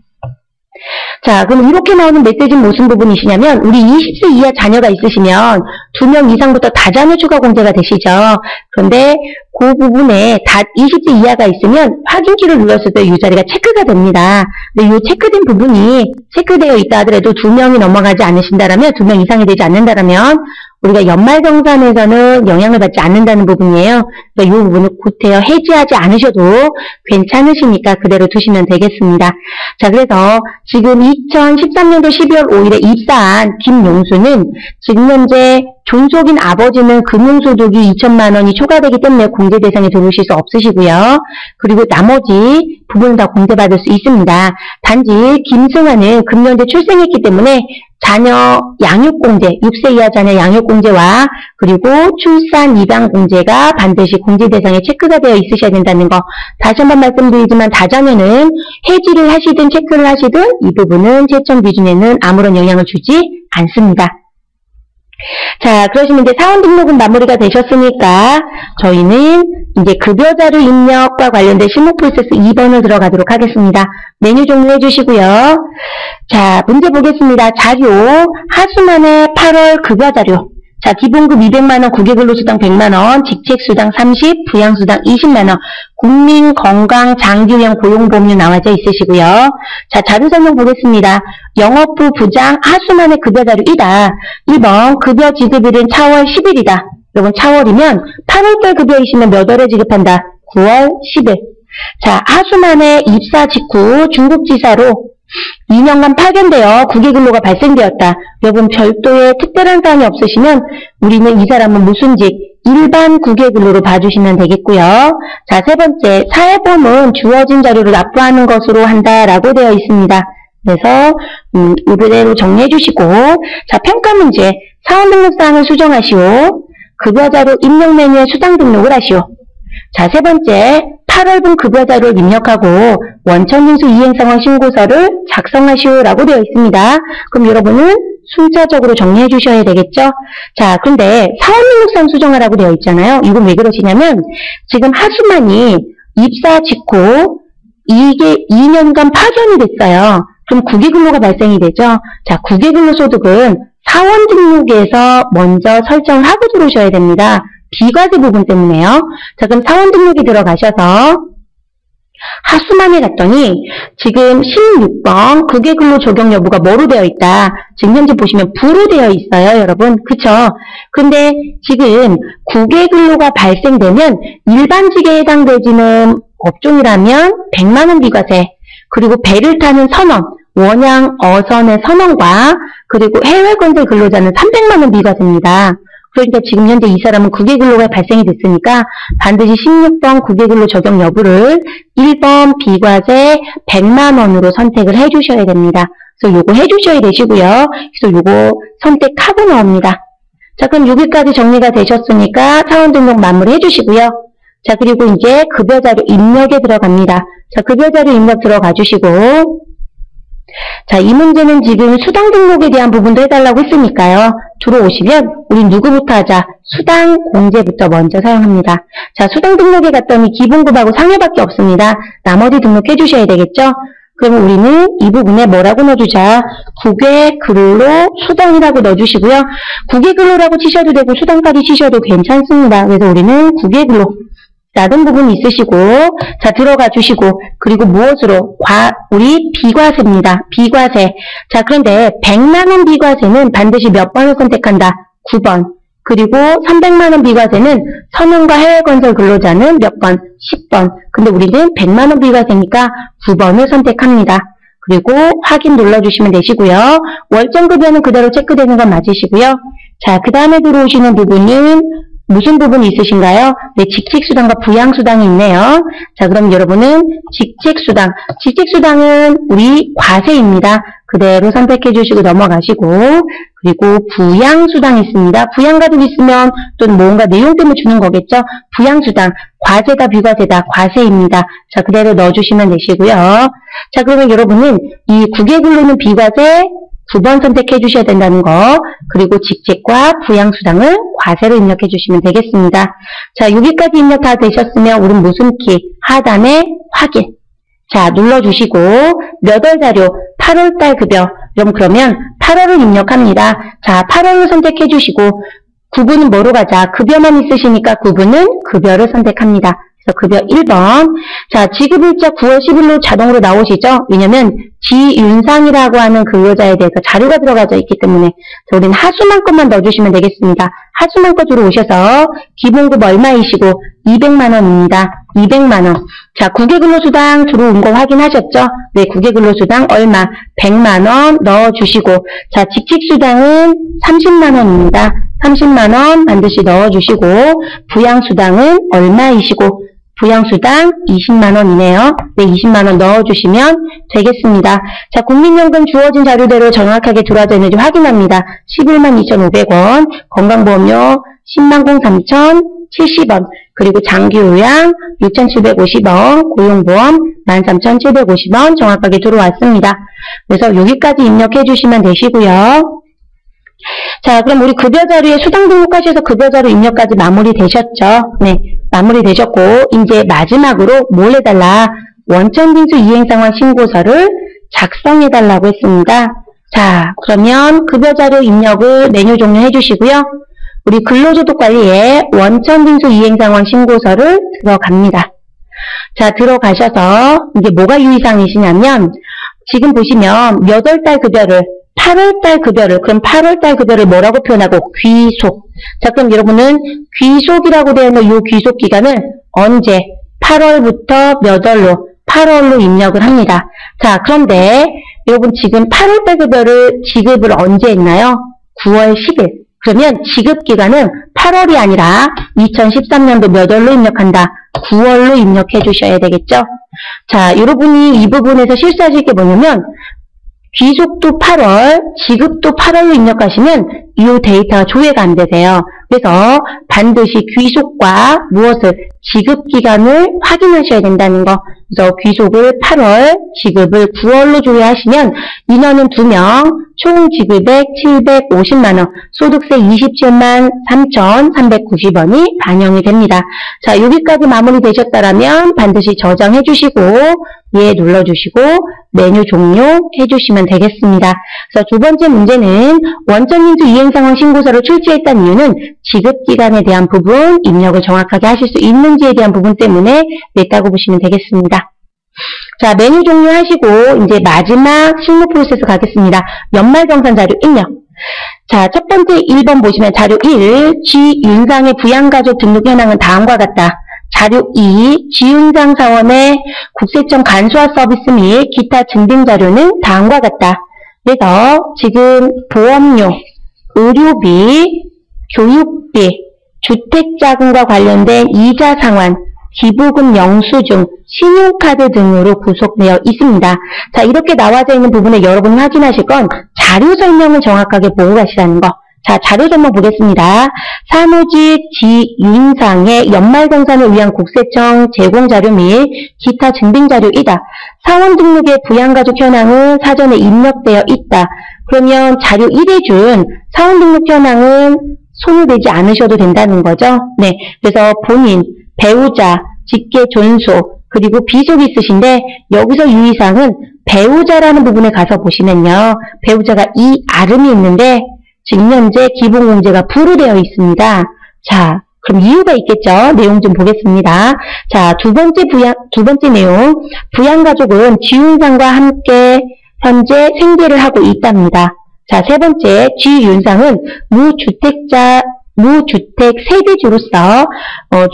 자, 그럼 이렇게 나오는 메시지는 무슨 부분이시냐면 우리 20세 이하 자녀가 있으시면 2명 이상부터 다자녀 추가 공제가 되시죠. 그런데 그 부분에 20세 이하가 있으면 확인키를 눌렀을 때 이 자리가 체크가 됩니다. 근데 이 체크된 부분이 체크되어 있다 하더라도 2명이 넘어가지 않으신다라면 2명 이상이 되지 않는다라면 우리가 연말정산에서는 영향을 받지 않는다는 부분이에요. 그래서 이 부분을 구태여 해지하지 않으셔도 괜찮으시니까 그대로 두시면 되겠습니다. 자, 그래서 지금 2013년도 12월 5일에 입사한 김용수는 지금 현재 존속인 아버지는 금융소득이 2천만 원이 초과되기 때문에 공제 대상에 들어오실 수 없으시고요. 그리고 나머지 부분은 다 공제받을 수 있습니다. 단지 김승환은 금년도에 출생했기 때문에 자녀 양육공제, 6세 이하 자녀 양육공제와 그리고 출산 입양공제가 반드시 공제 대상에 체크가 되어 있으셔야 된다는 거 다시 한번 말씀드리지만 다자녀는 해지를 하시든 체크를 하시든 이 부분은 채점 기준에는 아무런 영향을 주지 않습니다. 자, 그러시면 이제 사원 등록은 마무리가 되셨으니까 저희는 이제 급여자료 입력과 관련된 실무 프로세스 2번을 들어가도록 하겠습니다. 메뉴 종료해 주시고요. 자, 문제 보겠습니다. 자료 하수만의 8월 급여자료. 자, 기본급 200만원, 국외근로수당 100만원, 직책수당 30, 부양수당 20만원, 국민건강 장기요양 고용보험료 나와져 있으시고요. 자, 자료 설명 보겠습니다. 영업부 부장 하수만의 급여자료이다. 1번 급여 지급일은 차월 10일이다. 여러분 차월이면 8월달 급여이시면 몇 월에 지급한다? 9월 10일. 자, 하수만의 입사 직후 중국지사로 2년간 파견되어 국외근로가 발생되었다. 여러분 별도의 특별한 사항이 없으시면 우리는 이 사람은 무슨 직? 일반 국외근로로 봐주시면 되겠고요. 자, 세 번째, 사회보험은 주어진 자료를 납부하는 것으로 한다라고 되어 있습니다. 그래서 이대로 정리해 주시고, 자, 평가 문제, 사원 등록사항을 수정하시오. 급여자료 입력 메뉴에 수당 등록을 하시오. 자, 세 번째, 8월분 급여자료를 입력하고 원천징수 이행상황 신고서를 작성하시오라고 되어 있습니다. 그럼 여러분은 순차적으로 정리해 주셔야 되겠죠? 자, 그런데 사원등록상 수정하라고 되어 있잖아요. 이건 왜 그러시냐면 지금 하수만이 입사 직후 이게 2년간 파견이 됐어요. 그럼 국외근로가 발생이 되죠? 자, 국외근로 소득은 사원 등록에서 먼저 설정을 하고 들어오셔야 됩니다. 비과세 부분 때문에요. 자, 그럼 사원 등록에 들어가셔서 하수만에 갔더니 지금 16번 국외근로 적용 여부가 뭐로 되어 있다. 지금 현재 보시면 부로 되어 있어요, 여러분. 그쵸? 그런데 지금 국외근로가 발생되면 일반직에 해당되지는 업종이라면 100만원 비과세, 그리고 배를 타는 선원, 원양 어선의 선원과 그리고 해외 건설 근로자는 300만원 비과세입니다. 그러니까 지금 현재 이 사람은 국외근로가 발생이 됐으니까 반드시 16번 국외근로 적용 여부를 1번 비과세 100만원으로 선택을 해주셔야 됩니다. 그래서 요거 해주셔야 되시고요. 그래서 요거 선택하고 나옵니다. 자, 그럼 여기까지 정리가 되셨으니까 사원 등록 마무리 해주시고요. 자, 그리고 이제 급여자료 입력에 들어갑니다. 자, 급여자료 입력 들어가 주시고, 자, 이 문제는 지금 수당 등록에 대한 부분도 해달라고 했으니까요. 들어오시면 우리 누구부터 하자? 수당 공제부터 먼저 사용합니다. 자, 수당 등록에 갔더니 기본급하고 상여밖에 없습니다. 나머지 등록해 주셔야 되겠죠? 그럼 우리는 이 부분에 뭐라고 넣어주자? 국외근로 수당이라고 넣어주시고요. 국외근로라고 치셔도 되고 수당까지 치셔도 괜찮습니다. 그래서 우리는 국외근로 라는 부분이 있으시고, 자, 들어가 주시고, 그리고 무엇으로? 우리 비과세입니다. 비과세. 자, 그런데 100만원 비과세는 반드시 몇 번을 선택한다? 9번. 그리고 300만원 비과세는 선형과 해외건설 근로자는 몇 번? 10번. 근데 우리는 100만원 비과세니까 9번을 선택합니다. 그리고 확인 눌러주시면 되시고요. 월정급여는 그대로 체크되는 건 맞으시고요. 자, 그 다음에 들어오시는 부분은 무슨 부분이 있으신가요? 네, 직책수당과 부양수당이 있네요. 자, 그럼 여러분은 직책수당은 우리 과세입니다. 그대로 선택해 주시고 넘어가시고, 그리고 부양수당이 있습니다. 부양가족 있으면 또는 뭔가 내용 때문에 주는 거겠죠? 부양수당, 과세다, 비과세다, 과세입니다. 자, 그대로 넣어주시면 되시고요. 자, 그러면 여러분은 이 국외근로는 비과세 9번 선택해 주셔야 된다는 거, 그리고 직책과 부양수당을 과세로 입력해 주시면 되겠습니다. 자, 여기까지 입력 다 되셨으면 우린 무슨 키? 하단에 확인. 자, 눌러주시고 몇 월 자료? 8월달 급여. 그러면 8월을 입력합니다. 자, 8월을 선택해 주시고 구분은 뭐로 가자? 급여만 있으시니까 구분은 급여를 선택합니다. 그래서 급여 1번. 자, 지급일자 9월 10일로 자동으로 나오시죠? 왜냐면 지윤상이라고 하는 근로자에 대해서 자료가 들어가져 있기 때문에. 자, 우리는 하수만 것만 넣어주시면 되겠습니다. 하수만 것 들어오셔서 기본급 얼마이시고 200만원입니다. 200만원. 자, 국외근로수당 들어온 거 확인하셨죠? 네, 국외근로수당 얼마? 100만원 넣어주시고, 자, 직책수당은 30만원입니다. 30만원 반드시 넣어주시고, 부양수당은 얼마이시고, 부양수당 20만원이네요. 네, 20만원 넣어주시면 되겠습니다. 자, 국민연금 주어진 자료대로 정확하게 들어와져 있는지 확인합니다. 112,500원, 건강보험료 100,3,070원, 그리고 장기요양 6,750원, 고용보험 13,750원 정확하게 들어왔습니다. 그래서 여기까지 입력해 주시면 되시고요. 자, 그럼 우리 급여자료에 수당 등록하셔서 급여자료 입력까지 마무리되셨죠? 네, 마무리되셨고, 이제 마지막으로 뭘 해달라? 원천징수 이행상황 신고서를 작성해달라고 했습니다. 자, 그러면 급여자료 입력을 메뉴 종료해 주시고요. 우리 근로소득관리에 원천징수 이행상황 신고서를 들어갑니다. 자, 들어가셔서 이게 뭐가 유의사항이시냐면, 지금 보시면 몇 월달 급여를 8월달 급여를, 그럼 8월달 급여를 뭐라고 표현하고? 귀속. 자, 그럼 여러분은 귀속이라고 되어 있는 이 귀속 기간을 언제? 8월부터 몇 월로? 8월로 입력을 합니다. 자, 그런데 여러분 지금 8월달 급여를 지급을 언제 했나요? 9월 10일. 그러면 지급 기간은 8월이 아니라 2013년도 몇 월로 입력한다? 9월로 입력해 주셔야 되겠죠? 자, 여러분이 이 부분에서 실수하실 게 뭐냐면, 귀속도 8월, 지급도 8월로 입력하시면 이 데이터가 조회가 안 되세요. 그래서 반드시 귀속과 무엇을? 지급기간을 확인하셔야 된다는 거. 그래서 귀속을 8월, 지급을 9월로 조회하시면 인원은 2명, 총 지급액 750만원, 소득세 27만 3,390원이 반영이 됩니다. 자, 여기까지 마무리되셨다면 반드시 저장해 주시고, 예 눌러주시고, 메뉴 종료해 주시면 되겠습니다. 그래서 두 번째 문제는 원천징수 이행상황 신고서를 출제했다는 이유는 지급기간에 대한 부분, 입력을 정확하게 하실 수 있는지에 대한 부분 때문에 냈다고 보시면 되겠습니다. 자, 메뉴 종료하시고 이제 마지막 실무 프로세스 가겠습니다. 연말정산 자료 입력. 자, 첫 번째 1번 보시면 자료 1, G윤상의 부양가족 등록 현황은 다음과 같다. 자료 2, G윤상 사원의 국세청 간소화 서비스 및 기타 증빙 자료는 다음과 같다. 그래서 지금 보험료, 의료비, 교육비, 주택자금과 관련된 이자 상환, 기부금 영수증, 신용카드 등으로 구속되어 있습니다. 자, 이렇게 나와져 있는 부분에 여러분이 확인하실 건 자료 설명을 정확하게 보고 가시라는 거. 자, 자료 설명 보겠습니다. 사무직 G윤상의 연말정산을 위한 국세청 제공 자료 및 기타 증빙 자료이다. 사원 등록의 부양가족 현황은 사전에 입력되어 있다. 그러면 자료 1에 준 사원 등록 현황은 손을 않으셔도 된다는 거죠. 네, 그래서 본인, 배우자, 직계 존속, 그리고 비속이 있으신데 여기서 유의사항은 배우자라는 부분에 가서 보시면요. 배우자가 이 아름이 있는데 지금 현재 기본공제가 불우되어 있습니다. 자, 그럼 이유가 있겠죠? 내용 좀 보겠습니다. 자, 두 번째 내용. 부양가족은 G윤상과 함께 현재 생계를 하고 있답니다. 자, 세 번째, G윤상은 무주택자 무주택 세대주로서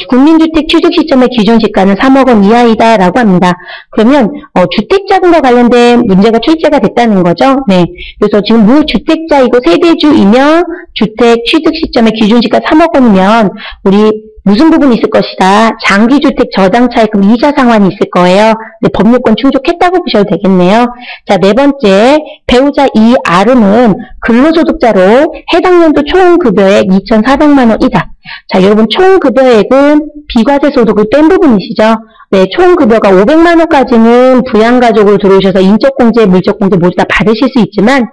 국민주택 취득 시점의 기준 시가는 3억 원 이하이다 라고 합니다. 그러면 주택자금과 관련된 문제가 출제가 됐다는 거죠. 네, 그래서 지금 무주택자이고 세대주이며 주택 취득 시점의 기준 시가 3억 원이면 우리 무슨 부분이 있을 것이다. 장기주택 저당 차입금 이자 상환이 있을 거예요. 네, 법률권 충족했다고 보셔도 되겠네요. 자, 네 번째, 배우자 이R은 근로소득자로 해당 연도 총급여액 2,400만 원이다. 자, 여러분 총급여액은 비과세 소득을 뺀 부분이시죠. 네, 총급여가 500만 원까지는 부양가족으로 들어오셔서 인적공제, 물적공제 모두 다 받으실 수 있지만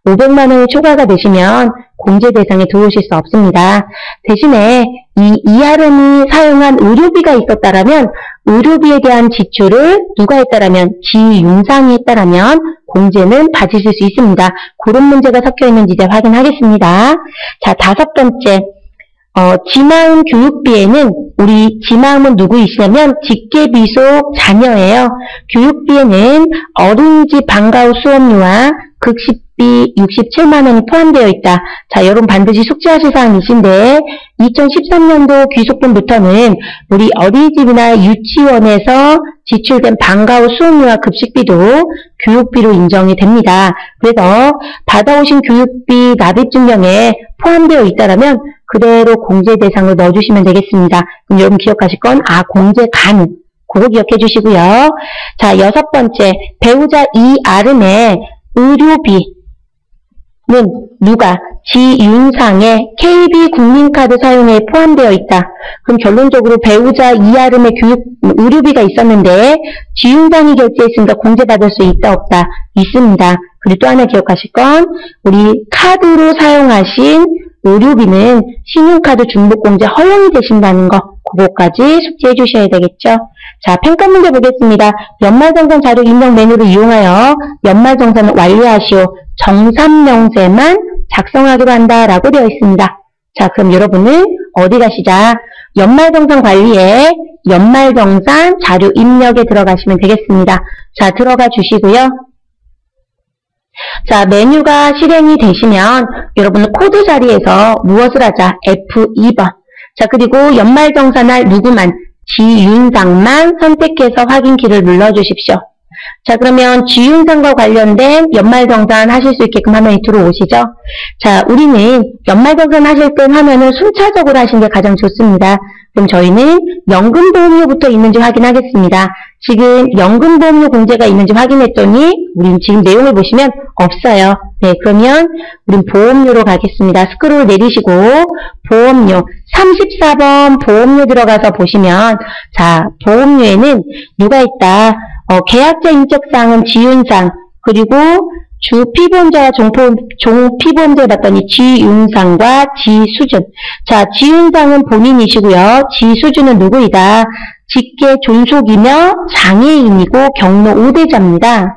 500만 원이 초과가 되시면 공제 대상에 들어오실 수 없습니다. 대신에 이 이R이 사용한 의료비가 있었다라면 의료비에 대한 지출을 누가 했다라면 지윤상이 했다라면 공제는 받으실 수 있습니다. 그런 문제가 섞여 있는지 이제 확인하겠습니다. 자, 다섯 번째. 지마음 교육비에는 우리 지마음은 누구이시냐면 직계비속 자녀예요. 교육비에는 어린이집 방과후 수업료와 급식비 67만 원이 포함되어 있다. 자, 여러분 반드시 숙지하실 사항이신데 2013년도 귀속분부터는 우리 어린이집이나 유치원에서 지출된 방과후 수업료와 급식비도 교육비로 인정이 됩니다. 그래서 받아오신 교육비 납입증명에 포함되어 있다면 그대로 공제 대상으로 넣어주시면 되겠습니다. 그럼 여러분 기억하실 건 공제 가능. 그거 기억해 주시고요. 자, 여섯 번째, 배우자 이R의 의료비는 누가? 지윤상의 KB 국민카드 사용에 포함되어 있다. 그럼 결론적으로 배우자 이R의 의료비가 있었는데 지윤상이 결제했으니까 공제받을 수 있다 없다? 있습니다. 그리고 또 하나 기억하실 건 우리 카드로 사용하신 의료비는 신용카드 중복공제 허용이 되신다는 거, 그거까지 숙지해 주셔야 되겠죠. 자, 평가 문제 보겠습니다. 연말정산 자료 입력 메뉴를 이용하여 연말정산을 완료하시오. 정산명세만 작성하기로 한다라고 되어 있습니다. 자, 그럼 여러분은 어디 가시자? 연말정산 관리에 연말정산 자료 입력에 들어가시면 되겠습니다. 자, 들어가 주시고요. 자, 메뉴가 실행이 되시면 여러분은 코드 자리에서 무엇을 하자? F2번. 자, 그리고 연말정산할 누구만? 지윤상만 선택해서 확인키를 눌러주십시오. 자, 그러면 지윤상과 관련된 연말정산 하실 수 있게끔 화면이 들어오시죠? 자, 우리는 연말정산 하실 때 화면을 순차적으로 하시는 게 가장 좋습니다. 그럼 저희는 연금보험료부터 있는지 확인하겠습니다. 지금 연금보험료 공제가 있는지 확인했더니 우린 지금 내용을 보시면 없어요. 네, 그러면 우린 보험료로 가겠습니다. 스크롤 내리시고 보험료 34번 보험료 들어가서 보시면 자, 보험료에는 누가 있다? 계약자 인적사항은 지윤상, 그리고 주 피보험자와 종 피보험자에 봤더니 지윤상과 지수준. 자, 지윤상은 본인이시고요. 지수준은 누구이다? 직계 존속이며 장애인이고 경로 5대자입니다.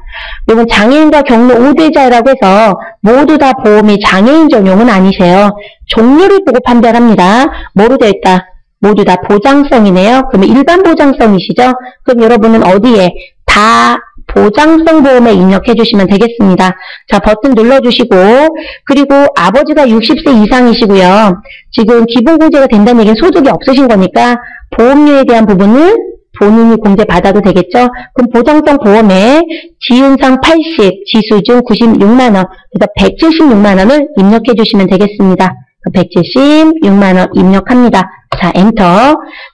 이건 장애인과 경로 5대자라고 해서 모두 다 보험이 장애인 전용은 아니세요. 종류를 보고 판별합니다. 뭐로 되어 있다? 모두 다 보장성이네요. 그러면 일반 보장성이시죠? 그럼 여러분은 어디에? 다 보장성 보험에 입력해 주시면 되겠습니다. 자, 버튼 눌러주시고, 그리고 아버지가 60세 이상이시고요. 지금 기본공제가 된다는 얘기는 소득이 없으신 거니까 보험료에 대한 부분은 본인이 공제받아도 되겠죠. 그럼 보장성 보험에 지윤상 80, 지수준 96만원, 그래서 176만원을 입력해 주시면 되겠습니다. 176만원 입력합니다. 자, 엔터.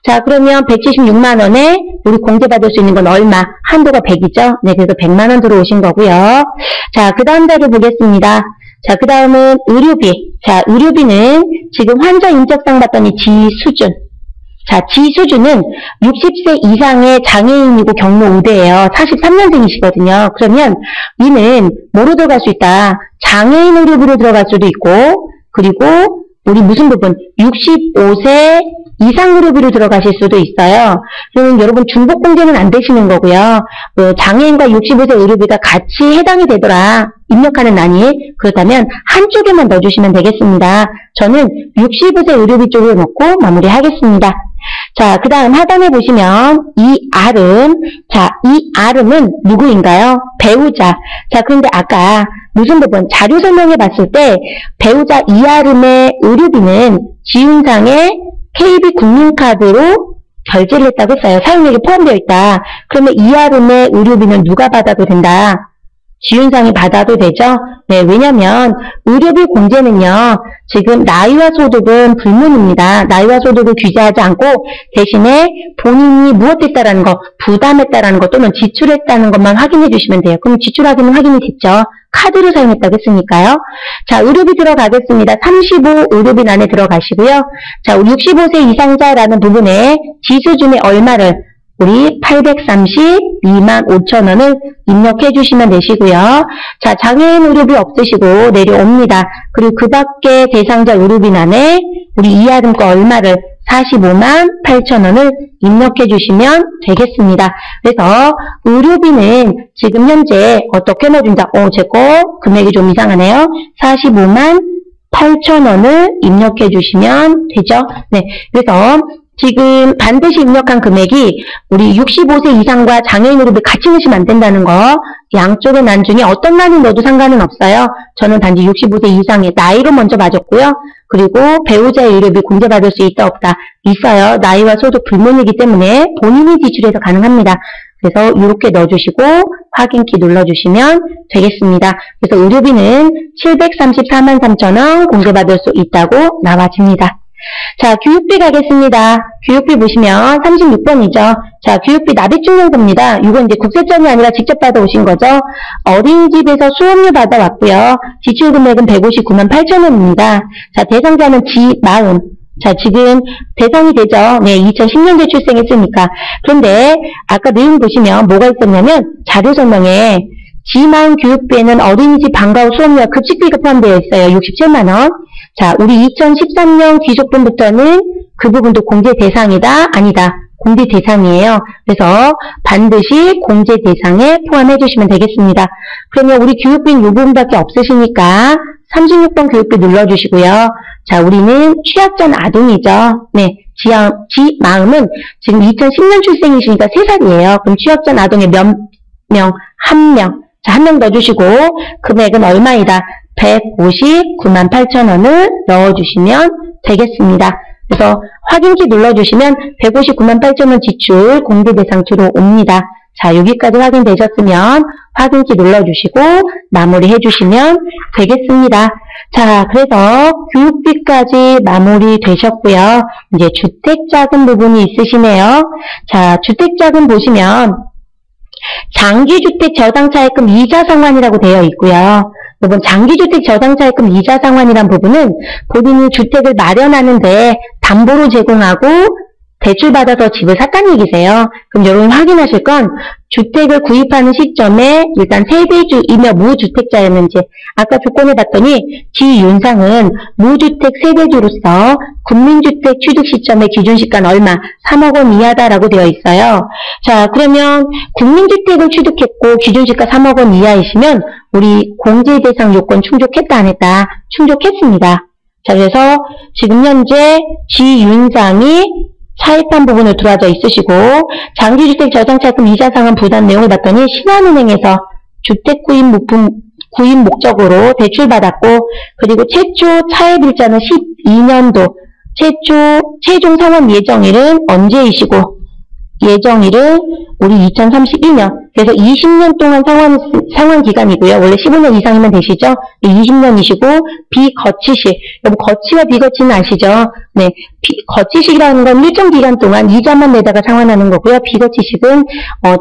자, 그러면 176만원에 우리 공제받을 수 있는 건 얼마? 한도가 100이죠? 네, 그래서 100만원 들어오신 거고요. 자, 그 다음 자료 보겠습니다. 자, 그 다음은 의료비. 자, 의료비는 지금 환자 인적사항 봤더니 지수준. 자, 지수준은 60세 이상의 장애인이고 경로 5대예요. 43년생이시거든요. 그러면 이는 뭐로 들어갈 수 있다? 장애인 의료비로 들어갈 수도 있고, 그리고 우리 무슨 부분? 65세 이상 의료비로 들어가실 수도 있어요. 그러면 여러분 중복공제는 안 되시는 거고요. 장애인과 65세 의료비가 같이 해당이 되더라. 입력하는 난이. 그렇다면 한쪽에만 넣어주시면 되겠습니다. 저는 65세 의료비 쪽으로 넣고 마무리하겠습니다. 자, 그 다음 하단에 보시면 이 R은, 자, 이 R은 누구인가요? 배우자. 자, 그런데 아까 무슨 부분? 자료 설명해 봤을 때 배우자 이아름의 의료비는 지윤상의 KB 국민카드로 결제를 했다고 했어요. 사용액이 포함되어 있다. 그러면 이아름의 의료비는 누가 받아도 된다? 지윤상이 받아도 되죠? 네, 왜냐면 의료비 공제는요, 지금 나이와 소득은 불문입니다. 나이와 소득을 규제하지 않고 대신에 본인이 무엇했다라는 거, 부담했다라는 거 또는 지출했다는 것만 확인해 주시면 돼요. 그럼 지출 확인은 확인이 됐죠? 카드로 사용했다고 했으니까요. 자, 의료비 들어가겠습니다. 35 의료비 안에 들어가시고요. 자, 우리 65세 이상자라는 부분에 지수준의 얼마를 우리 832만 5천원을 입력해 주시면 되시고요. 자, 장애인 의료비 없으시고 내려옵니다. 그리고 그 밖에 대상자 의료비란에 우리 이하등 거 얼마를 45만 8천원을 입력해 주시면 되겠습니다. 그래서 의료비는 지금 현재 어떻게 넣어준다? 제 거 금액이 좀 이상하네요. 45만 8천원을 입력해 주시면 되죠. 네, 그래서 지금 반드시 입력한 금액이 우리 65세 이상과 장애인 의료비 같이 넣으시면 안 된다는 거, 양쪽의 난 중에 어떤 난이 넣어도 상관은 없어요. 저는 단지 65세 이상의 나이로 먼저 맞았고요. 그리고 배우자의 의료비 공제받을 수 있다 없다? 있어요. 나이와 소득 불문이기 때문에 본인이 지출해서 가능합니다. 그래서 이렇게 넣어주시고 확인키 눌러주시면 되겠습니다. 그래서 의료비는 734만 3천원 공제받을 수 있다고 나와집니다. 자, 교육비 가겠습니다. 교육비 보시면 36번이죠. 자, 교육비 납입증명서입니다. 이건 이제 국세청이 아니라 직접 받아오신 거죠. 어린이집에서 수업료 받아왔고요. 지출 금액은 159만 8천원입니다. 자, 대상자는 지마음. 자, 지금 대상이 되죠. 네, 2010년도에 출생했으니까. 그런데 아까 내용 보시면 뭐가 있었냐면 자료 설명에 지마음 교육비에는 어린이집 방과 후 수업료와 급식비가 포함되어 있어요. 67만원. 자, 우리 2013년 귀속분부터는 그 부분도 공제 대상이다? 아니다. 공제 대상이에요. 그래서 반드시 공제 대상에 포함해 주시면 되겠습니다. 그러면 우리 교육비는 이 부분밖에 없으시니까 36번 교육비 눌러주시고요. 자, 우리는 취약전 아동이죠. 네, 지마음은 지금 2010년 출생이시니까 3살이에요. 그럼 취약전 아동의 몇 명? 1명. 자, 1명 넣어주시고 금액은 얼마이다? 159만 8천원을 넣어주시면 되겠습니다. 그래서 확인키 눌러주시면 159만 8천원 지출 공제 대상 들어옵니다. 자, 여기까지 확인되셨으면 확인키 눌러주시고 마무리 해주시면 되겠습니다. 자, 그래서 교육비까지 마무리 되셨고요. 이제 주택자금 부분이 있으시네요. 자, 주택자금 보시면 장기주택 저당차액금 이자 상환이라고 되어 있고요. 이번 장기주택 저당차액금 이자 상환이란 부분은 본인이 주택을 마련하는데 담보로 제공하고 대출받아서 집을 샀다는 얘기세요. 그럼 여러분 확인하실 건 주택을 구입하는 시점에 일단 세대주이며 무주택자였는지 아까 조건을 봤더니 지윤상은 무주택 세대주로서 국민주택 취득 시점의 기준시가는 얼마? 3억 원 이하다라고 되어 있어요. 자, 그러면 국민주택을 취득했고 기준시가 3억 원 이하이시면 우리 공제 대상 요건 충족했다 안 했다? 충족했습니다. 자, 그래서 지금 현재 지윤상이 차입한 부분을 들어와져 있으시고 장기주택 저당차익금 이자 상환 부담 내용을 봤더니 신한은행에서 주택 구입 목적으로 대출받았고 그리고 최초 차입 일자는 12년도 최종 상환 예정일은 언제이시고 예정일은 우리 2031년 그래서 20년 동안 상환 기간이고요. 원래 15년 이상이면 되시죠? 20년이시고 비거치식 여러분 거치와 비거치는 아시죠? 네, 거치식이라는 건 일정 기간 동안 이자만 내다가 상환하는 거고요. 비거치식은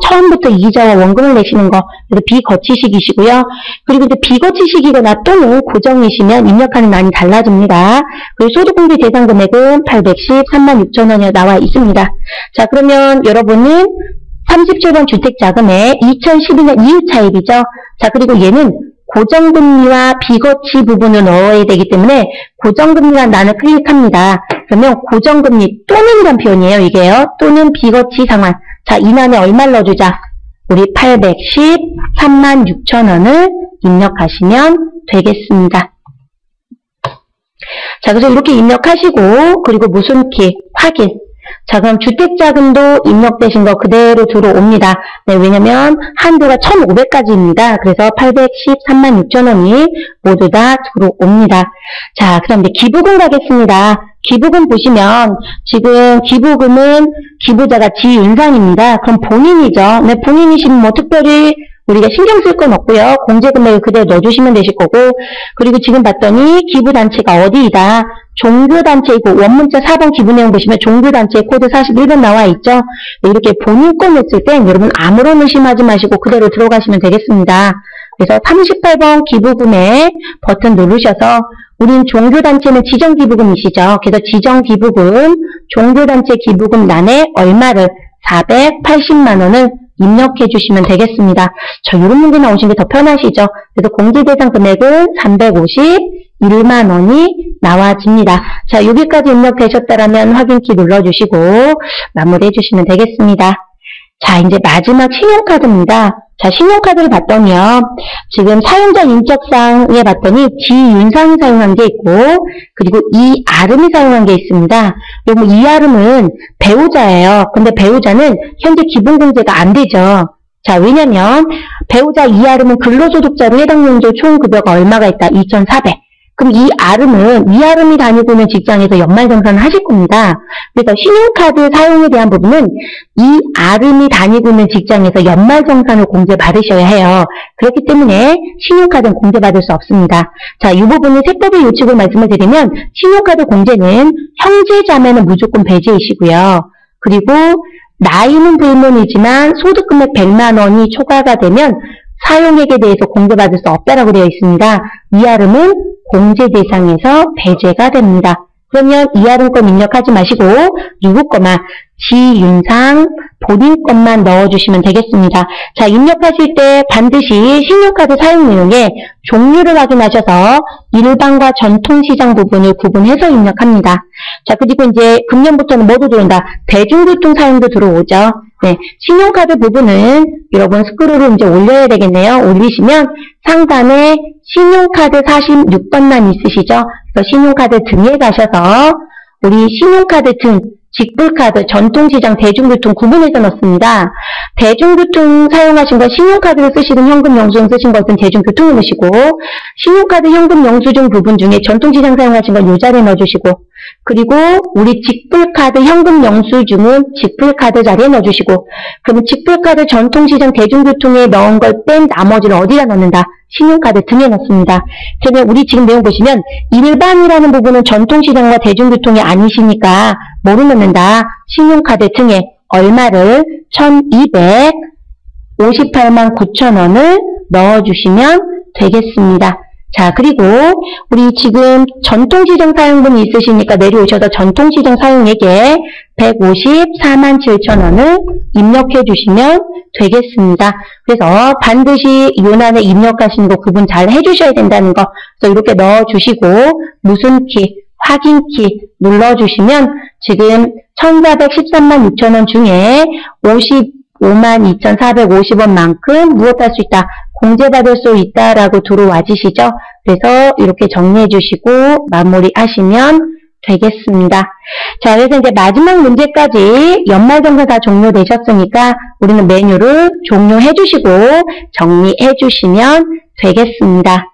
처음부터 이자와 원금을 내시는 거 그래서 비거치식이시고요. 그리고 이제 비거치식이거나 또는 고정이시면 입력하는 난이 달라집니다. 그리고 소득공제 대상 금액은 813만 6천원이 나와 있습니다. 자, 그러면 여러분은 37번 주택자금에 2012년 이후 차입이죠. 자, 그리고 얘는 고정금리와 비거치 부분을 넣어야 되기 때문에 고정금리란 난을 클릭합니다. 그러면 고정금리 또는이란 표현이에요. 이게요. 또는 비거치 상환. 자, 이 난에 얼마를 넣어주자? 우리 813만 6천원을 입력하시면 되겠습니다. 자, 그래서 이렇게 입력하시고 그리고 무슨 키? 확인. 자, 그럼 주택자금도 입력되신 거 그대로 들어옵니다. 네, 왜냐면 한도가 1,500까지입니다. 그래서 813만 6천 원이 모두 다 들어옵니다. 자, 그 다음 이제 기부금 가겠습니다. 기부금 보시면 지금 기부금은 기부자가 지윤상입니다. 그럼 본인이죠. 네, 본인이시면 뭐 특별히 우리가 신경 쓸 건 없고요. 공제금액을 그대로 넣어주시면 되실 거고, 그리고 지금 봤더니 기부단체가 어디이다. 종교단체이고, 원문자 4번 기부내용 보시면 종교단체 코드 41번 나와 있죠. 이렇게 본인 건 냈을 땐 여러분 아무런 의심하지 마시고 그대로 들어가시면 되겠습니다. 그래서 38번 기부금에 버튼 누르셔서 우린 종교단체는 지정기부금이시죠. 그래서 지정기부금, 종교단체 기부금란에 얼마를 480만 원을 입력해 주시면 되겠습니다. 저 이런 문제 나오신 게 더 편하시죠. 그래서 공제대상 금액은 351만 원이 나와집니다. 자, 여기까지 입력되셨다라면 확인키 눌러주시고 마무리해 주시면 되겠습니다. 자, 이제 마지막 신용카드입니다. 자, 신용카드를 봤더니요. 지금 사용자 인적상에 봤더니 지윤상이 사용한 게 있고, 그리고 이아름이 사용한 게 있습니다. 그리고 이아름은 배우자예요. 근데 배우자는 현재 기본공제가 안 되죠. 자, 왜냐면 배우자 이아름은 근로소득자로 해당 연도 총급여가 얼마가 있다? 2,400. 그럼 이아름이 다니고 있는 직장에서 연말정산을 하실 겁니다. 그래서 신용카드 사용에 대한 부분은 이아름이 다니고 있는 직장에서 연말정산을 공제받으셔야 해요. 그렇기 때문에 신용카드는 공제받을 수 없습니다. 자, 이 부분은 세법의 요칙을 말씀을 드리면 신용카드 공제는 형제자매는 무조건 배제이시고요. 그리고 나이는 불문이지만 소득금액 100만 원이 초과가 되면 사용액에 대해서 공제받을 수 없다라고 되어 있습니다. 이아름은 공제 대상에서 배제가 됩니다. 그러면 이아름 건 입력하지 마시고 누구 거만 지윤상 본인 것만 넣어주시면 되겠습니다. 자, 입력하실 때 반드시 신용카드 사용 내용에 종류를 확인하셔서 일반과 전통시장 부분을 구분해서 입력합니다. 자, 그리고 이제 금년부터는 뭐도 들어온다? 대중교통 사용도 들어오죠. 네, 신용카드 부분은 여러분 스크롤을 이제 올려야 되겠네요. 올리시면 상단에 신용카드 46번만 있으시죠? 그래서 신용카드 등에 가셔서 우리 신용카드 등 직불카드, 전통시장, 대중교통 구분해서 넣습니다. 대중교통 사용하신 것, 신용카드를 쓰시든 현금 영수증 쓰신 것은 대중교통을 넣으시고, 신용카드 현금 영수증 부분 중에 전통시장 사용하신 건 이 자리에 넣어주시고, 그리고 우리 직불카드 현금 영수증은 직불카드 자리에 넣어주시고, 그러면 직불카드 전통시장 대중교통에 넣은 걸 뺀 나머지를 어디다 넣는다? 신용카드 등에 넣습니다. 그러면 우리 지금 내용 보시면 일반이라는 부분은 전통시장과 대중교통이 아니시니까 뭐로 넣는다? 신용카드 등에 얼마를 1,258만 9천 원을 넣어주시면 되겠습니다. 자, 그리고 우리 지금 전통시장 사용분이 있으시니까 내려오셔서 전통시장 사용액에 154만 7천 원을 입력해 주시면 되겠습니다. 그래서 반드시 요난에 입력하시는 거 구분 잘 해주셔야 된다는 거. 그래서 이렇게 넣어주시고 무슨 키, 확인 키 눌러주시면 지금 1,413만 6천 원 중에 55만 2,450원만큼 무엇할 수 있다? 공제받을 수 있다라고 들어와지시죠? 그래서 이렇게 정리해 주시고 마무리하시면 되겠습니다. 자, 그래서 이제 마지막 문제까지 연말정산 다 종료되셨으니까 우리는 메뉴를 종료해 주시고 정리해 주시면 되겠습니다.